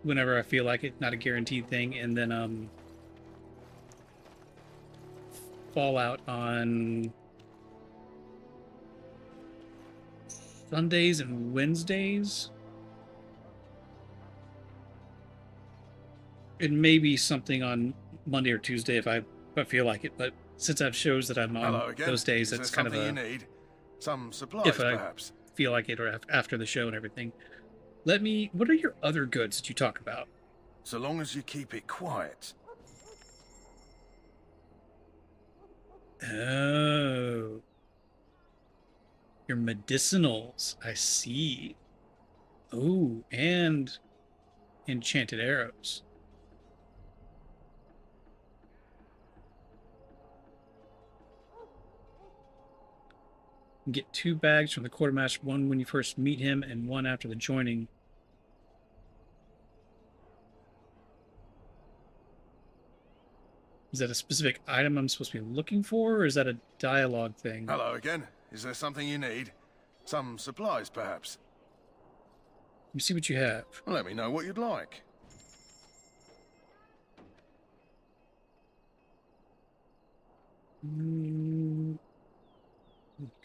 Whenever I feel like it, not a guaranteed thing, and then Fallout on Sundays and Wednesdays. And maybe something on Monday or Tuesday if I feel like it, but since I have shows that I'm on those days, Is that's there kind of something a... you need? Some supplies, if I perhaps? feel like it, or after the show and everything. What are your other goods that you talk about? So long as you keep it quiet. Oh. Your medicinals, I see. Oh, and enchanted arrows. Get 2 bags from the quartermaster, one when you first meet him and one after the joining. Is that a specific item I'm supposed to be looking for, or is that a dialogue thing? Hello again. Is there something you need? Some supplies, perhaps? Let me see what you have. Well, let me know what you'd like.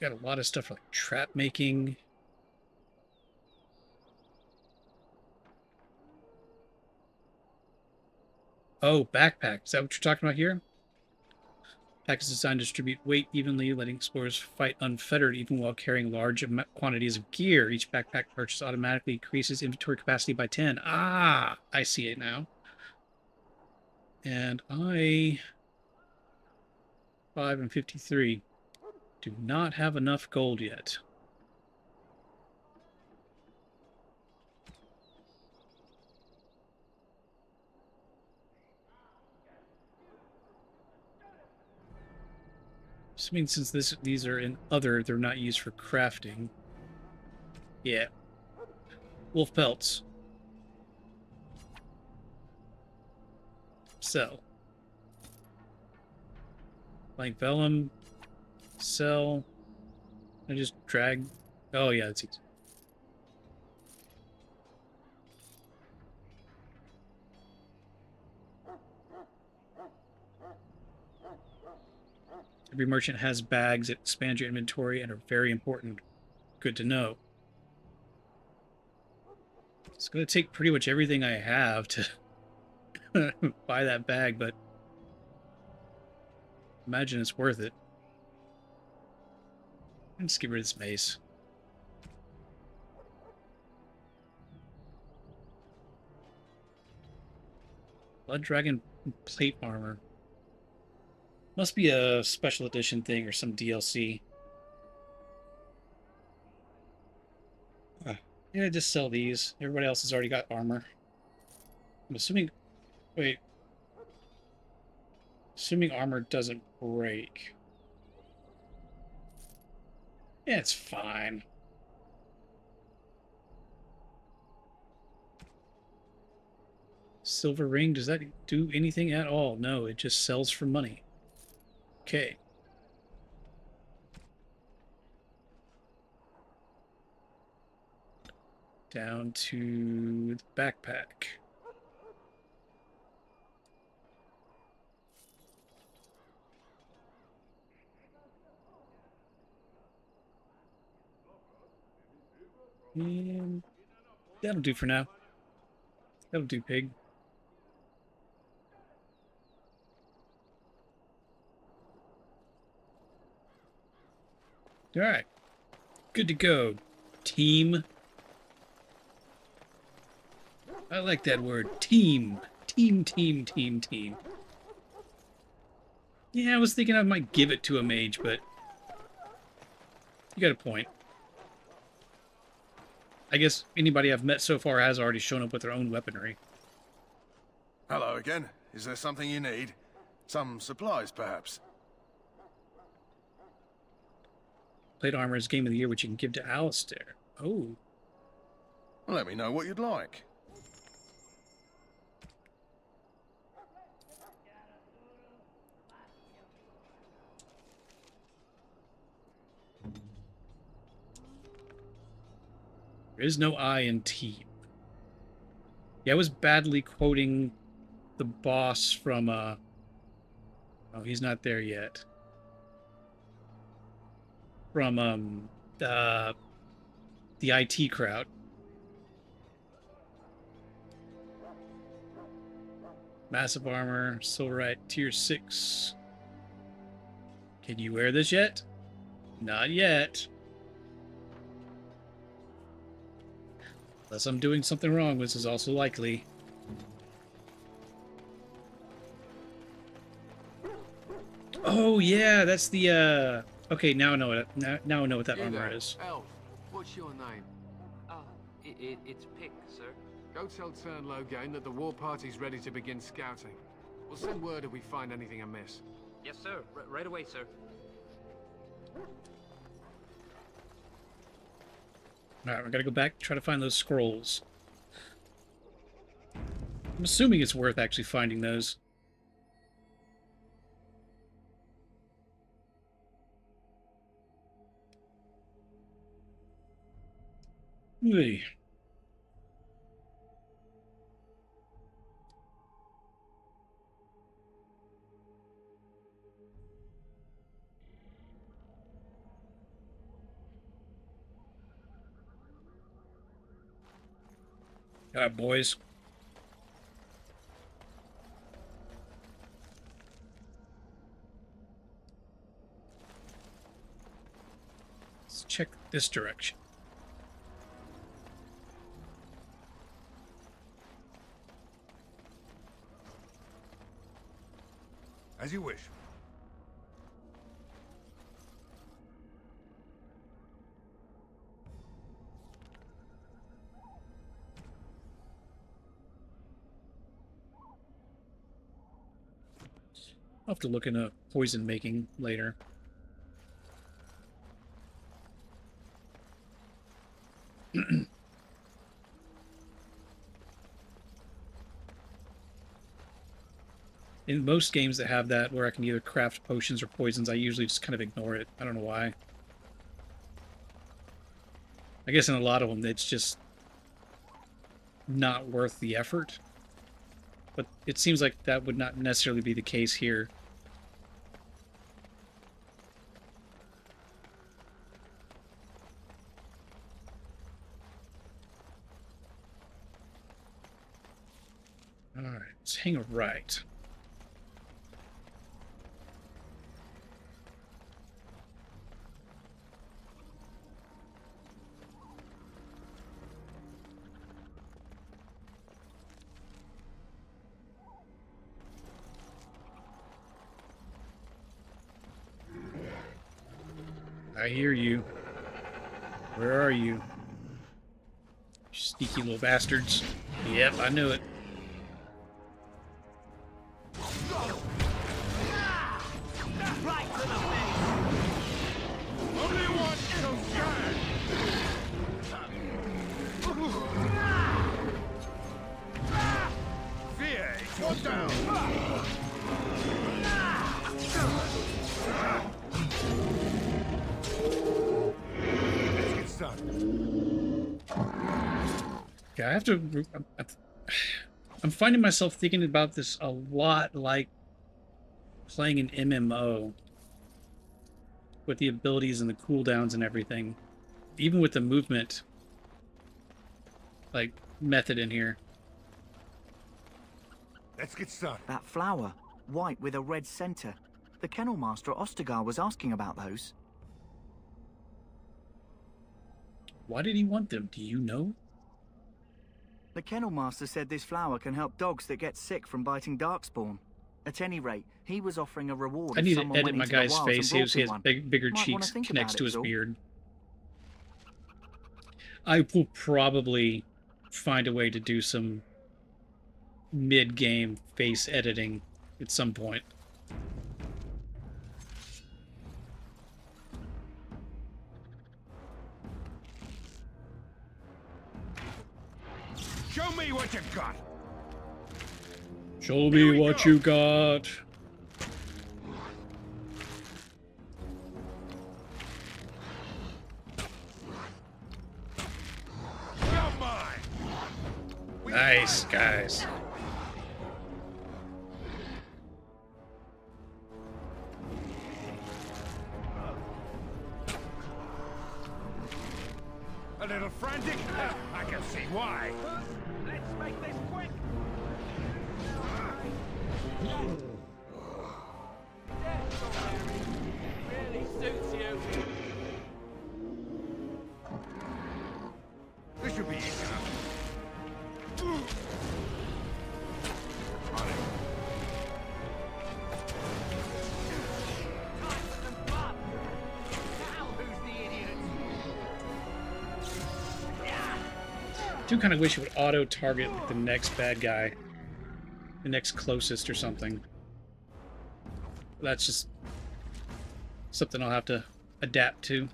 Got a lot of stuff like trap making. Oh, backpack. Is that what you're talking about here? Pack is designed to distribute weight evenly, letting explorers fight unfettered even while carrying large quantities of gear. Each backpack purchase automatically increases inventory capacity by 10. Ah, I see it now. And I... 5 and 53. Do not have enough gold yet. Assuming since these are in other, they're not used for crafting. Yeah. Wolf pelts. Sell. Blank vellum. Sell. I just drag. Oh yeah, that's easy. Every merchant has bags that expand your inventory and are very important. Good to know. It's going to take pretty much everything I have to buy that bag, but imagine it's worth it. Let's get rid of this mace. Blood Dragon plate armor. Must be a special edition thing or some DLC. Yeah, just sell these. Everybody else has already got armor. I'm assuming... Wait. Assuming armor doesn't break. Yeah, it's fine. Silver ring, does that do anything at all? No, it just sells for money. Okay. Down to the backpack. And that'll do for now. That'll do, pig. All right. Good to go, team. I like that word, team. Team, team, team, team. Yeah, I was thinking I might give it to a mage, but you got a point. I guess anybody I've met so far has already shown up with their own weaponry. Hello again. Is there something you need? Some supplies, perhaps? Plate armor is game of the year, which you can give to Alistair. Oh. Let me know what you'd like. There is no I in team. Yeah, I was badly quoting the boss from, oh, he's not there yet. From, the IT crowd. Massive armor, Silverite, tier 6. Can you wear this yet? Not yet. Unless I'm doing something wrong, which is also likely. Oh yeah, that's the okay, now I know what now I know what that armor is. Elf, what's your name? It's Pick, sir. Go tell Turn Logain that the war party's ready to begin scouting. We'll send word if we find anything amiss. Yes, sir. Right away, sir. Alright, we gotta go back, try to find those scrolls. I'm assuming it's worth actually finding those. Hey. All right, boys. Let's check this direction. As you wish. I'll have to look into poison making later. In most games that have that, where I can either craft potions or poisons, I usually just kind of ignore it. I don't know why. I guess in a lot of them, it's just not worth the effort. But it seems like that would not necessarily be the case here. Alright, let's hang a right. I hear you. Where are you? Sneaky little bastards. Yep, I knew it. Right to the face! Only one shall stand! Fear, one down! Yeah, I have to... I'm finding myself thinking about this a lot like playing an MMO with the abilities and the cooldowns and everything. Even with the movement, like, method in here. Let's get started. That flower, white with a red center. The Kennel Master at Ostagar was asking about those. Why did he want them? Do you know? The Kennel Master said this flower can help dogs that get sick from biting Darkspawn. At any rate, he was offering a reward. I need if to someone edit went my into the guy's wilds face. and brought He has him one. bigger Might wanna cheeks think next about to it, his is all. beard. I will probably find a way to do some mid-game face editing at some point. Show me what you got. Show me what you got. Nice, guys. A little frantic? I can see why. Let's make this quick! Really suits you. This should be easy enough. I do kind of wish it would auto-target like, the next bad guy. The next closest or something. That's just something I'll have to adapt to.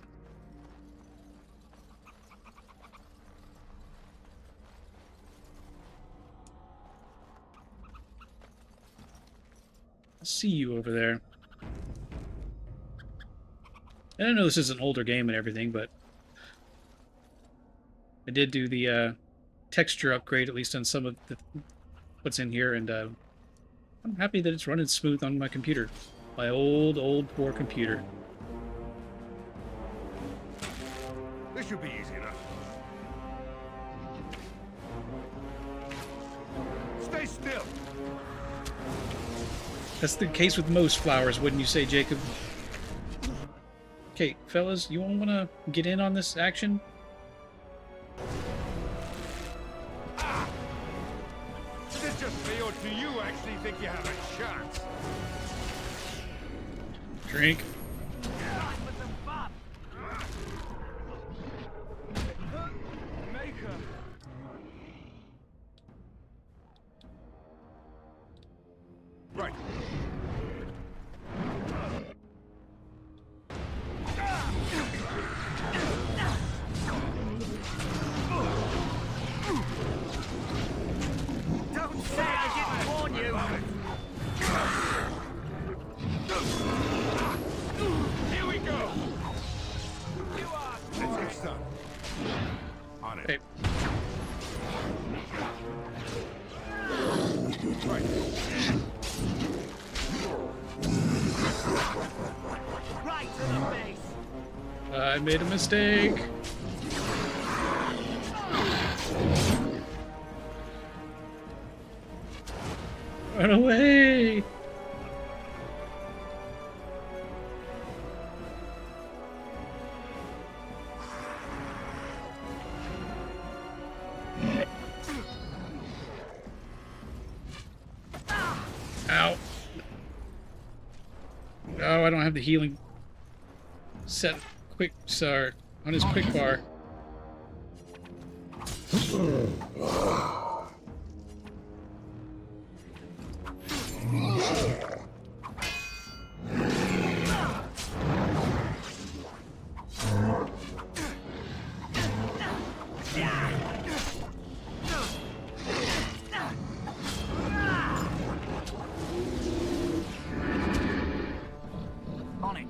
I'll see you over there. And I know this is an older game and everything, but I did do the texture upgrade, at least on some of what's in here, and I'm happy that it's running smooth on my computer. My old, poor computer. This should be easy enough. Stay still. That's the case with most flowers, wouldn't you say, Jacob? Okay, fellas, you all want to get in on this action? Is it just me, or do you actually think you have a chance? Drink. Right. Don't say I didn't warn you! Here we go! Let's get started. On it. Hey. Right. Right to the base! I made a mistake. Run away! Ow. Oh, I don't have the healing set quick start on his quick bar. On it.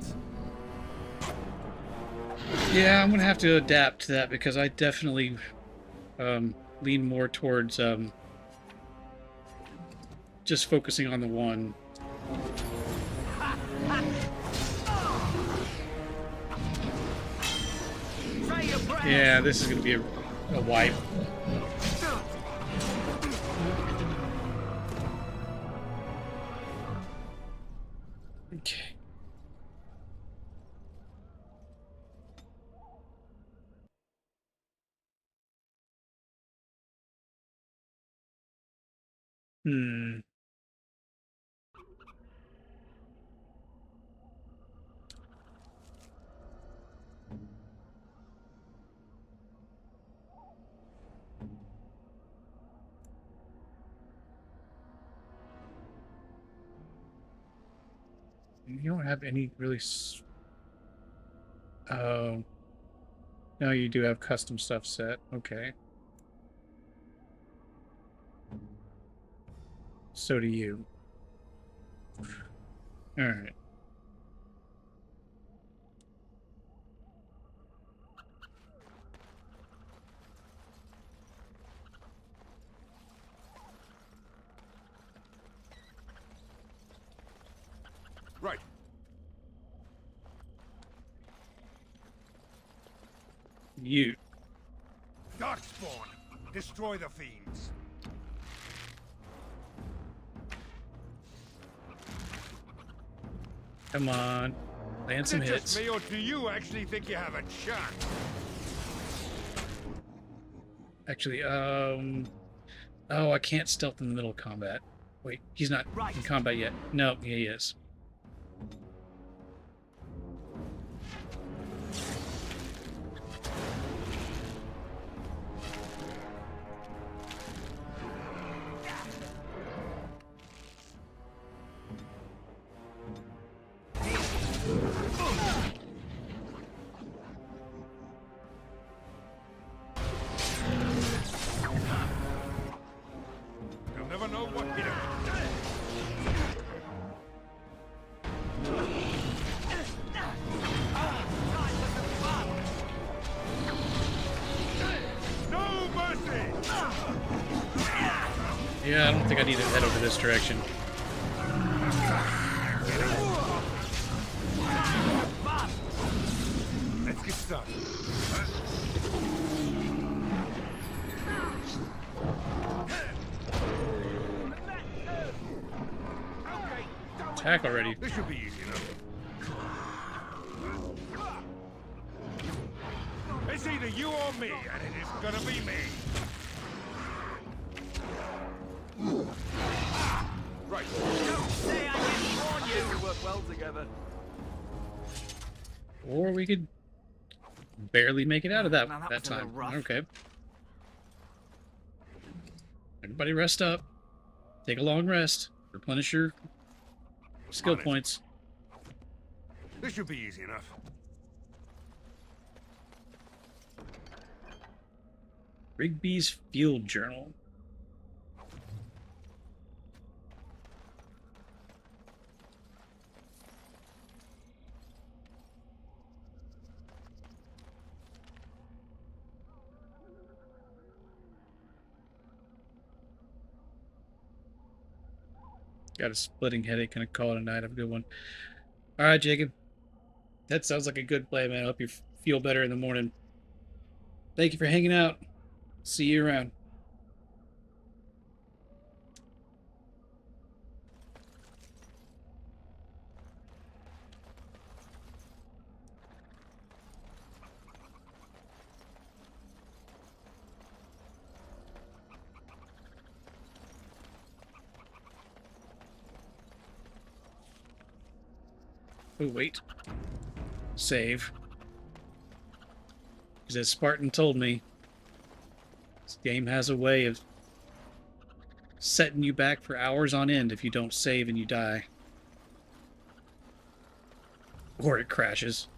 Yeah, I'm gonna have to adapt to that because I definitely lean more towards just focusing on the one. Yeah, this is gonna be a wipe. Okay. Hmm. You don't have any really. Oh. No, you do have custom stuff set. Okay. So do you. All right. Right. You. Darkspawn, destroy the fiends. Come on. Land some Is it hits. just me, or do you actually think you have a chance? Actually, oh, I can't stealth in the middle of combat. Wait, he's not in combat yet. No, yeah, he is. You'll never know what hit him. No mercy! Yeah, I don't think I need to head over this direction. Let's get started. Attack already. This should be easy enough. It's either you or me, and it is gonna be me. Right. Don't say I didn't warn you. We work well together. Or we could barely make it out of that, Now, that that was a little time. rough. Okay. Everybody rest up. Take a long rest. Replenish your skill points. This should be easy enough. Rigby's Field Journal. Got a splitting headache. Gonna call it a night. Have a good one. All right, Jacob. That sounds like a good play, man. I hope you feel better in the morning. Thank you for hanging out. See you around. Oh, wait. Save. Because as Spartan told me, this game has a way of setting you back for hours on end if you don't save and you die. Or it crashes.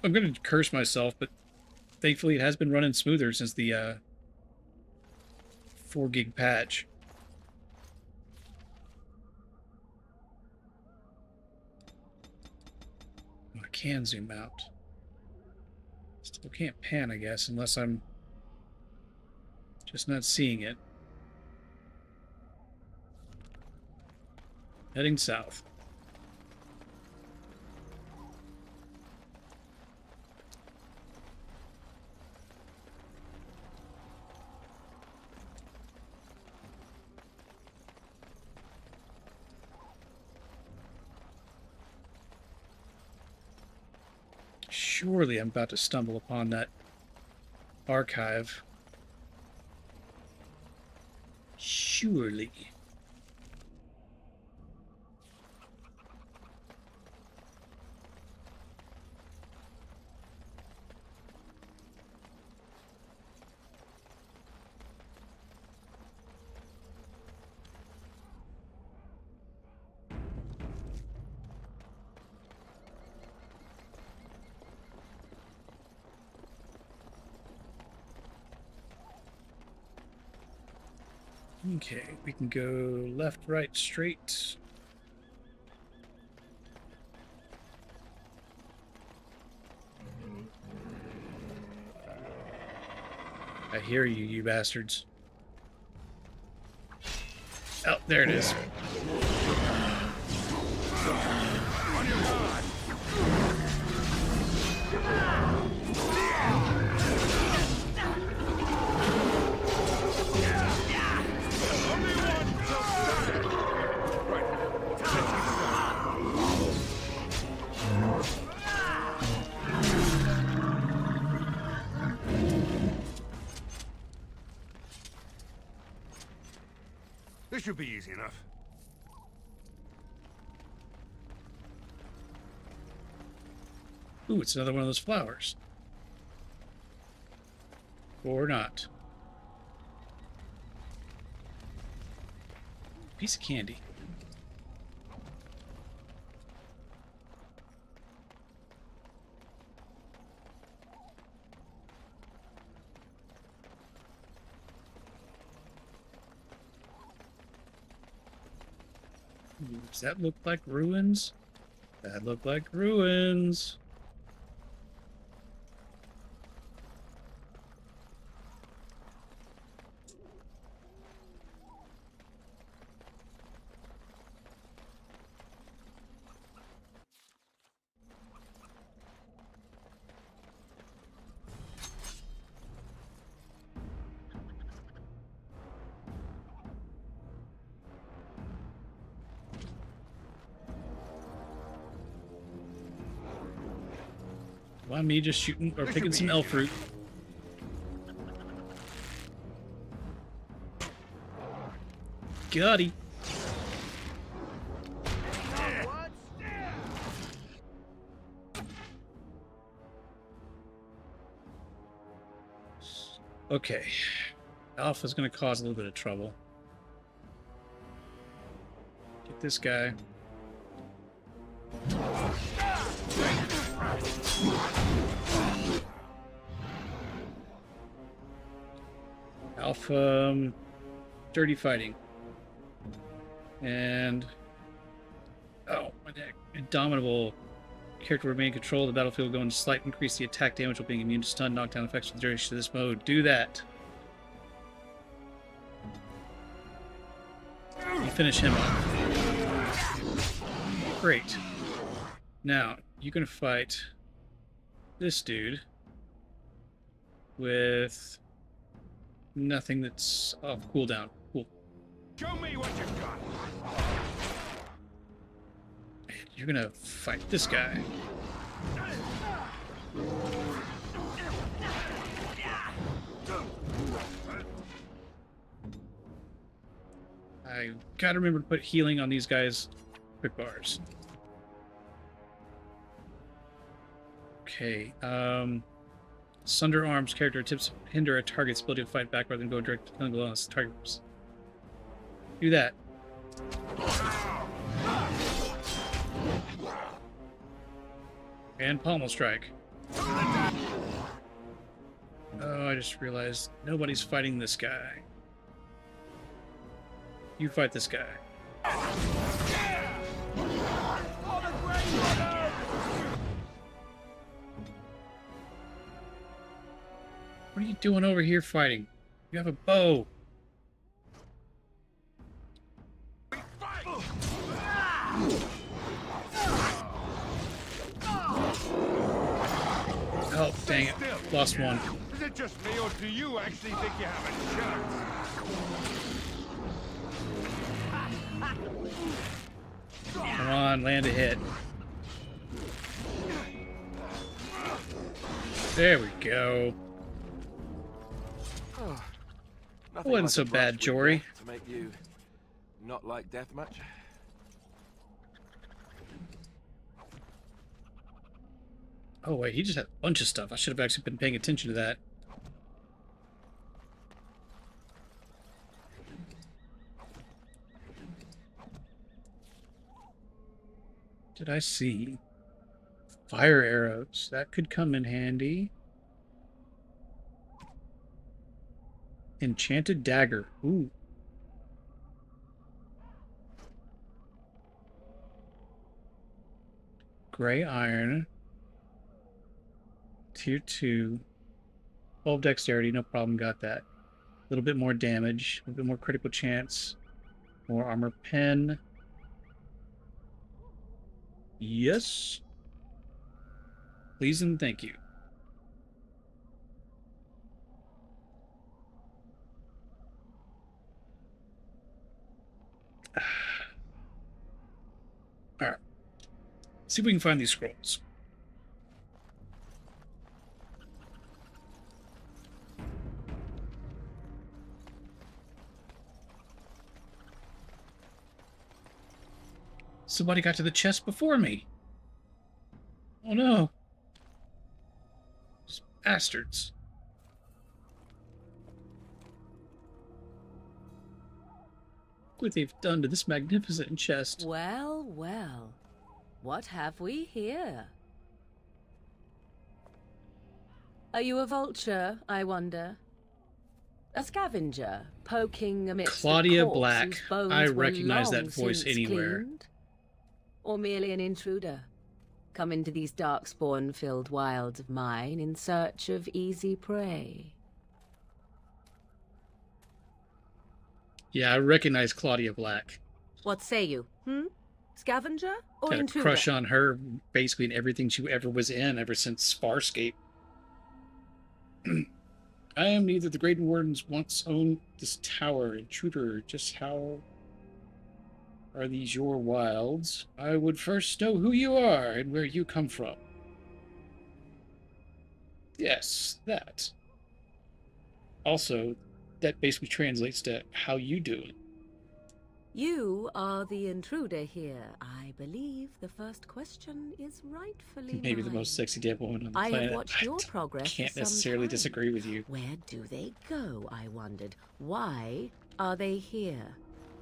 I'm going to curse myself, but thankfully it has been running smoother since the 4 gig patch. I can zoom out. Still can't pan, I guess, unless I'm just not seeing it. Heading south. Surely I'm about to stumble upon that archive. Surely. Okay, we can go left, right, straight. I hear you, you bastards. Oh, there it is. This should be easy enough. Ooh, it's another one of those flowers. Or not. Piece of candy. Does that look like ruins? That look like ruins. Why me just shooting or picking some elf fruit? Gutty. Okay. Alpha's gonna cause a little bit of trouble. Get this guy. Alpha, dirty fighting. And oh, my neck. Indomitable. Character remain in control of the battlefield, going to slight increase the attack damage while being immune to stun, knockdown effects for the duration of this mode. Do that. You finish him off. Great. Now, you're going to fight this dude with nothing that's off cooldown. Cool. Show me what you've got. You're going to fight this guy. I gotta remember to put healing on these guys' quick bars. Okay, Sunder Arms character attempts to hinder a target's ability to fight back rather than go direct to killing the lost targets. Do that. And pommel strike. Oh, I just realized nobody's fighting this guy. You fight this guy. What are you doing over here fighting? You have a bow. Oh, dang it. Lost one. Is it just me, or do you actually think you have a chance? Come on, land a hit. There we go. Wasn't so bad, Jory. To make you not like deathmatch. Oh wait, he just had a bunch of stuff. I should have actually been paying attention to that. Did I see fire arrows? That could come in handy. Enchanted dagger. Ooh. Gray iron. Tier 2. 12 dexterity, no problem, got that. A little bit more damage, a little bit more critical chance. More armor pen. Yes. Please and thank you. Alright. See if we can find these scrolls. Somebody got to the chest before me. Oh no. These bastards. What they've done to this magnificent chest. Well, well. What have we here? Are you a vulture, I wonder? A scavenger, poking amidst Claudia the corpse Black. whose bones I were recognize long that voice since anywhere. cleaned? Or merely an intruder, come into these darkspawn-filled wilds of mine in search of easy prey? Yeah, I recognize Claudia Black. What say you, Scavenger or Got a intruder? crush on her basically in everything she ever was in ever since Farscape. I am neither the Great Wardens once owned this tower. Intruder, just how are these your wilds? I would first know who you are and where you come from. Yes, that. Also, that basically translates to how you doing. You are the intruder here. I believe the first question is rightfully Maybe mine. the most sexy dead woman on the I planet. have watched your progress Can't for some necessarily time. disagree with you. Where do they go, I wondered? Why are they here?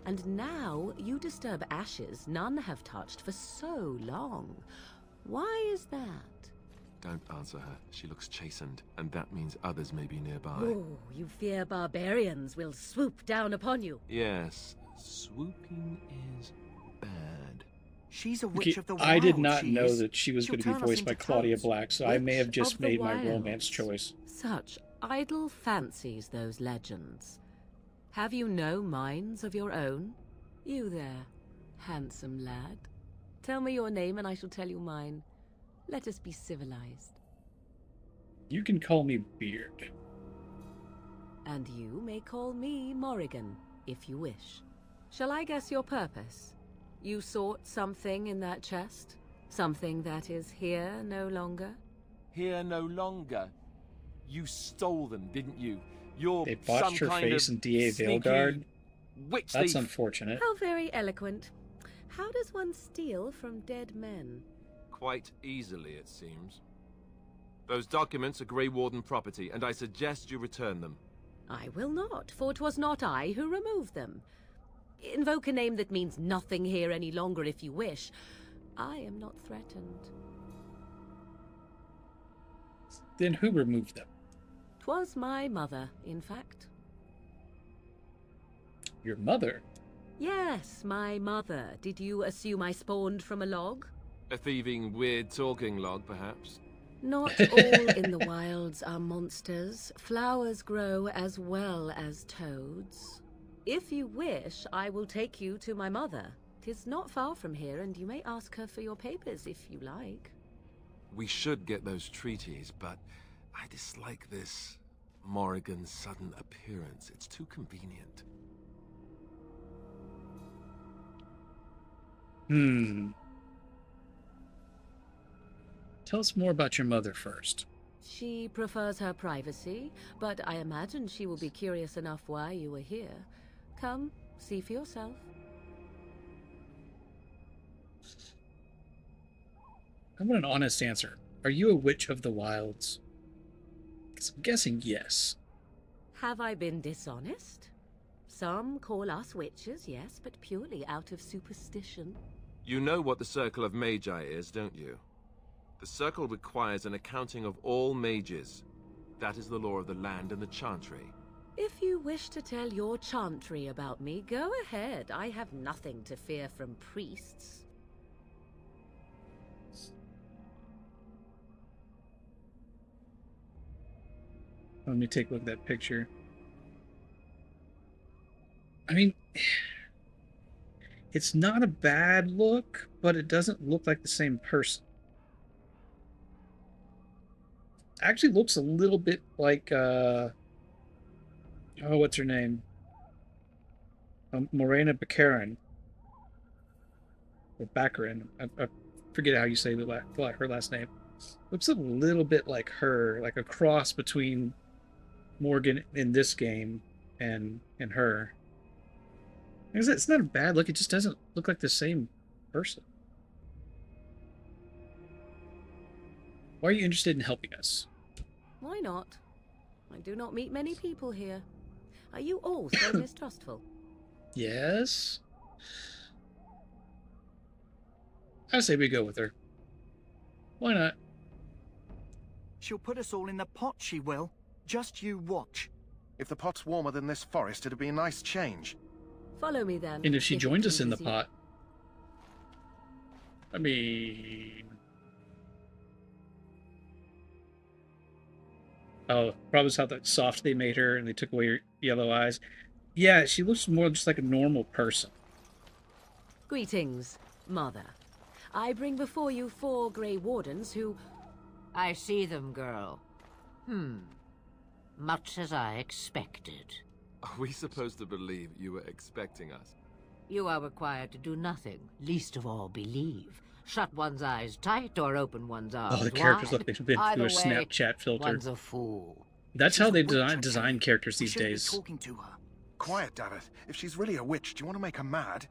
And now you disturb ashes none have touched for so long. Why is that? Don't answer her. She looks chastened, and that means others may be nearby. Oh, you fear barbarians will swoop down upon you. Yes, swooping is bad. She's a Okay, witch of the wild. I did not she know is. that she was She'll going to be turn us voiced by into Claudia toads. Black, so I may have Witch just of the made my wilds. romance choice. Such idle fancies, those legends. Have you no minds of your own? You there, handsome lad. Tell me your name and I shall tell you mine. Let us be civilized. You can call me Beard. And you may call me Morrigan, if you wish. Shall I guess your purpose? You sought something in that chest? Something that is here no longer? Here no longer. You stole them, didn't you? You're They botched some her kind face of in DA sneaky Veilguard. witch That's thief. unfortunate. How very eloquent. How does one steal from dead men? Quite easily, it seems. Those documents are Grey Warden property, and I suggest you return them. I will not, for 'twas not I who removed them. Invoke a name that means nothing here any longer if you wish. I am not threatened. Then who removed them? 'Twas my mother, in fact. Your mother? Yes, my mother. Did you assume I spawned from a log? A thieving, weird-talking log, perhaps? Not all in the wilds are monsters. Flowers grow as well as toads. If you wish, I will take you to my mother. 'Tis not far from here, and you may ask her for your papers if you like. We should get those treaties, but I dislike this Morrigan's sudden appearance. It's too convenient. Tell us more about your mother first. She prefers her privacy, but I imagine she will be curious enough why you are here. Come, see for yourself. I want an honest answer. Are you a witch of the wilds? 'Cause I'm guessing yes. Have I been dishonest? Some call us witches, yes, but purely out of superstition. You know what the Circle of Magi is, don't you? The Circle requires an accounting of all mages. That is the law of the land and the Chantry. If you wish to tell your chantry about me, go ahead. I have nothing to fear from priests. Let me take a look at that picture. I mean, it's not a bad look, but it doesn't look like the same person. Actually looks a little bit like, oh, what's her name? Morena Baccarin. Or Baccarin. I forget how you say her last name. Looks a little bit like her, like a cross between Morgan in this game and her. It's not a bad look, it just doesn't look like the same person. Why are you interested in helping us? Why not? I do not meet many people here. Are you all so mistrustful? Yes? I say we go with her. Why not? She'll put us all in the pot, she will. Just you watch. If the pot's warmer than this forest, it'd be a nice change. Follow me then. And if she it's joins us too in the busy. pot. I mean... Oh, probably how soft they made her and they took away her yellow eyes. Yeah, she looks more just like a normal person. Greetings, Mother. I bring before you 4 Grey Wardens who... I see them, girl. Much as I expected. Are we supposed to believe you were expecting us? You are required to do nothing, least of all believe. Shut one's eyes tight or open one's arms Oh, the characters wide. look like they've been Either through a way, Snapchat filter. One's a fool. That's She's how a they witch, design characters these days. talking to her. Quiet, Daveth. If she's really a witch, do you want to make her mad?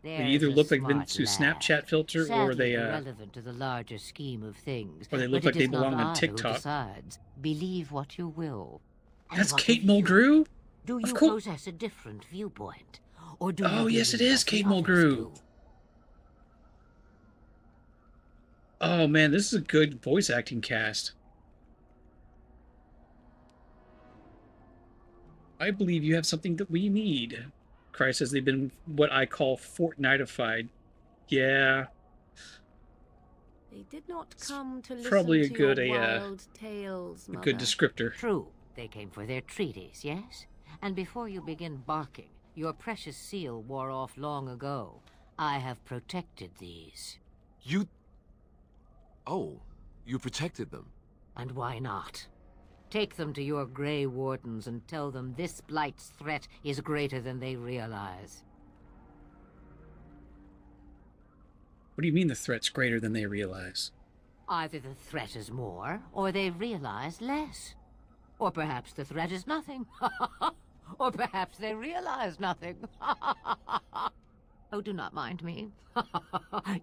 They either look like they've been through Smart Snapchat filter, or Sadly they irrelevant to the larger scheme of things. or they look but like it they is not belong on I who TikTok. decides. Believe what you will. And That's what Kate of you? Mulgrew? Do Of you course. possess a different viewpoint? Or do Oh, you yes, it believe is what the Kate others Mulgrew. do? Oh man, this is a good voice acting cast. I believe you have something that we need. Christ says they've been what I call Fortnite-ified. Yeah. They did not come to listen probably a to good, your a, wild tales, a Mother. good descriptor. True. They came for their treaties, yes? And before you begin barking, your precious seal wore off long ago. I have protected these. You... Oh, you protected them. And why not? Take them to your Grey Wardens and tell them this Blight's threat is greater than they realize. What do you mean the threat's greater than they realize? Either the threat is more, or they realize less. Or perhaps the threat is nothing. Or perhaps they realize nothing. Oh, do not mind me.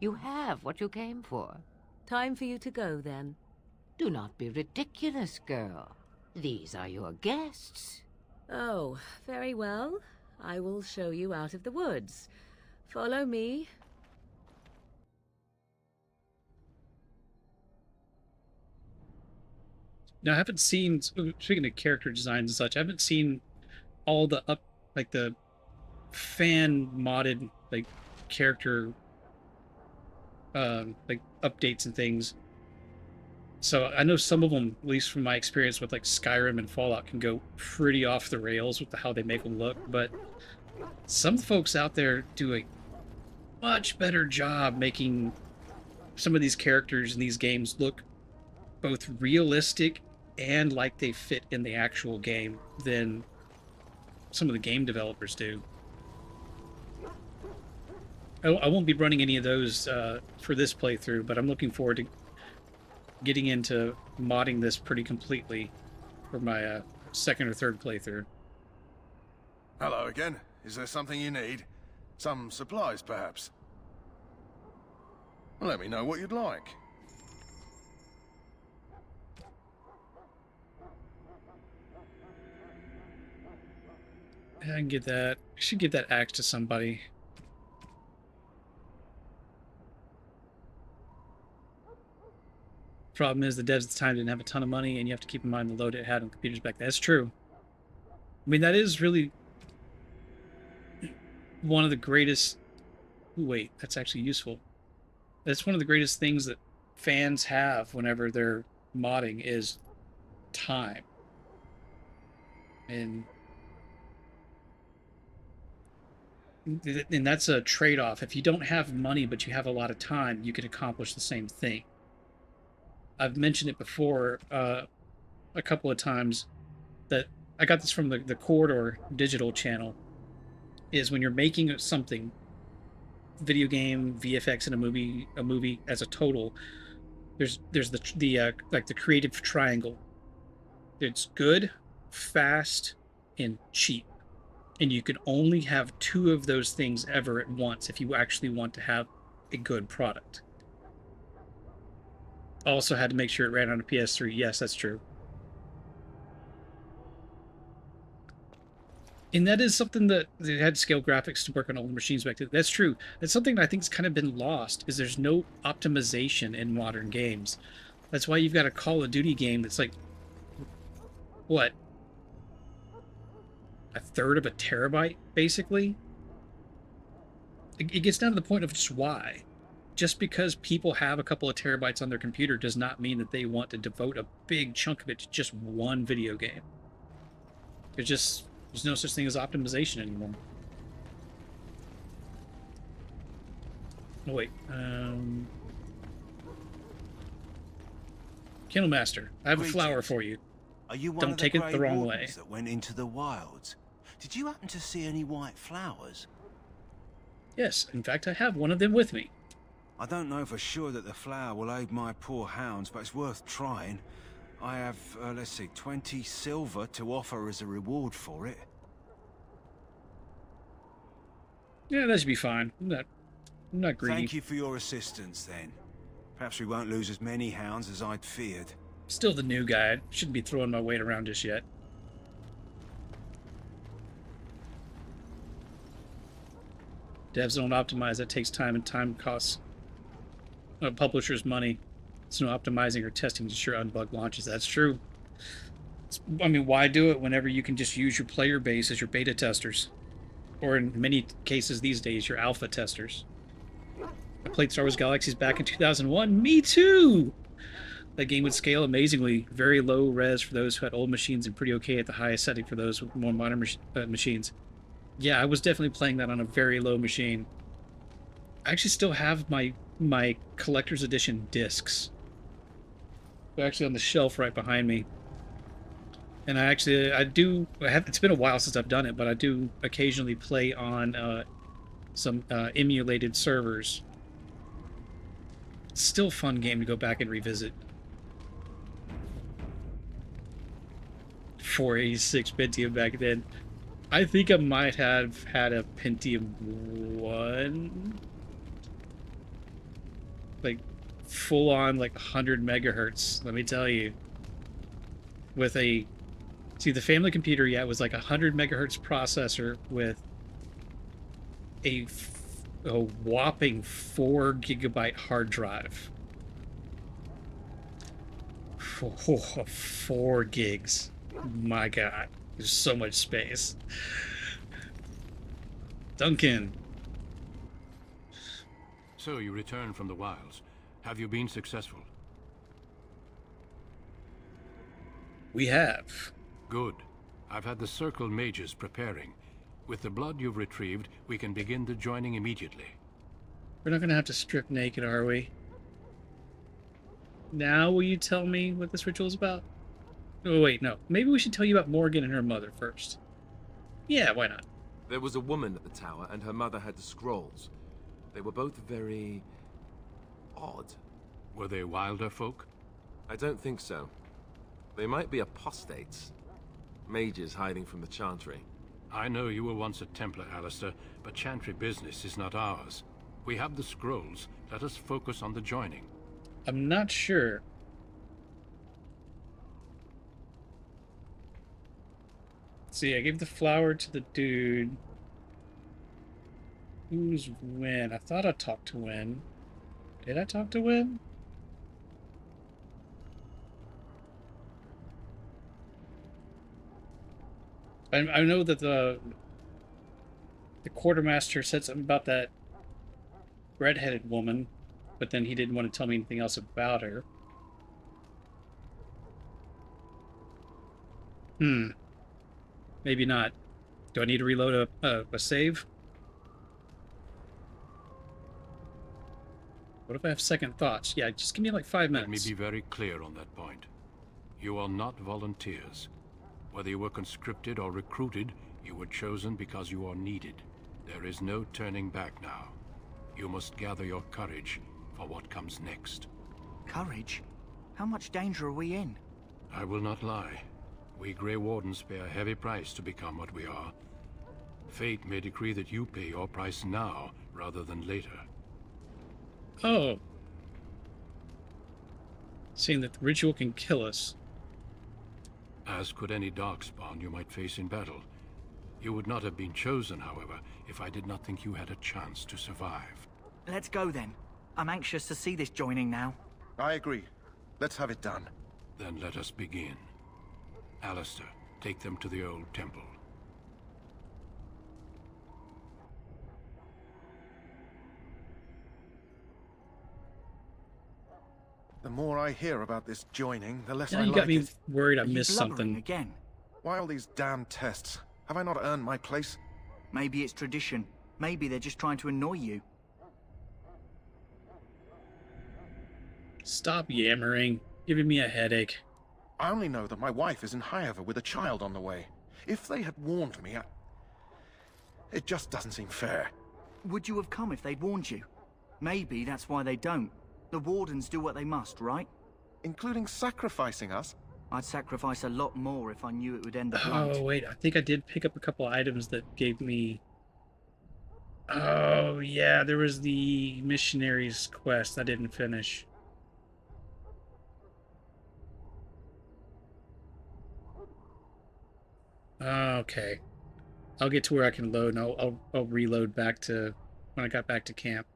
You have what you came for. Time for you to go, then. Do not be ridiculous, girl. These are your guests. Oh, very well. I will show you out of the woods. Follow me. Now, I haven't seen, speaking of character designs and such, I haven't seen all the the fan modded, character, updates and things. So I know some of them, at least from my experience with Skyrim and Fallout, can go pretty off the rails with how they make them look, but some folks out there do a much better job making some of these characters in these games look both realistic and like they fit in the actual game than some of the game developers do. I won't be running any of those for this playthrough, but I'm looking forward to getting into modding this pretty completely for my second or third playthrough. Hello again. Is there something you need? Some supplies, perhaps? Let me know what you'd like. I can get that. I should give that axe to somebody. Problem is, the devs at the time didn't have a ton of money, and you have to keep in mind the load it had on computers back then. That's true. I mean, that is really one of the greatest... Ooh, wait, that's actually useful. That's one of the greatest things that fans have whenever they're modding is time. And that's a trade-off. If you don't have money but you have a lot of time, you can accomplish the same thing. I've mentioned it before a couple of times that I got this from the Corridor Digital channel, is when you're making something, video game, VFX, and a movie as a total, there's the creative triangle. It's good, fast, and cheap. And you can only have two of those things ever at once if you actually want to have a good product. Also had to make sure it ran on a PS3. Yes, that's true. And that is something that they had scale graphics to work on older machines back then. That's true. That's something that I think has kind of been lost, is there's no optimization in modern games. That's why you've got a Call of Duty game that's what? A third of a terabyte, basically? It gets down to the point of just why. Just because people have a couple of terabytes on their computer does not mean that they want to devote a big chunk of it to just one video game. There's no such thing as optimization anymore. Oh, wait. Candlemaster, I have a flower for you. Are you one Don't of the take it Grey the wrong Wardens way. that went into the wilds? Did you happen to see any white flowers? Yes, in fact, I have one of them with me. I don't know for sure that the flower will aid my poor hounds, but it's worth trying. I have, let's see, 20 silver to offer as a reward for it. Yeah, that should be fine. I'm not greedy. Thank you for your assistance, then. Perhaps we won't lose as many hounds as I'd feared. Still the new guy. I shouldn't be throwing my weight around just yet. Devs don't optimize. That takes time, and time costs publishers money. It's no optimizing or testing to ensure unbugged launches. That's true. I mean, why do it whenever you can just use your player base as your beta testers? Or in many cases these days, your alpha testers. I played Star Wars Galaxies back in 2001. Me too! That game would scale amazingly. Very low res for those who had old machines and pretty okay at the highest setting for those with more modern machines. Yeah, I was definitely playing that on a very low machine. I actually still have my collector's edition discs. They're actually on the shelf right behind me. And it's been a while since I've done it, but I do occasionally play on some emulated servers. It's still a fun game to go back and revisit. 486 Pentium back then. I think I might have had a Pentium 1. Like, full on, like, 100 megahertz, let me tell you. With a... See, the family computer, yeah, it was like a 100 megahertz processor with a whopping 4 gigabyte hard drive. 4 gigs. My God. There's so much space. Duncan. So you returned from the wilds. Have you been successful? We have. Good. I've had the Circle mages preparing. With the blood you've retrieved, we can begin the joining immediately. We're not going to have to strip naked, are we? Now will you tell me what this ritual is about? Oh, wait, no. Maybe we should tell you about Morgan and her mother first. Yeah, why not? There was a woman at the tower, and her mother had the scrolls. They were both very... odd. Were they wilder folk? I don't think so. They might be apostates. Mages hiding from the Chantry. I know you were once a Templar, Alistair, but Chantry business is not ours. We have the scrolls. Let us focus on the joining. I'm not sure. See, I gave the flower to the dude. Who's Wynn? I thought I talked to Wynn. Did I talk to Wynn? I know that the quartermaster said something about that red-headed woman, but then he didn't want to tell me anything else about her. Maybe not. Do I need to reload a save? What if I have second thoughts? Yeah, just give me like 5 minutes. Let me be very clear on that point. You are not volunteers. Whether you were conscripted or recruited, you were chosen because you are needed. There is no turning back now. You must gather your courage for what comes next. Courage? How much danger are we in? I will not lie. We Grey Wardens pay a heavy price to become what we are. Fate may decree that you pay your price now, rather than later. Oh. Seeing that the ritual can kill us. As could any darkspawn you might face in battle. You would not have been chosen, however, if I did not think you had a chance to survive. Let's go then. I'm anxious to see this joining now. I agree. Let's have it done. Then let us begin. Alistair, take them to the old temple. The more I hear about this joining, the less Now I you like got me it. worried I missed something. Again? Why all these damn tests? Have I not earned my place? Maybe it's tradition. Maybe they're just trying to annoy you. Stop yammering. Giving me a headache. I only know that my wife is in Highover with a child on the way. If they had warned me, it just doesn't seem fair. Would you have come if they'd warned you? Maybe that's why they don't. The Wardens do what they must, right? Including sacrificing us? I'd sacrifice a lot more if I knew it would end the blight. Oh, wait. I think I did pick up a couple items that gave me... Oh, yeah. There was the missionaries quest I didn't finish. Okay. I'll get to where I can load, and I'll reload back to when I got back to camp.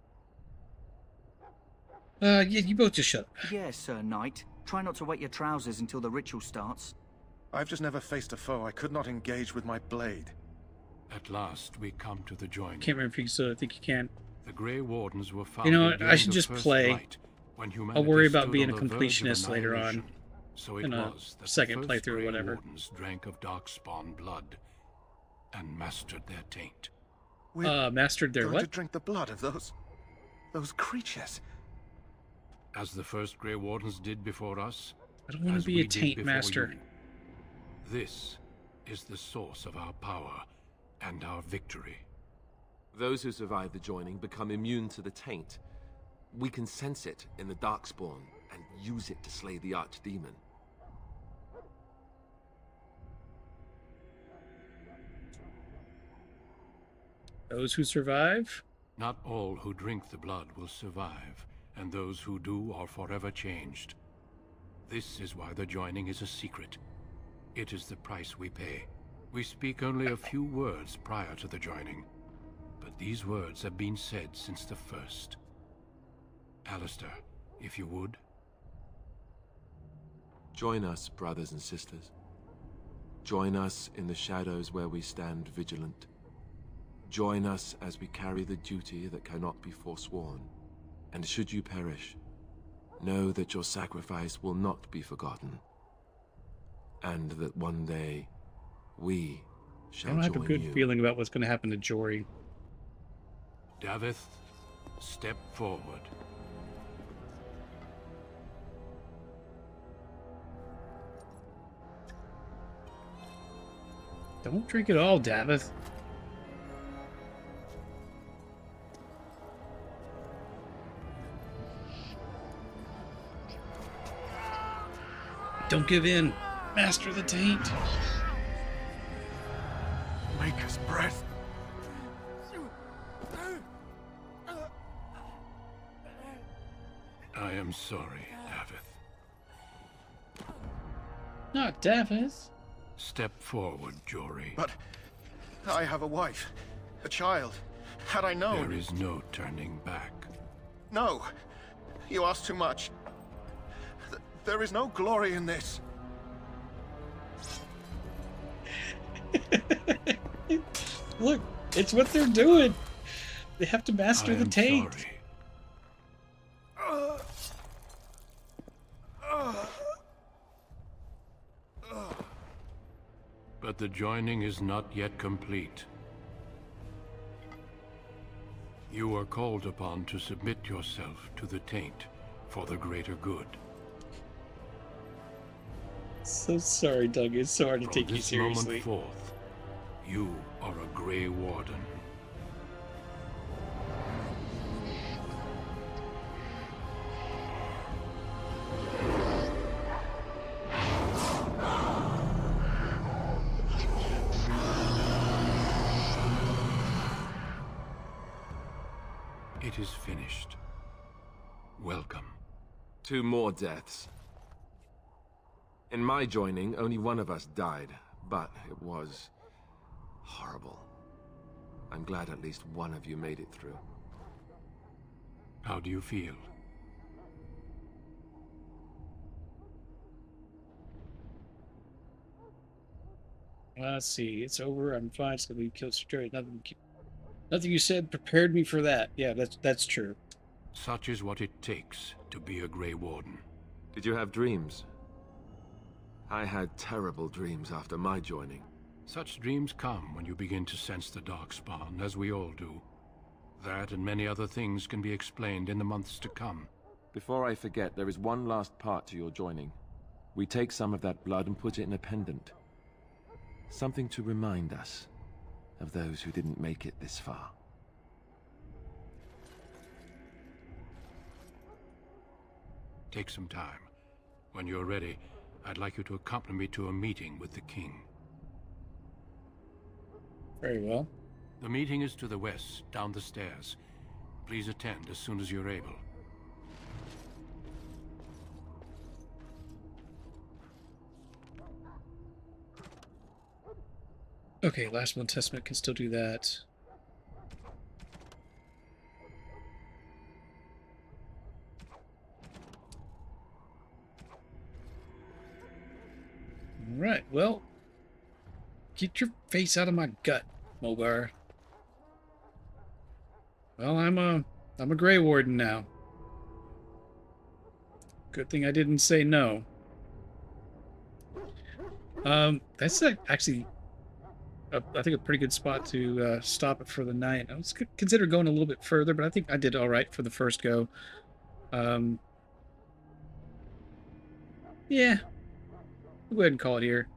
Yeah, you both just shut up. Yes, Sir Knight. Try not to wet your trousers until the ritual starts. I've just never faced a foe I could not engage with my blade. At last, we come to the joining. Can't remember if you still think you can. The Grey Wardens were founded. You know what? I during should the just First play. Light, when I'll worry humanity about being a stood on the verge of completionist later on. annihilation. So it In a was that second the first playthrough or Grey whatever. Wardens drank of Darkspawn blood and mastered their taint. Mastered their going what? to drink the blood of those creatures. As the first Grey Wardens did before us. I don't want as to be we a did taint before master. you. This is the source of our power and our victory. Those who survive the joining become immune to the taint. We can sense it in the Darkspawn and use it to slay the Archdemon. Those who survive? Not all who drink the blood will survive, and those who do are forever changed. This is why the joining is a secret. It is the price we pay. We speak only a few words prior to the joining, but these words have been said since the first. Alistair, if you would. Join us, brothers and sisters. Join us in the shadows where we stand vigilant. Join us as we carry the duty that cannot be forsworn. And should you perish, know that your sacrifice will not be forgotten. And that one day, we shall I don't have a join good you. feeling about what's going to happen to Jory. Davith, step forward. Don't drink it all, Davith. Don't give in. Master the taint. Maker's breath. I am sorry, Davith. Not Davith. Step forward, Jory. But I have a wife, a child. Had I known... There is no turning back. No. You ask too much. There is no glory in this. Look, it's what they're doing. They have to master I the am taint. sorry. But the joining is not yet complete. You are called upon to submit yourself to the taint for the greater good. So sorry, Doug. It's so hard to take you This seriously. moment forth, you are a Grey Warden. It is finished. Welcome. 2 more deaths. In my joining, only one of us died, but it was horrible. I'm glad at least one of you made it through. How do you feel? Let's see. It's over. I'm fine. So we killed Jory. Nothing you said prepared me for that. Yeah, that's true. Such is what it takes to be a Grey Warden. Did you have dreams? I had terrible dreams after my joining. Such dreams come when you begin to sense the Darkspawn, as we all do. That and many other things can be explained in the months to come. Before I forget, there is one last part to your joining. We take some of that blood and put it in a pendant. Something to remind us of those who didn't make it this far. Take some time. When you're ready, I'd like you to accompany me to a meeting with the king. Very well. The meeting is to the west, down the stairs. Please attend as soon as you're able. Okay, Last Will and Testament can still do that. Alright, well, get your face out of my gut, Mogar. Well, I'm a Grey Warden now. Good thing I didn't say no. That's actually, I think, a pretty good spot to stop it for the night. I was consider going a little bit further, but I think I did all right for the first go. Yeah, we'll go ahead and call it here.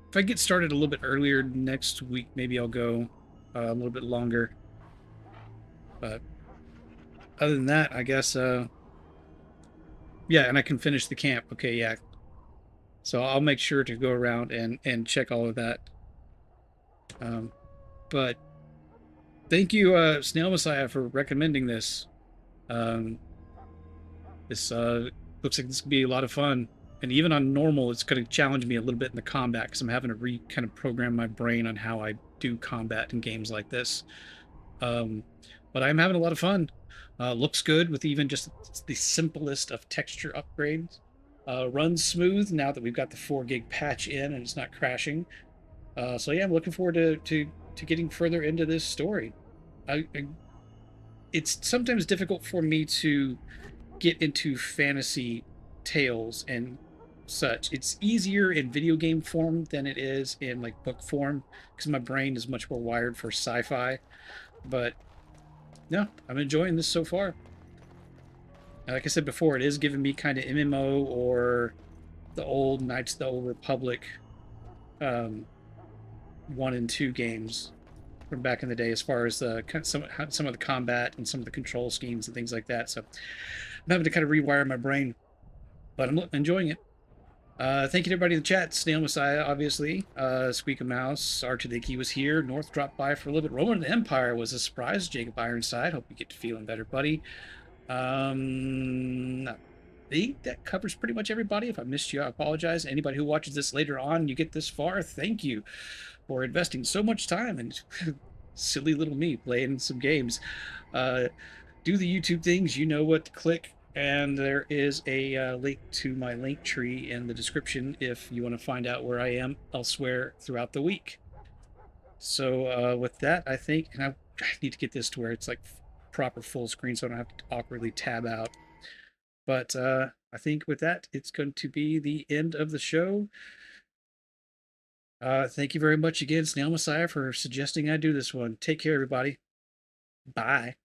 If I get started a little bit earlier next week, maybe I'll go a little bit longer. But other than that, I guess, yeah, and I can finish the camp. Okay, yeah. So I'll make sure to go around and check all of that. But thank you, Snail Messiah, for recommending this. This looks like this could be a lot of fun. And even on normal, it's going to challenge me a little bit in the combat, because I'm having to kind of program my brain on how I do combat in games like this. But I'm having a lot of fun. Looks good with even just the simplest of texture upgrades. Runs smooth now that we've got the 4 gig patch in and it's not crashing. So yeah, I'm looking forward to getting further into this story. It's sometimes difficult for me to get into fantasy tales and such. It's easier in video game form than it is in like book form, because my brain is much more wired for sci-fi. But no, I'm enjoying this so far. Like I said before, it is giving me kind of MMO or the old Knights of the Old Republic 1 and 2 games from back in the day, as far as the some of the combat and some of the control schemes and things like that. So I'm having to kind of rewire my brain, but I'm enjoying it. Thank you to everybody in the chat. Snail Messiah, obviously. Squeak a Mouse. Archidiki was here. North dropped by for a little bit. Roman and the Empire was a surprise. Jacob Ironside. Hope you get to feeling better, buddy. I think that covers pretty much everybody. If I missed you, I apologize. Anybody who watches this later on, you get this far, thank you for investing so much time in silly little me playing some games. Do the YouTube things. You know what to click. And there is a link to my link tree in the description if you want to find out where I am elsewhere throughout the week. So with that, I think, and I need to get this to where it's like proper full screen so I don't have to awkwardly tab out. But I think with that, it's going to be the end of the show. Thank you very much again, Snail Messiah, for suggesting I do this one. Take care, everybody. Bye.